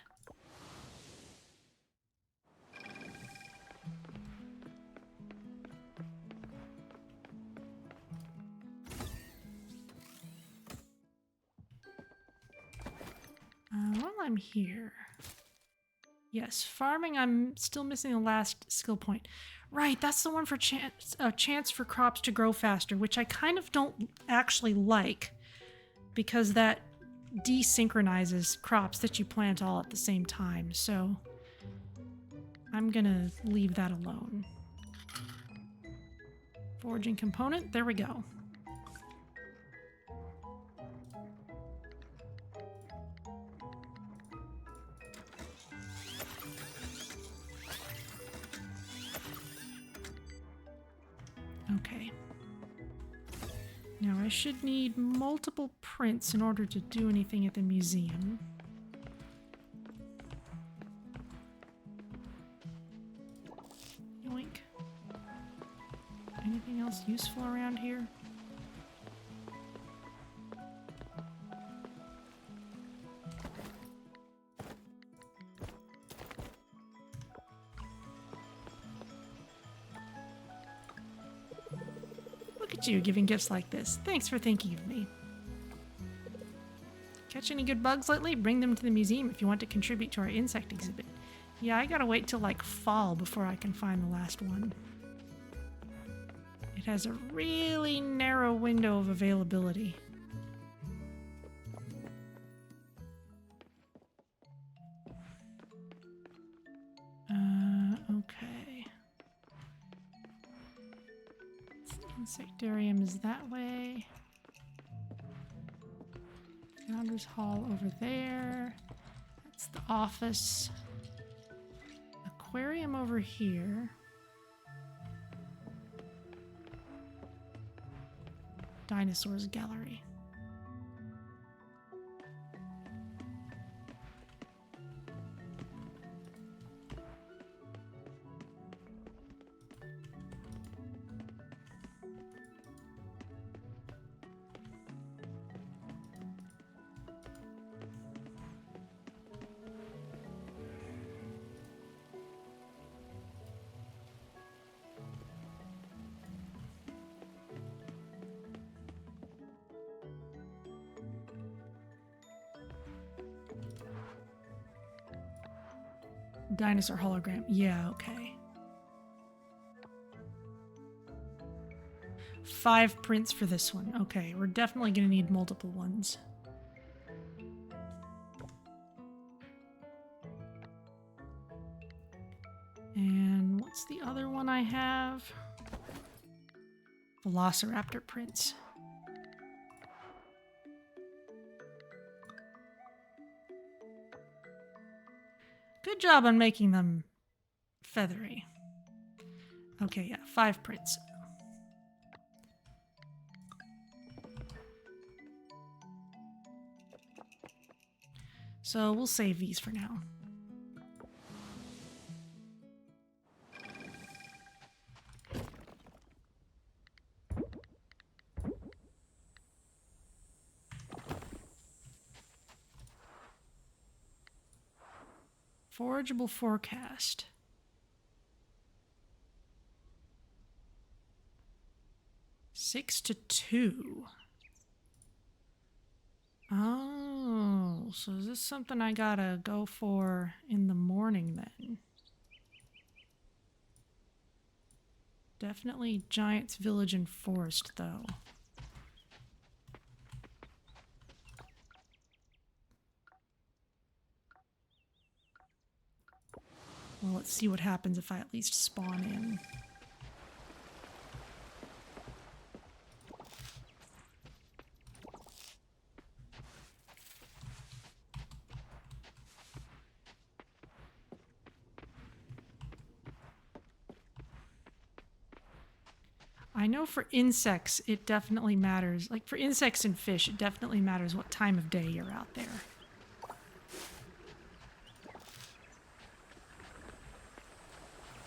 While I'm here... Yes, farming, I'm still missing the last skill point. Right, that's the one for chance for crops to grow faster, which I kind of don't actually like, because that desynchronizes crops that you plant all at the same time, so I'm gonna leave that alone. Foraging component, there we go. Okay. Now I should need multiple prints in order to do anything at the museum. Yoink. Anything else useful around here? at you giving gifts like this. Thanks for thinking of me. Catch any good bugs lately? Bring them to the museum if you want to contribute to our insect exhibit. Yeah, I gotta wait till like fall before I can find the last one. It has a really narrow window of availability. Okay. The insectarium is that way. Founders Hall over there. That's the office. Aquarium over here. Dinosaurs Gallery. Dinosaur hologram. Yeah, okay. 5 prints for this one. Okay, we're definitely going to need multiple ones. And what's the other one I have? Velociraptor prints. Good job on making them feathery. Okay, yeah, 5 prints. So we'll save these for now. Forageable Forecast. Six to 2. Oh, so is this something I gotta go for in the morning then? Definitely Giants Village and Forest though. Well, let's see what happens if I at least spawn in. I know for insects, it definitely matters. Like for insects and fish, it definitely matters what time of day you're out there.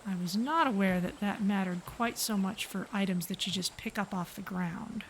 I was not aware that that mattered quite so much for items that you just pick up off the ground.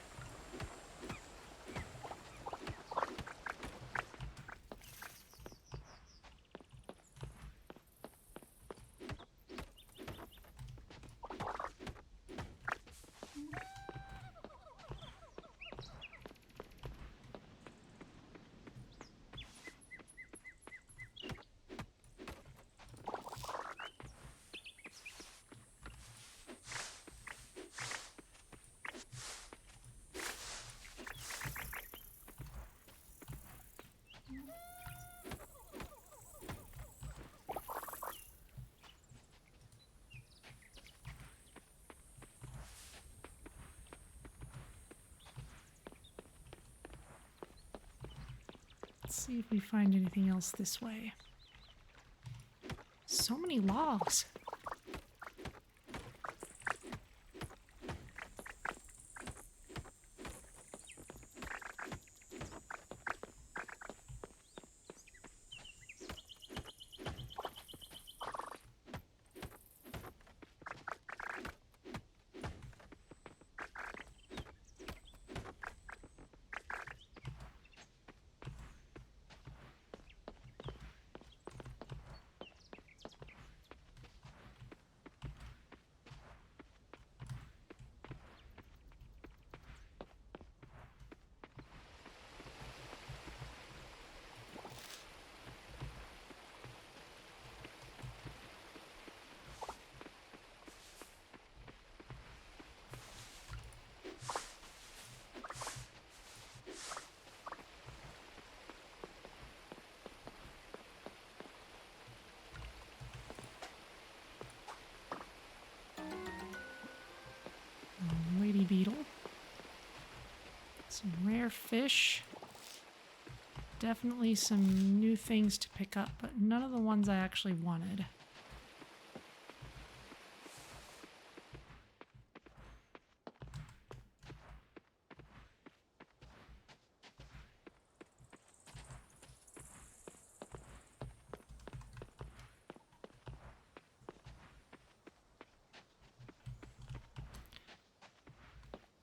Let's see if we find anything else this way. So many logs. Some rare fish. Definitely some new things to pick up, but none of the ones I actually wanted.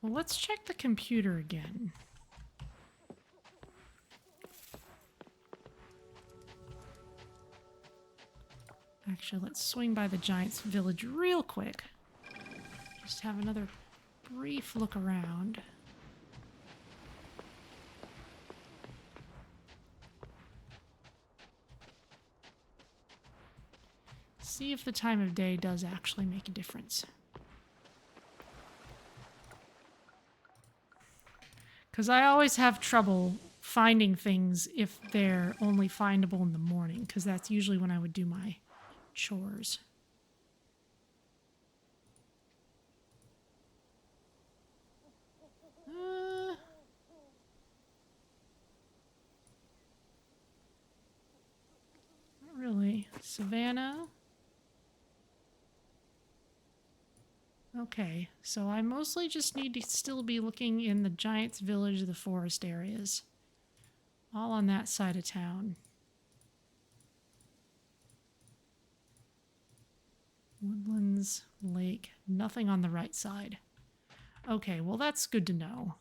Well, let's check the computer again. Actually, let's swing by the Giants Village real quick. Just have another brief look around. See if the time of day does actually make a difference. Because I always have trouble finding things if they're only findable in the morning, because that's usually when I would do my chores. Not really. Savannah. Okay, so I mostly just need to still be looking in the Giants Village, the forest areas. All on that side of town. Woodlands, lake, nothing on the right side. Okay, well that's good to know.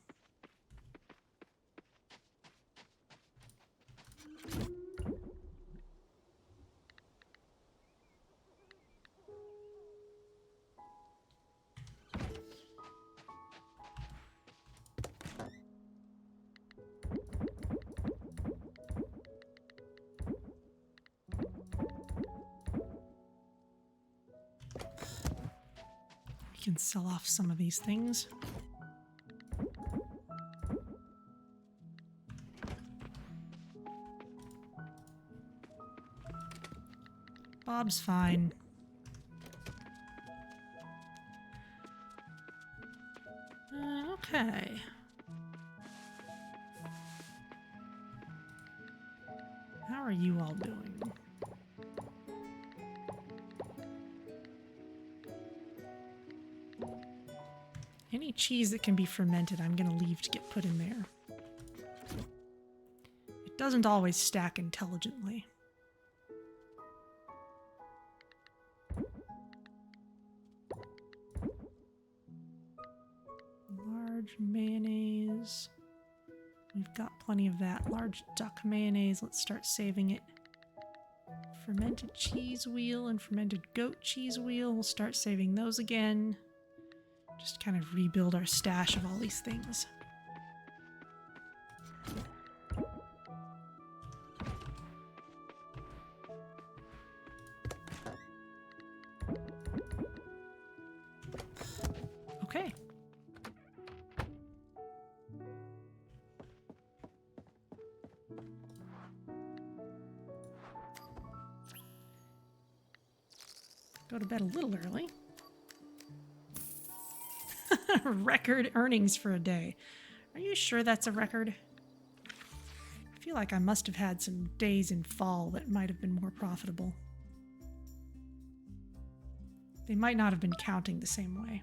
We can sell off some of these things. Bob's fine. Okay. How are you all doing? Any cheese that can be fermented, I'm going to leave to get put in there. It doesn't always stack intelligently. Large mayonnaise. We've got plenty of that. Large duck mayonnaise. Let's start saving it. Fermented cheese wheel and fermented goat cheese wheel. We'll start saving those again. Just kind of rebuild our stash of all these things. Okay. Go to bed a little early. Record earnings for a day. Are you sure that's a record? I feel like I must have had some days in fall that might have been more profitable. They might not have been counting the same way.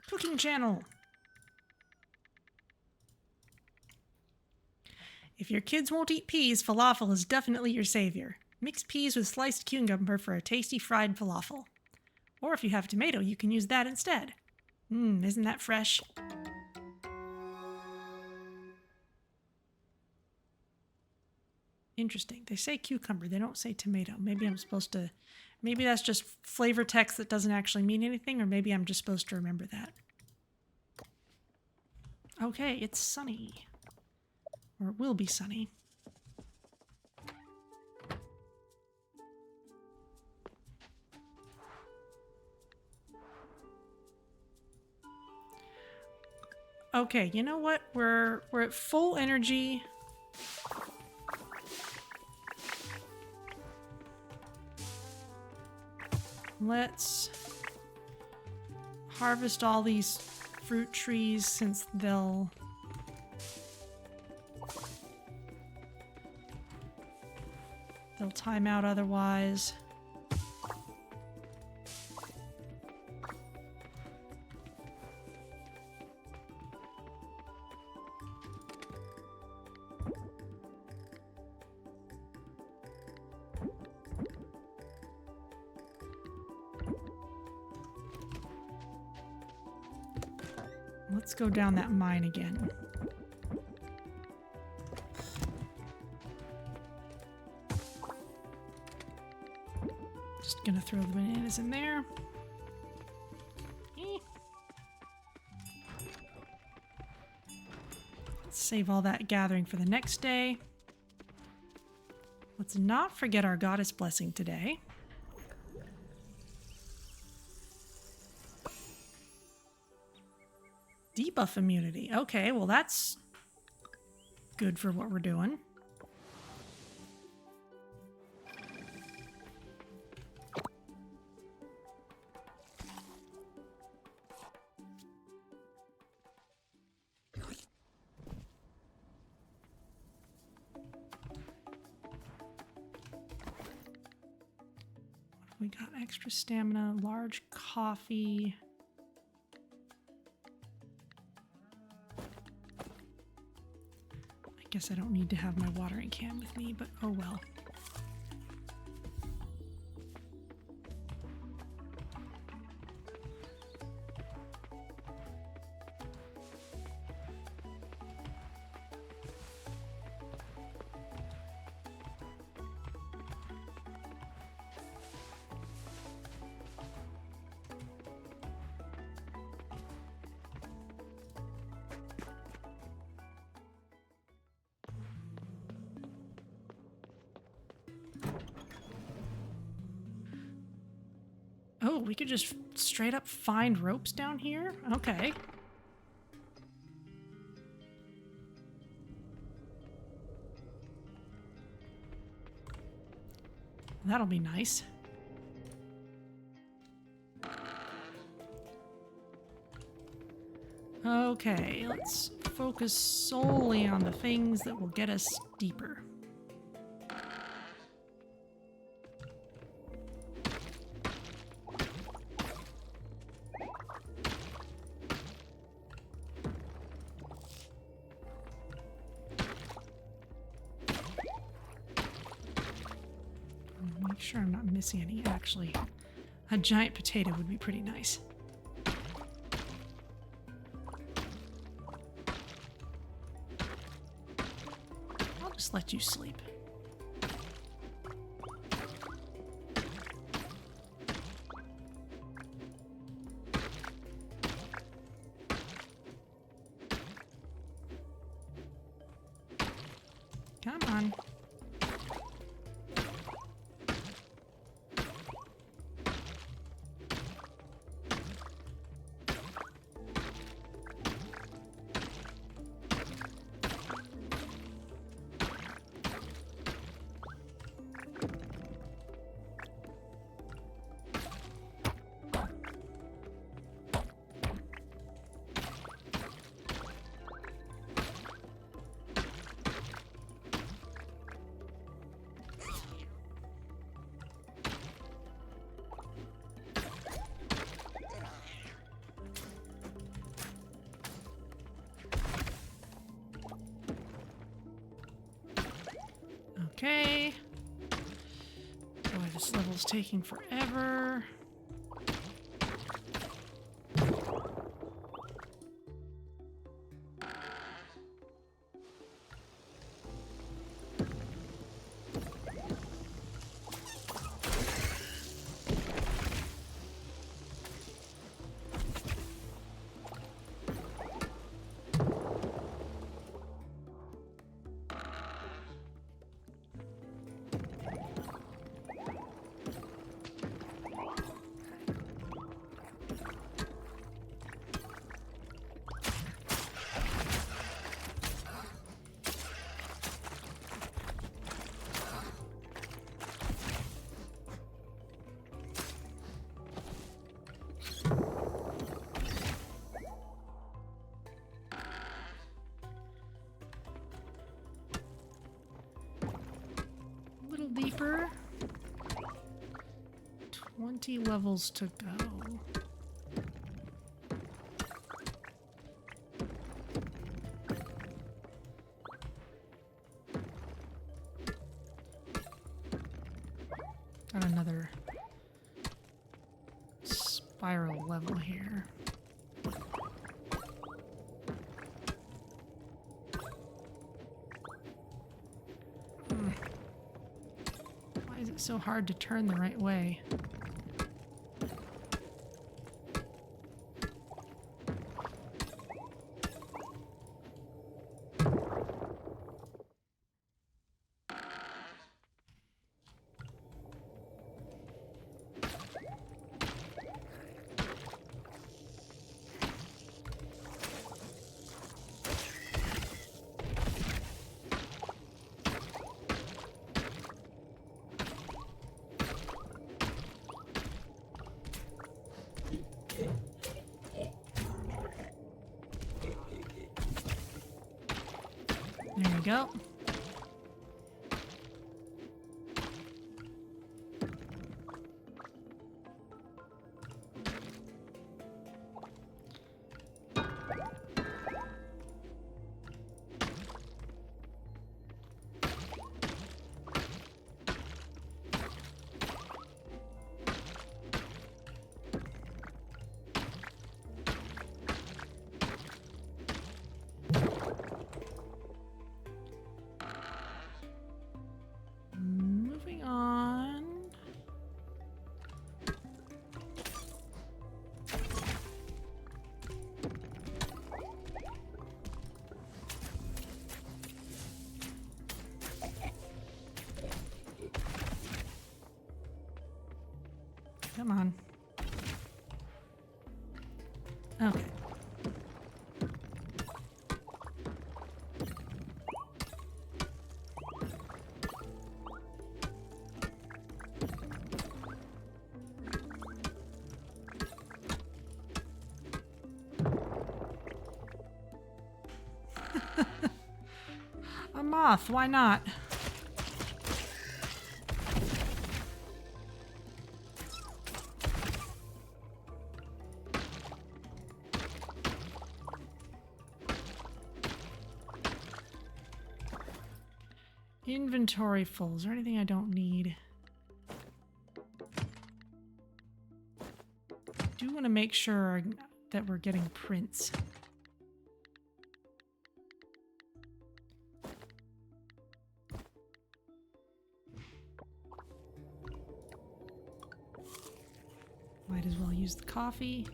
Cooking channel! If your kids won't eat peas, falafel is definitely your savior. Mix peas with sliced cucumber for a tasty fried falafel. Or if you have tomato, you can use that instead. Isn't that fresh? Interesting. They say cucumber, they don't say tomato. Maybe I'm supposed to... Maybe that's just flavor text that doesn't actually mean anything, or maybe I'm just supposed to remember that. Okay, it's sunny. Or it will be sunny. Okay, you know what? We're at full energy. Let's harvest all these fruit trees since they'll time out otherwise. Let's go down that mine again. Just gonna throw the bananas in there. Let's save all that gathering for the next day. Let's not forget our goddess blessing today. Debuff immunity. Okay, well that's good for what we're doing. We got extra stamina, large coffee. I guess I don't need to have my watering can with me, but oh well. Oh, we could just straight up find ropes down here? Okay. That'll be nice. Okay, let's focus solely on the things that will get us deeper. Make sure I'm not missing any. Actually, a giant potato would be pretty nice. I'll just let you sleep. Come on. Okay. Boy, this level's taking forever. 20 levels to go. Got another spiral level here. Why is it so hard to turn the right way? There we go. Moving on. Come on. Okay. A moth, why not? Inventory full. Is there anything I don't need? I do want to make sure that we're getting prints. Might as well use the coffee.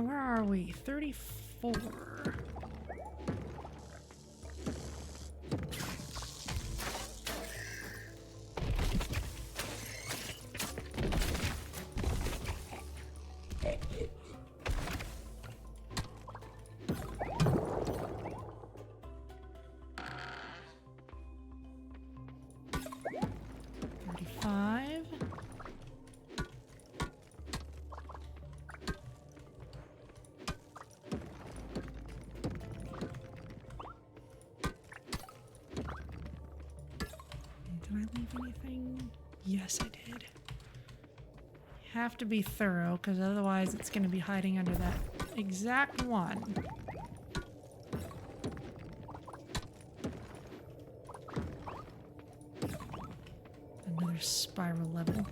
Where are we? 34. Anything? Yes, I did. Have to be thorough, because otherwise it's going to be hiding under that exact one. Another spiral level.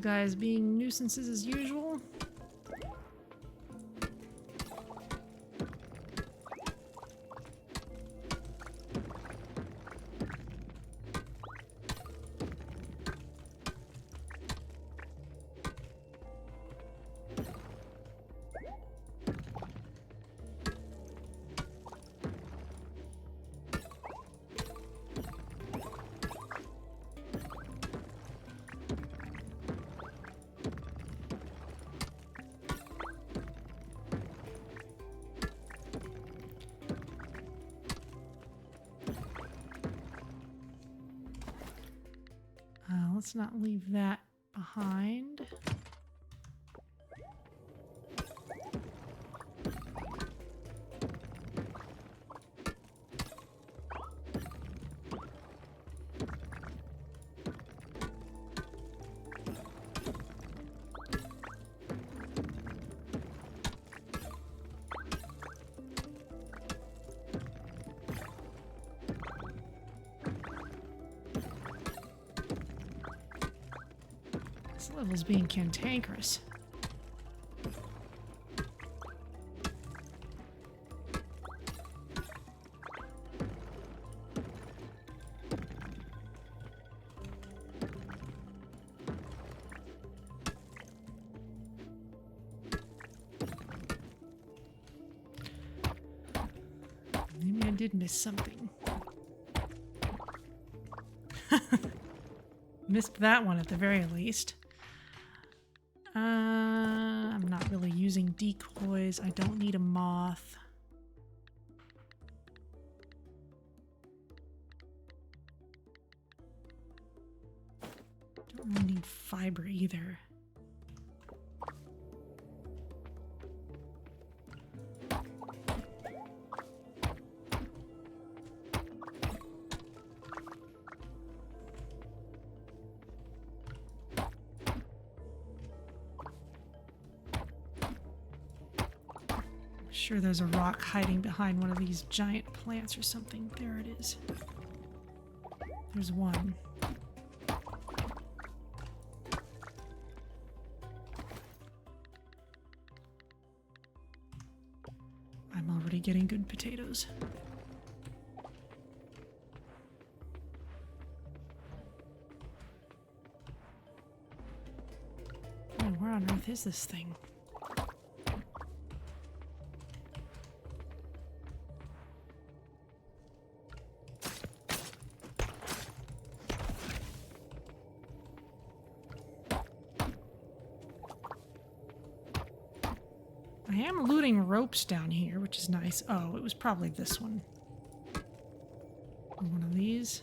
Those guys being nuisances as usual. Let's not leave that behind. This level's being cantankerous. Maybe I did miss something. Missed that one at the very least. I'm not really using decoys. I don't need a moth. Don't really need fiber either. Sure, there's a rock hiding behind one of these giant plants or something. There it is. There's one. I'm already getting good potatoes. Oh, where on earth is this thing? I am looting ropes down here, which is nice. Oh, it was probably this one. Or one of these.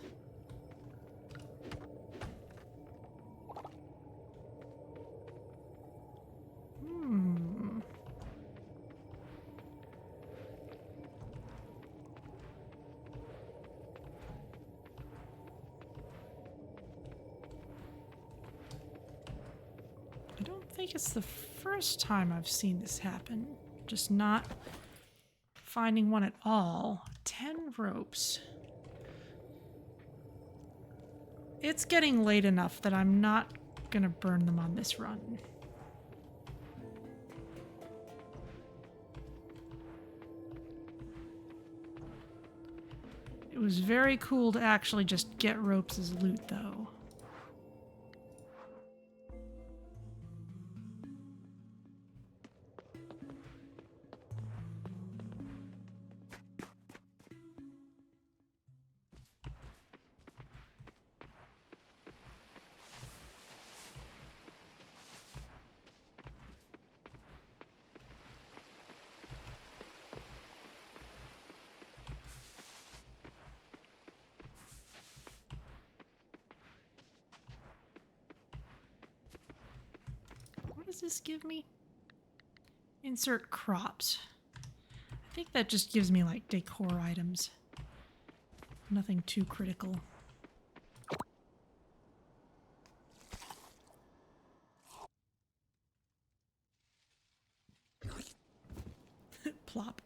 I don't think it's the first time I've seen this happen. Just not finding one at all. 10 ropes. It's getting late enough that I'm not gonna burn them on this run. It was very cool to actually just get ropes as loot, though. What does this give me? Insert crops. I think that just gives me like decor items. Nothing too critical. Plop.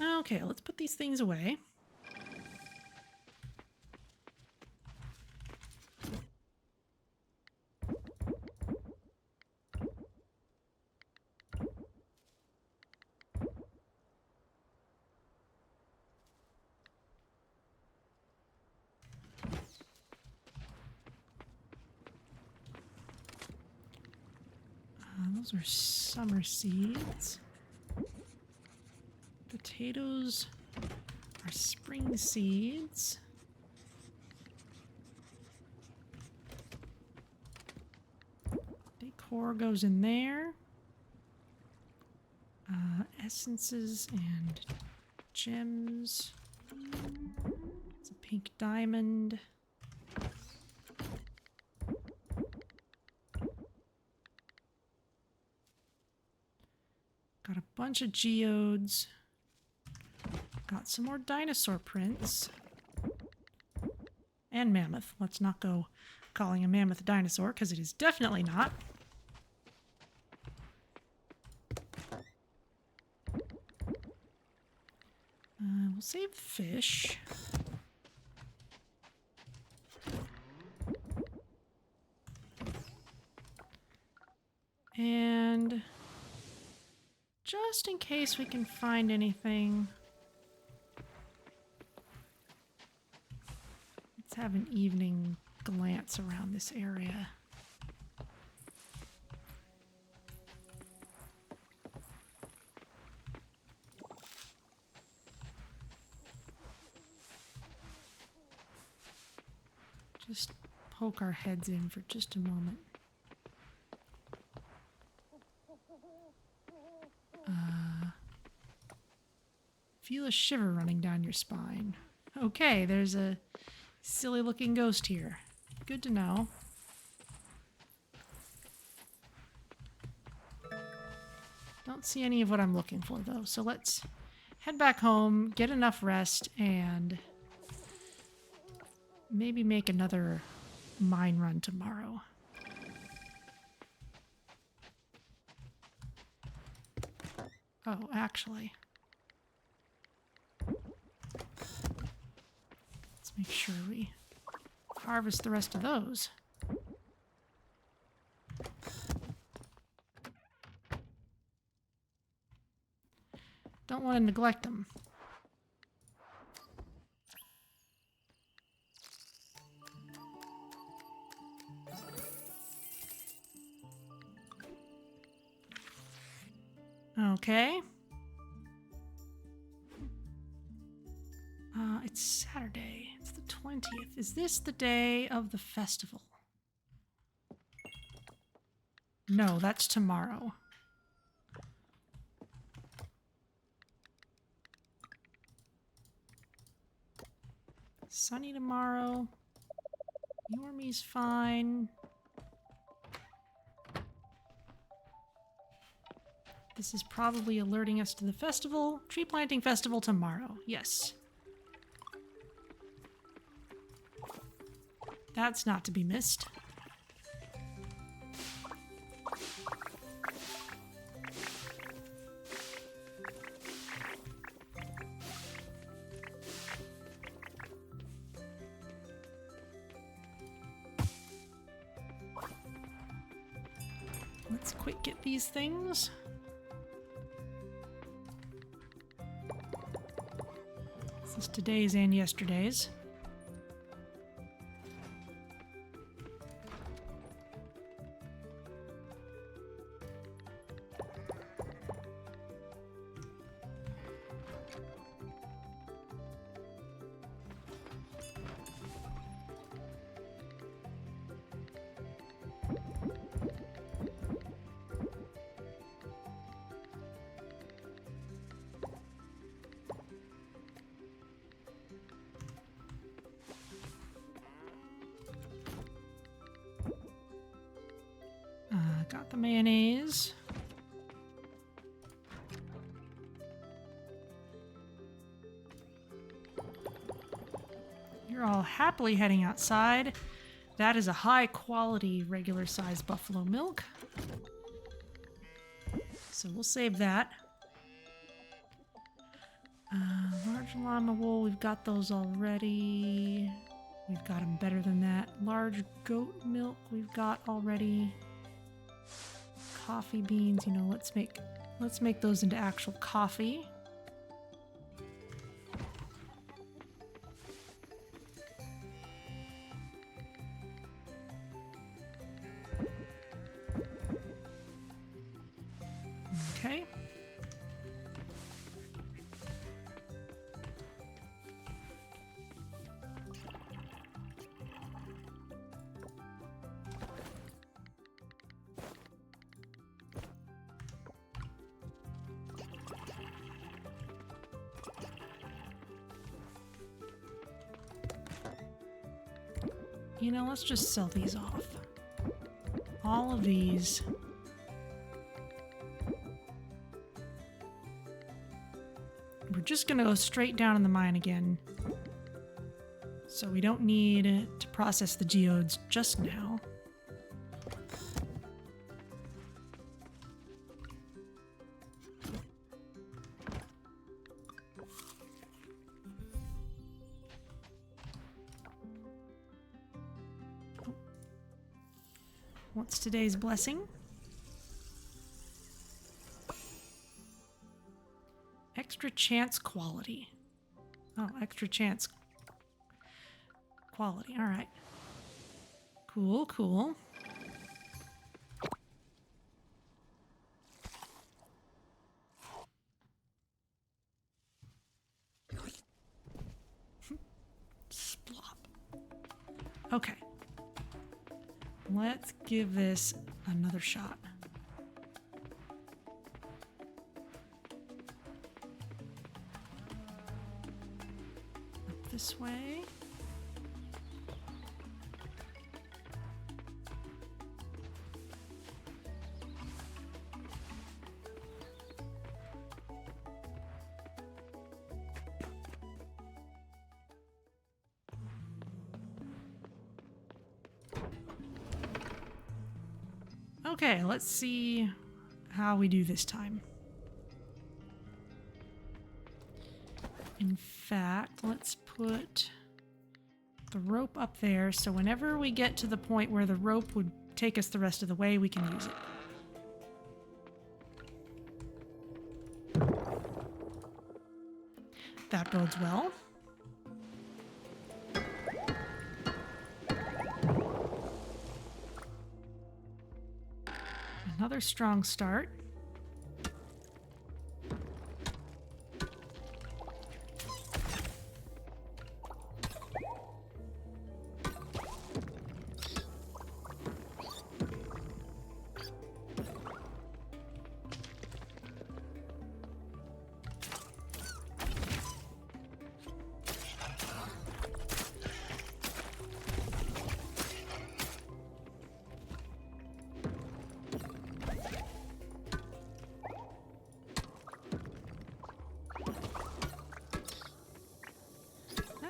Okay, let's put these things away. Those are summer seeds. Potatoes are spring seeds. Decor goes in there. Essences and gems. It's a pink diamond. Got a bunch of geodes. Got some more dinosaur prints. And mammoth. Let's not go calling a mammoth a dinosaur, because it is definitely not. We'll save fish. And just in case we can find anything, let's have an evening glance around this area. Just poke our heads in for just a moment. Feel a shiver running down your spine. Okay, there's a silly looking ghost here. Good to know. Don't see any of what I'm looking for though, so let's head back home, get enough rest, and maybe make another mine run tomorrow. Oh, actually. Let's make sure we harvest the rest of those. Don't want to neglect them. Okay. It's Saturday. It's the 20th. Is this the day of the festival? No, that's tomorrow. Sunny tomorrow. Normie's fine. This is probably alerting us to the festival. Tree planting festival tomorrow. Yes. That's not to be missed. Let's quick get these things. This is today's and yesterday's. Got the mayonnaise. You're all happily heading outside. That is a high quality regular sized buffalo milk. So we'll save that. Large llama wool, we've got those already. We've got them better than that. Large goat milk, we've got already. Coffee beans, you know, let's make those into actual coffee. You know, let's just sell these off. All of these. We're just gonna go straight down in the mine again. So we don't need to process the geodes just now. What's today's blessing? Extra chance quality. Oh, extra chance quality. All right. Cool, cool. Splop. Okay. Let's give this another shot. Up this way. Okay, let's see how we do this time. In fact, let's put the rope up there so whenever we get to the point where the rope would take us the rest of the way, we can use it. That bodes well. Another strong start.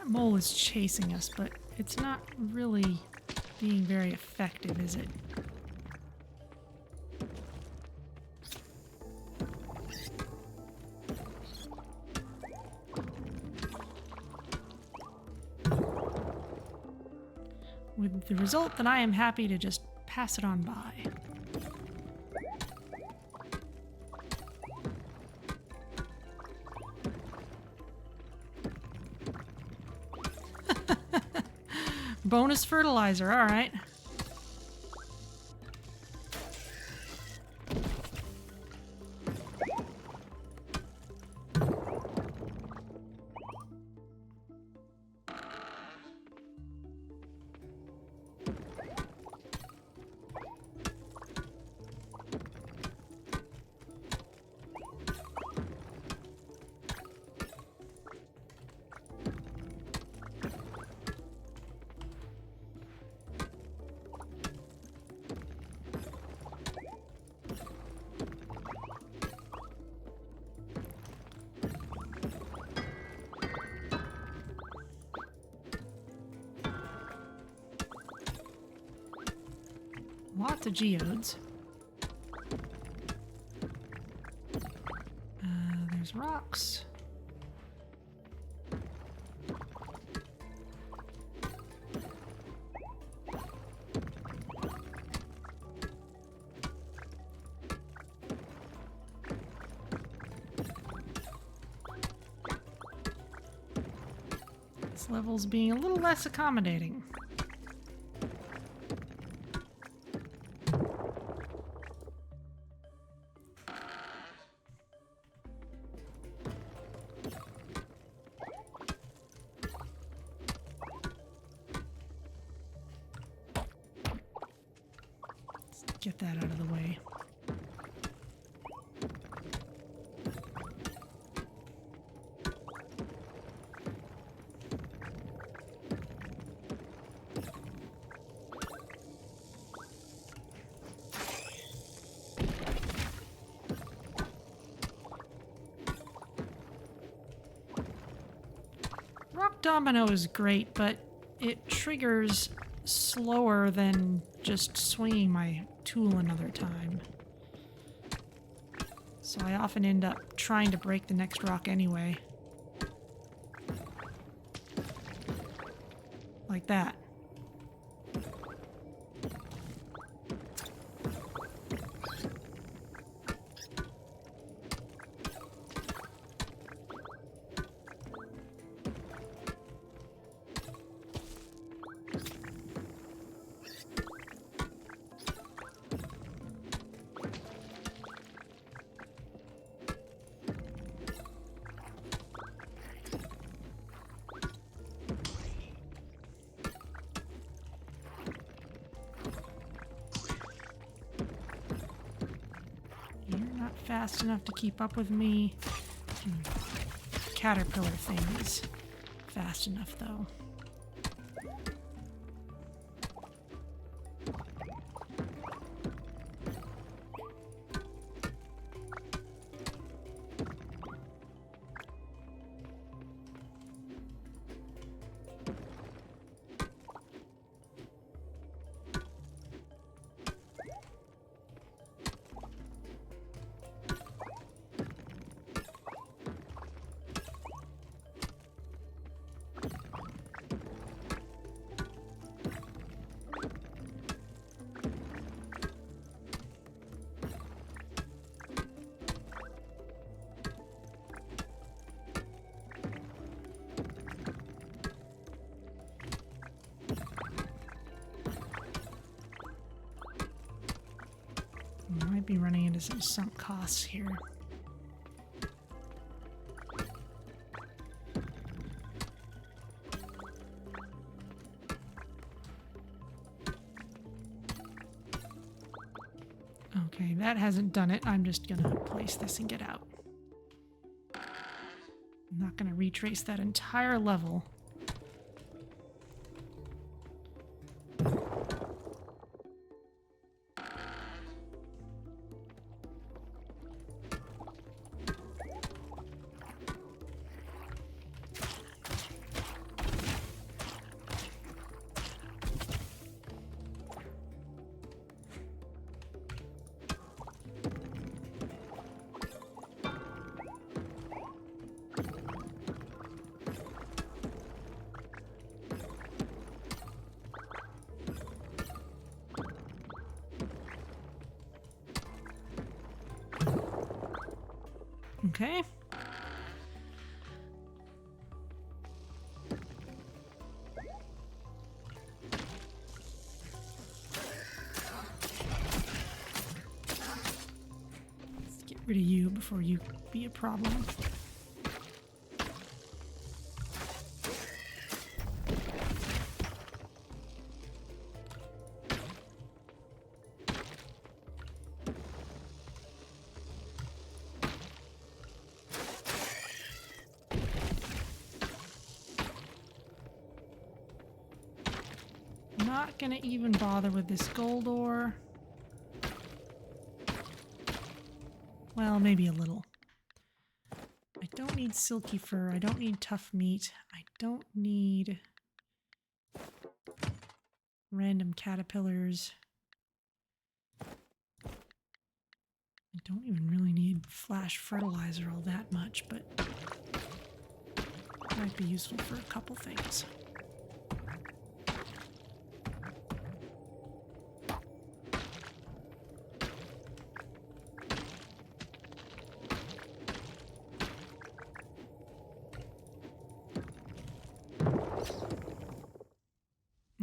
Mole is chasing us, but it's not really being very effective, is it? With the result that I am happy to just pass it on by. Bonus fertilizer, all right. Lots of geodes. There's rocks. This level's being a little less accommodating. Get that out of the way. domino is great, but it triggers slower than just swinging my tool another time. So I often end up trying to break the next rock anyway. Like that. Fast enough to keep up with me. Caterpillar thing is fast enough, though. Might be running into some sunk costs here. Okay, that hasn't done it. I'm just gonna place this and get out. I'm not gonna retrace that entire level. Okay. Let's get rid of you before you be a problem. Not gonna even bother with this gold ore. Well, maybe a little. I don't need silky fur. I don't need tough meat. I don't need random caterpillars. I don't even really need flash fertilizer all that much, but it might be useful for a couple things.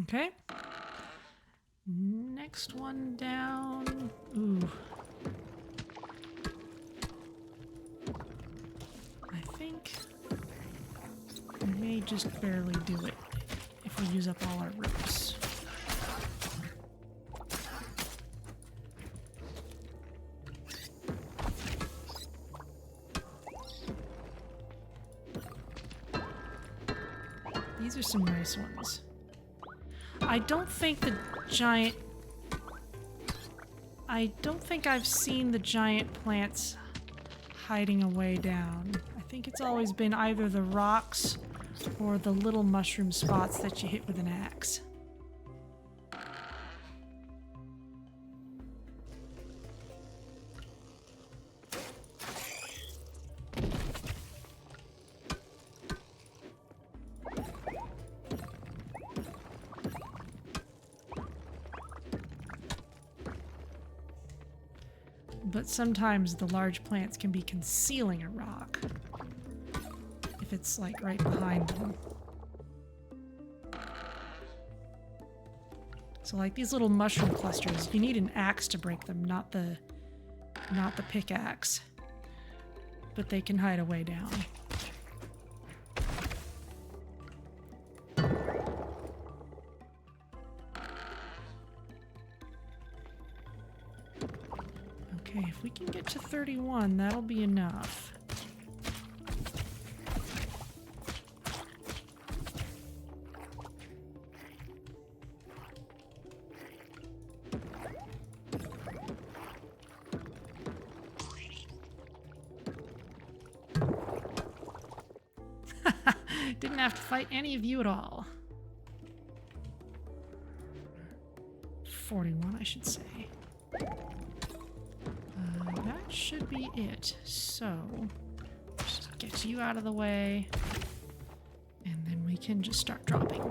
Okay. Next one down. Ooh. I think we may just barely do it if we use up all our ropes. These are some nice ones. I don't think the giant... I don't think I've seen the giant plants hiding away down. I think it's always been either the rocks or the little mushroom spots that you hit with an axe. But sometimes the large plants can be concealing a rock. If it's like right behind them. So like these little mushroom clusters, you need an axe to break them, not the pickaxe. But they can hide a way down. Okay, if we can get to 31, that'll be enough. Didn't have to fight any of you at all. 41, I should say. That should be it. So, just get you out of the way, and then we can just start dropping.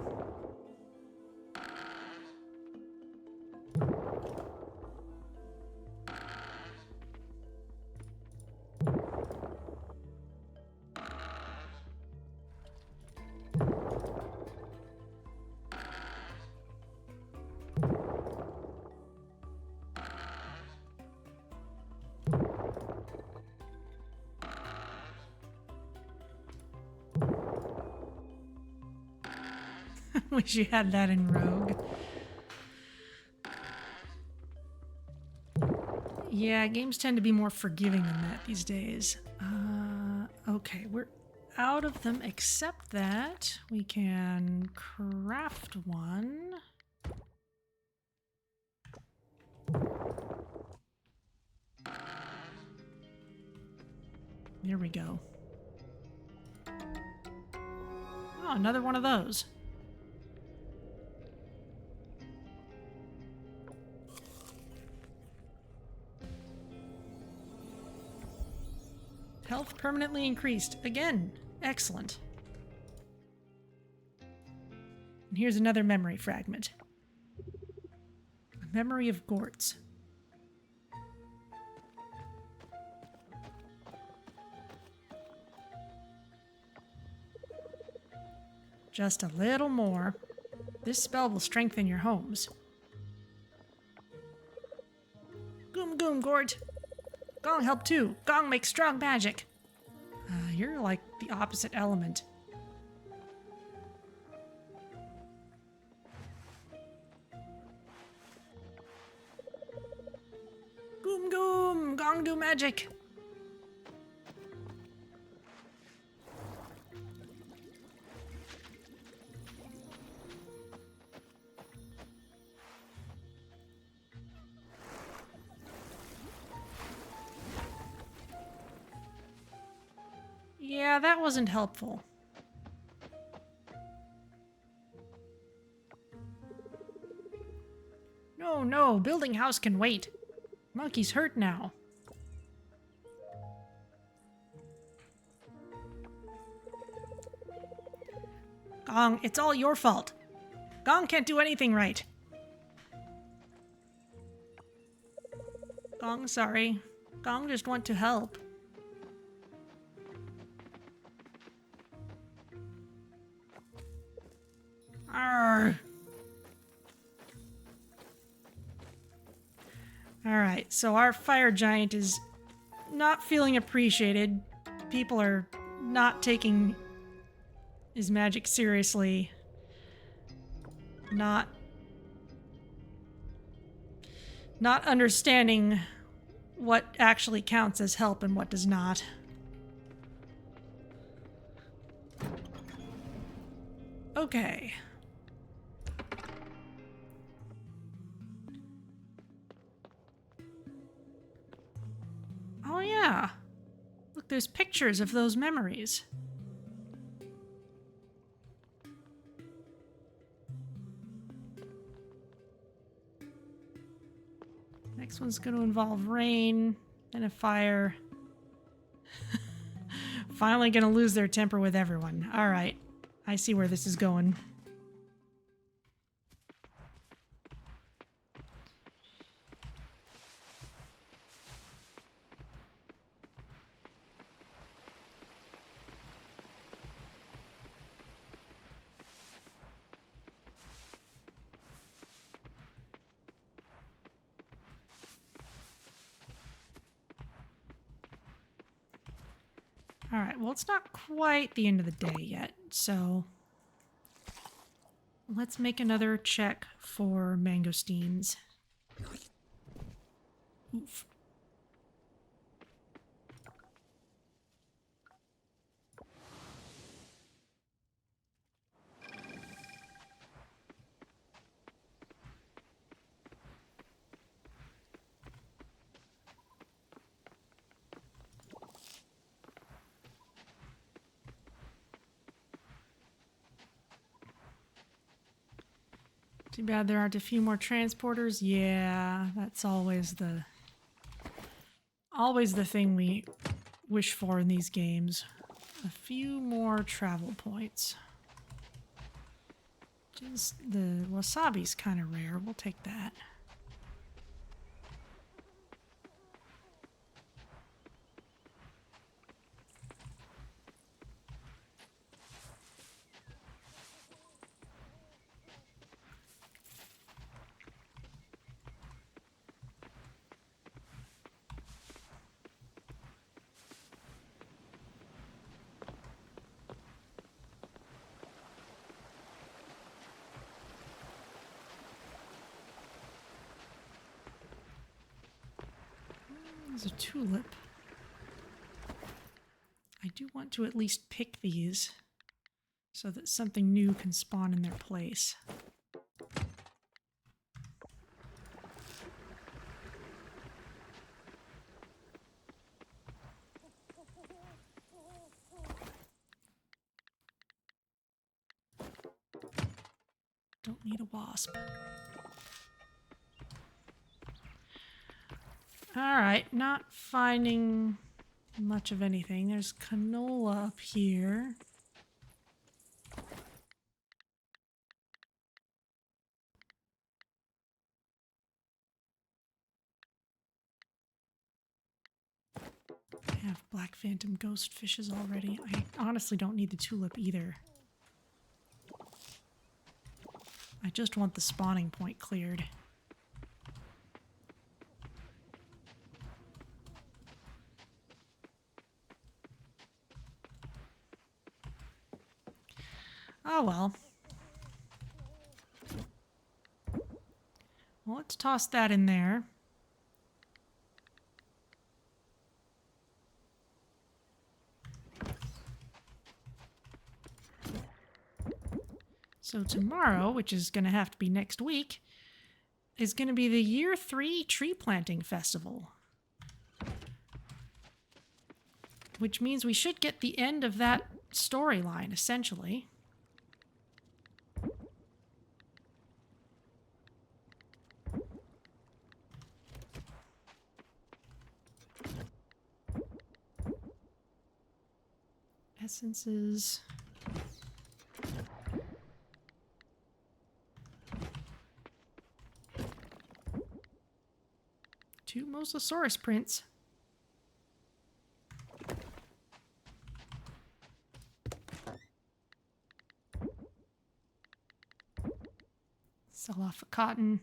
Wish you had that in Rogue. Yeah, games tend to be more forgiving than that these days. Okay, we're out of them, except that we can craft one. There we go. Oh, another one of those. Health permanently increased. Again, excellent. And here's another memory fragment. A memory of Gort's. Just a little more. This spell will strengthen your homes. Goom goom, Gort. Gong help too. Gong makes strong magic. You're like the opposite element. Goom goom. Gong do magic. Yeah, that wasn't helpful. No, building house can wait. Monkey's hurt now. Gong, it's all your fault. Gong can't do anything right. Gong, sorry. Gong just want to help. Arrgh. Alright, so our fire giant is not feeling appreciated. People are not taking his magic seriously. Not understanding what actually counts as help and what does not. Okay. Oh yeah. Look, there's pictures of those memories. Next one's going to involve rain and a fire. Finally going to lose their temper with everyone. All right. I see where this is going. All right, well, it's not quite the end of the day yet, so let's make another check for mangosteens. Oof. Too bad there aren't a few more transporters. Yeah, that's always the thing we wish for in these games. A few more travel points. Just the wasabi's kind of rare. We'll take that. There's a tulip. I do want to at least pick these so that something new can spawn in their place. Don't need a wasp. Alright, not finding much of anything. There's canola up here. I have black phantom ghost fishes already. I honestly don't need the tulip either. I just want the spawning point cleared. Oh well. Well, let's toss that in there. So tomorrow, which is going to have to be next week, is going to be the Year 3 Tree Planting Festival. Which means we should get the end of that storyline, essentially. Essences. Two Mosasaurus prints. Sell off the cotton.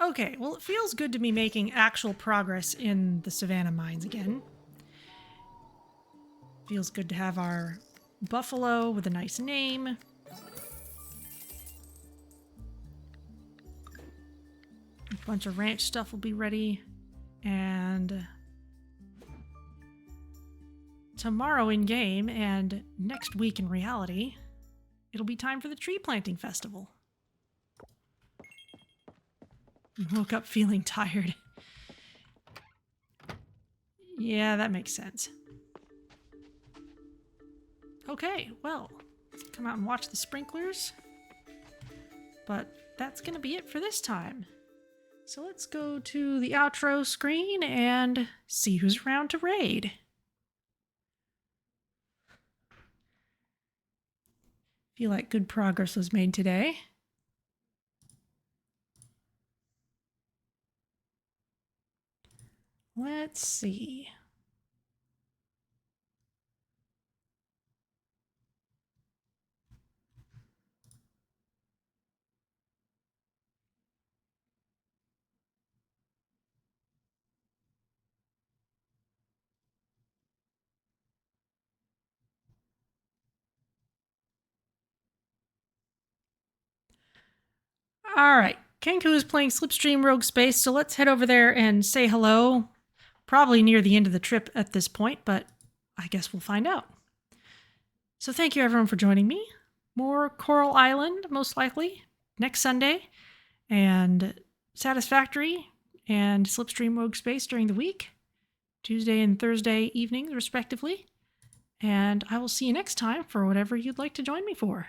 Okay, well, it feels good to be making actual progress in the Savannah mines again. Feels good to have our buffalo with a nice name. A bunch of ranch stuff will be ready. And tomorrow in game and next week in reality, it'll be time for the tree planting festival. I woke up feeling tired. Yeah, that makes sense. Okay, well, let's come out and watch the sprinklers. But that's going to be it for this time. So let's go to the outro screen and see who's around to raid. Feel like good progress was made today. Let's see. All right, Kenku is playing Slipstream Rogue Space, so let's head over there and say hello. Probably near the end of the trip at this point, but I guess we'll find out. So thank you everyone for joining me. More Coral Island, most likely, next Sunday, and Satisfactory and Slipstream Rogue Space during the week, Tuesday and Thursday evenings, respectively. And I will see you next time for whatever you'd like to join me for.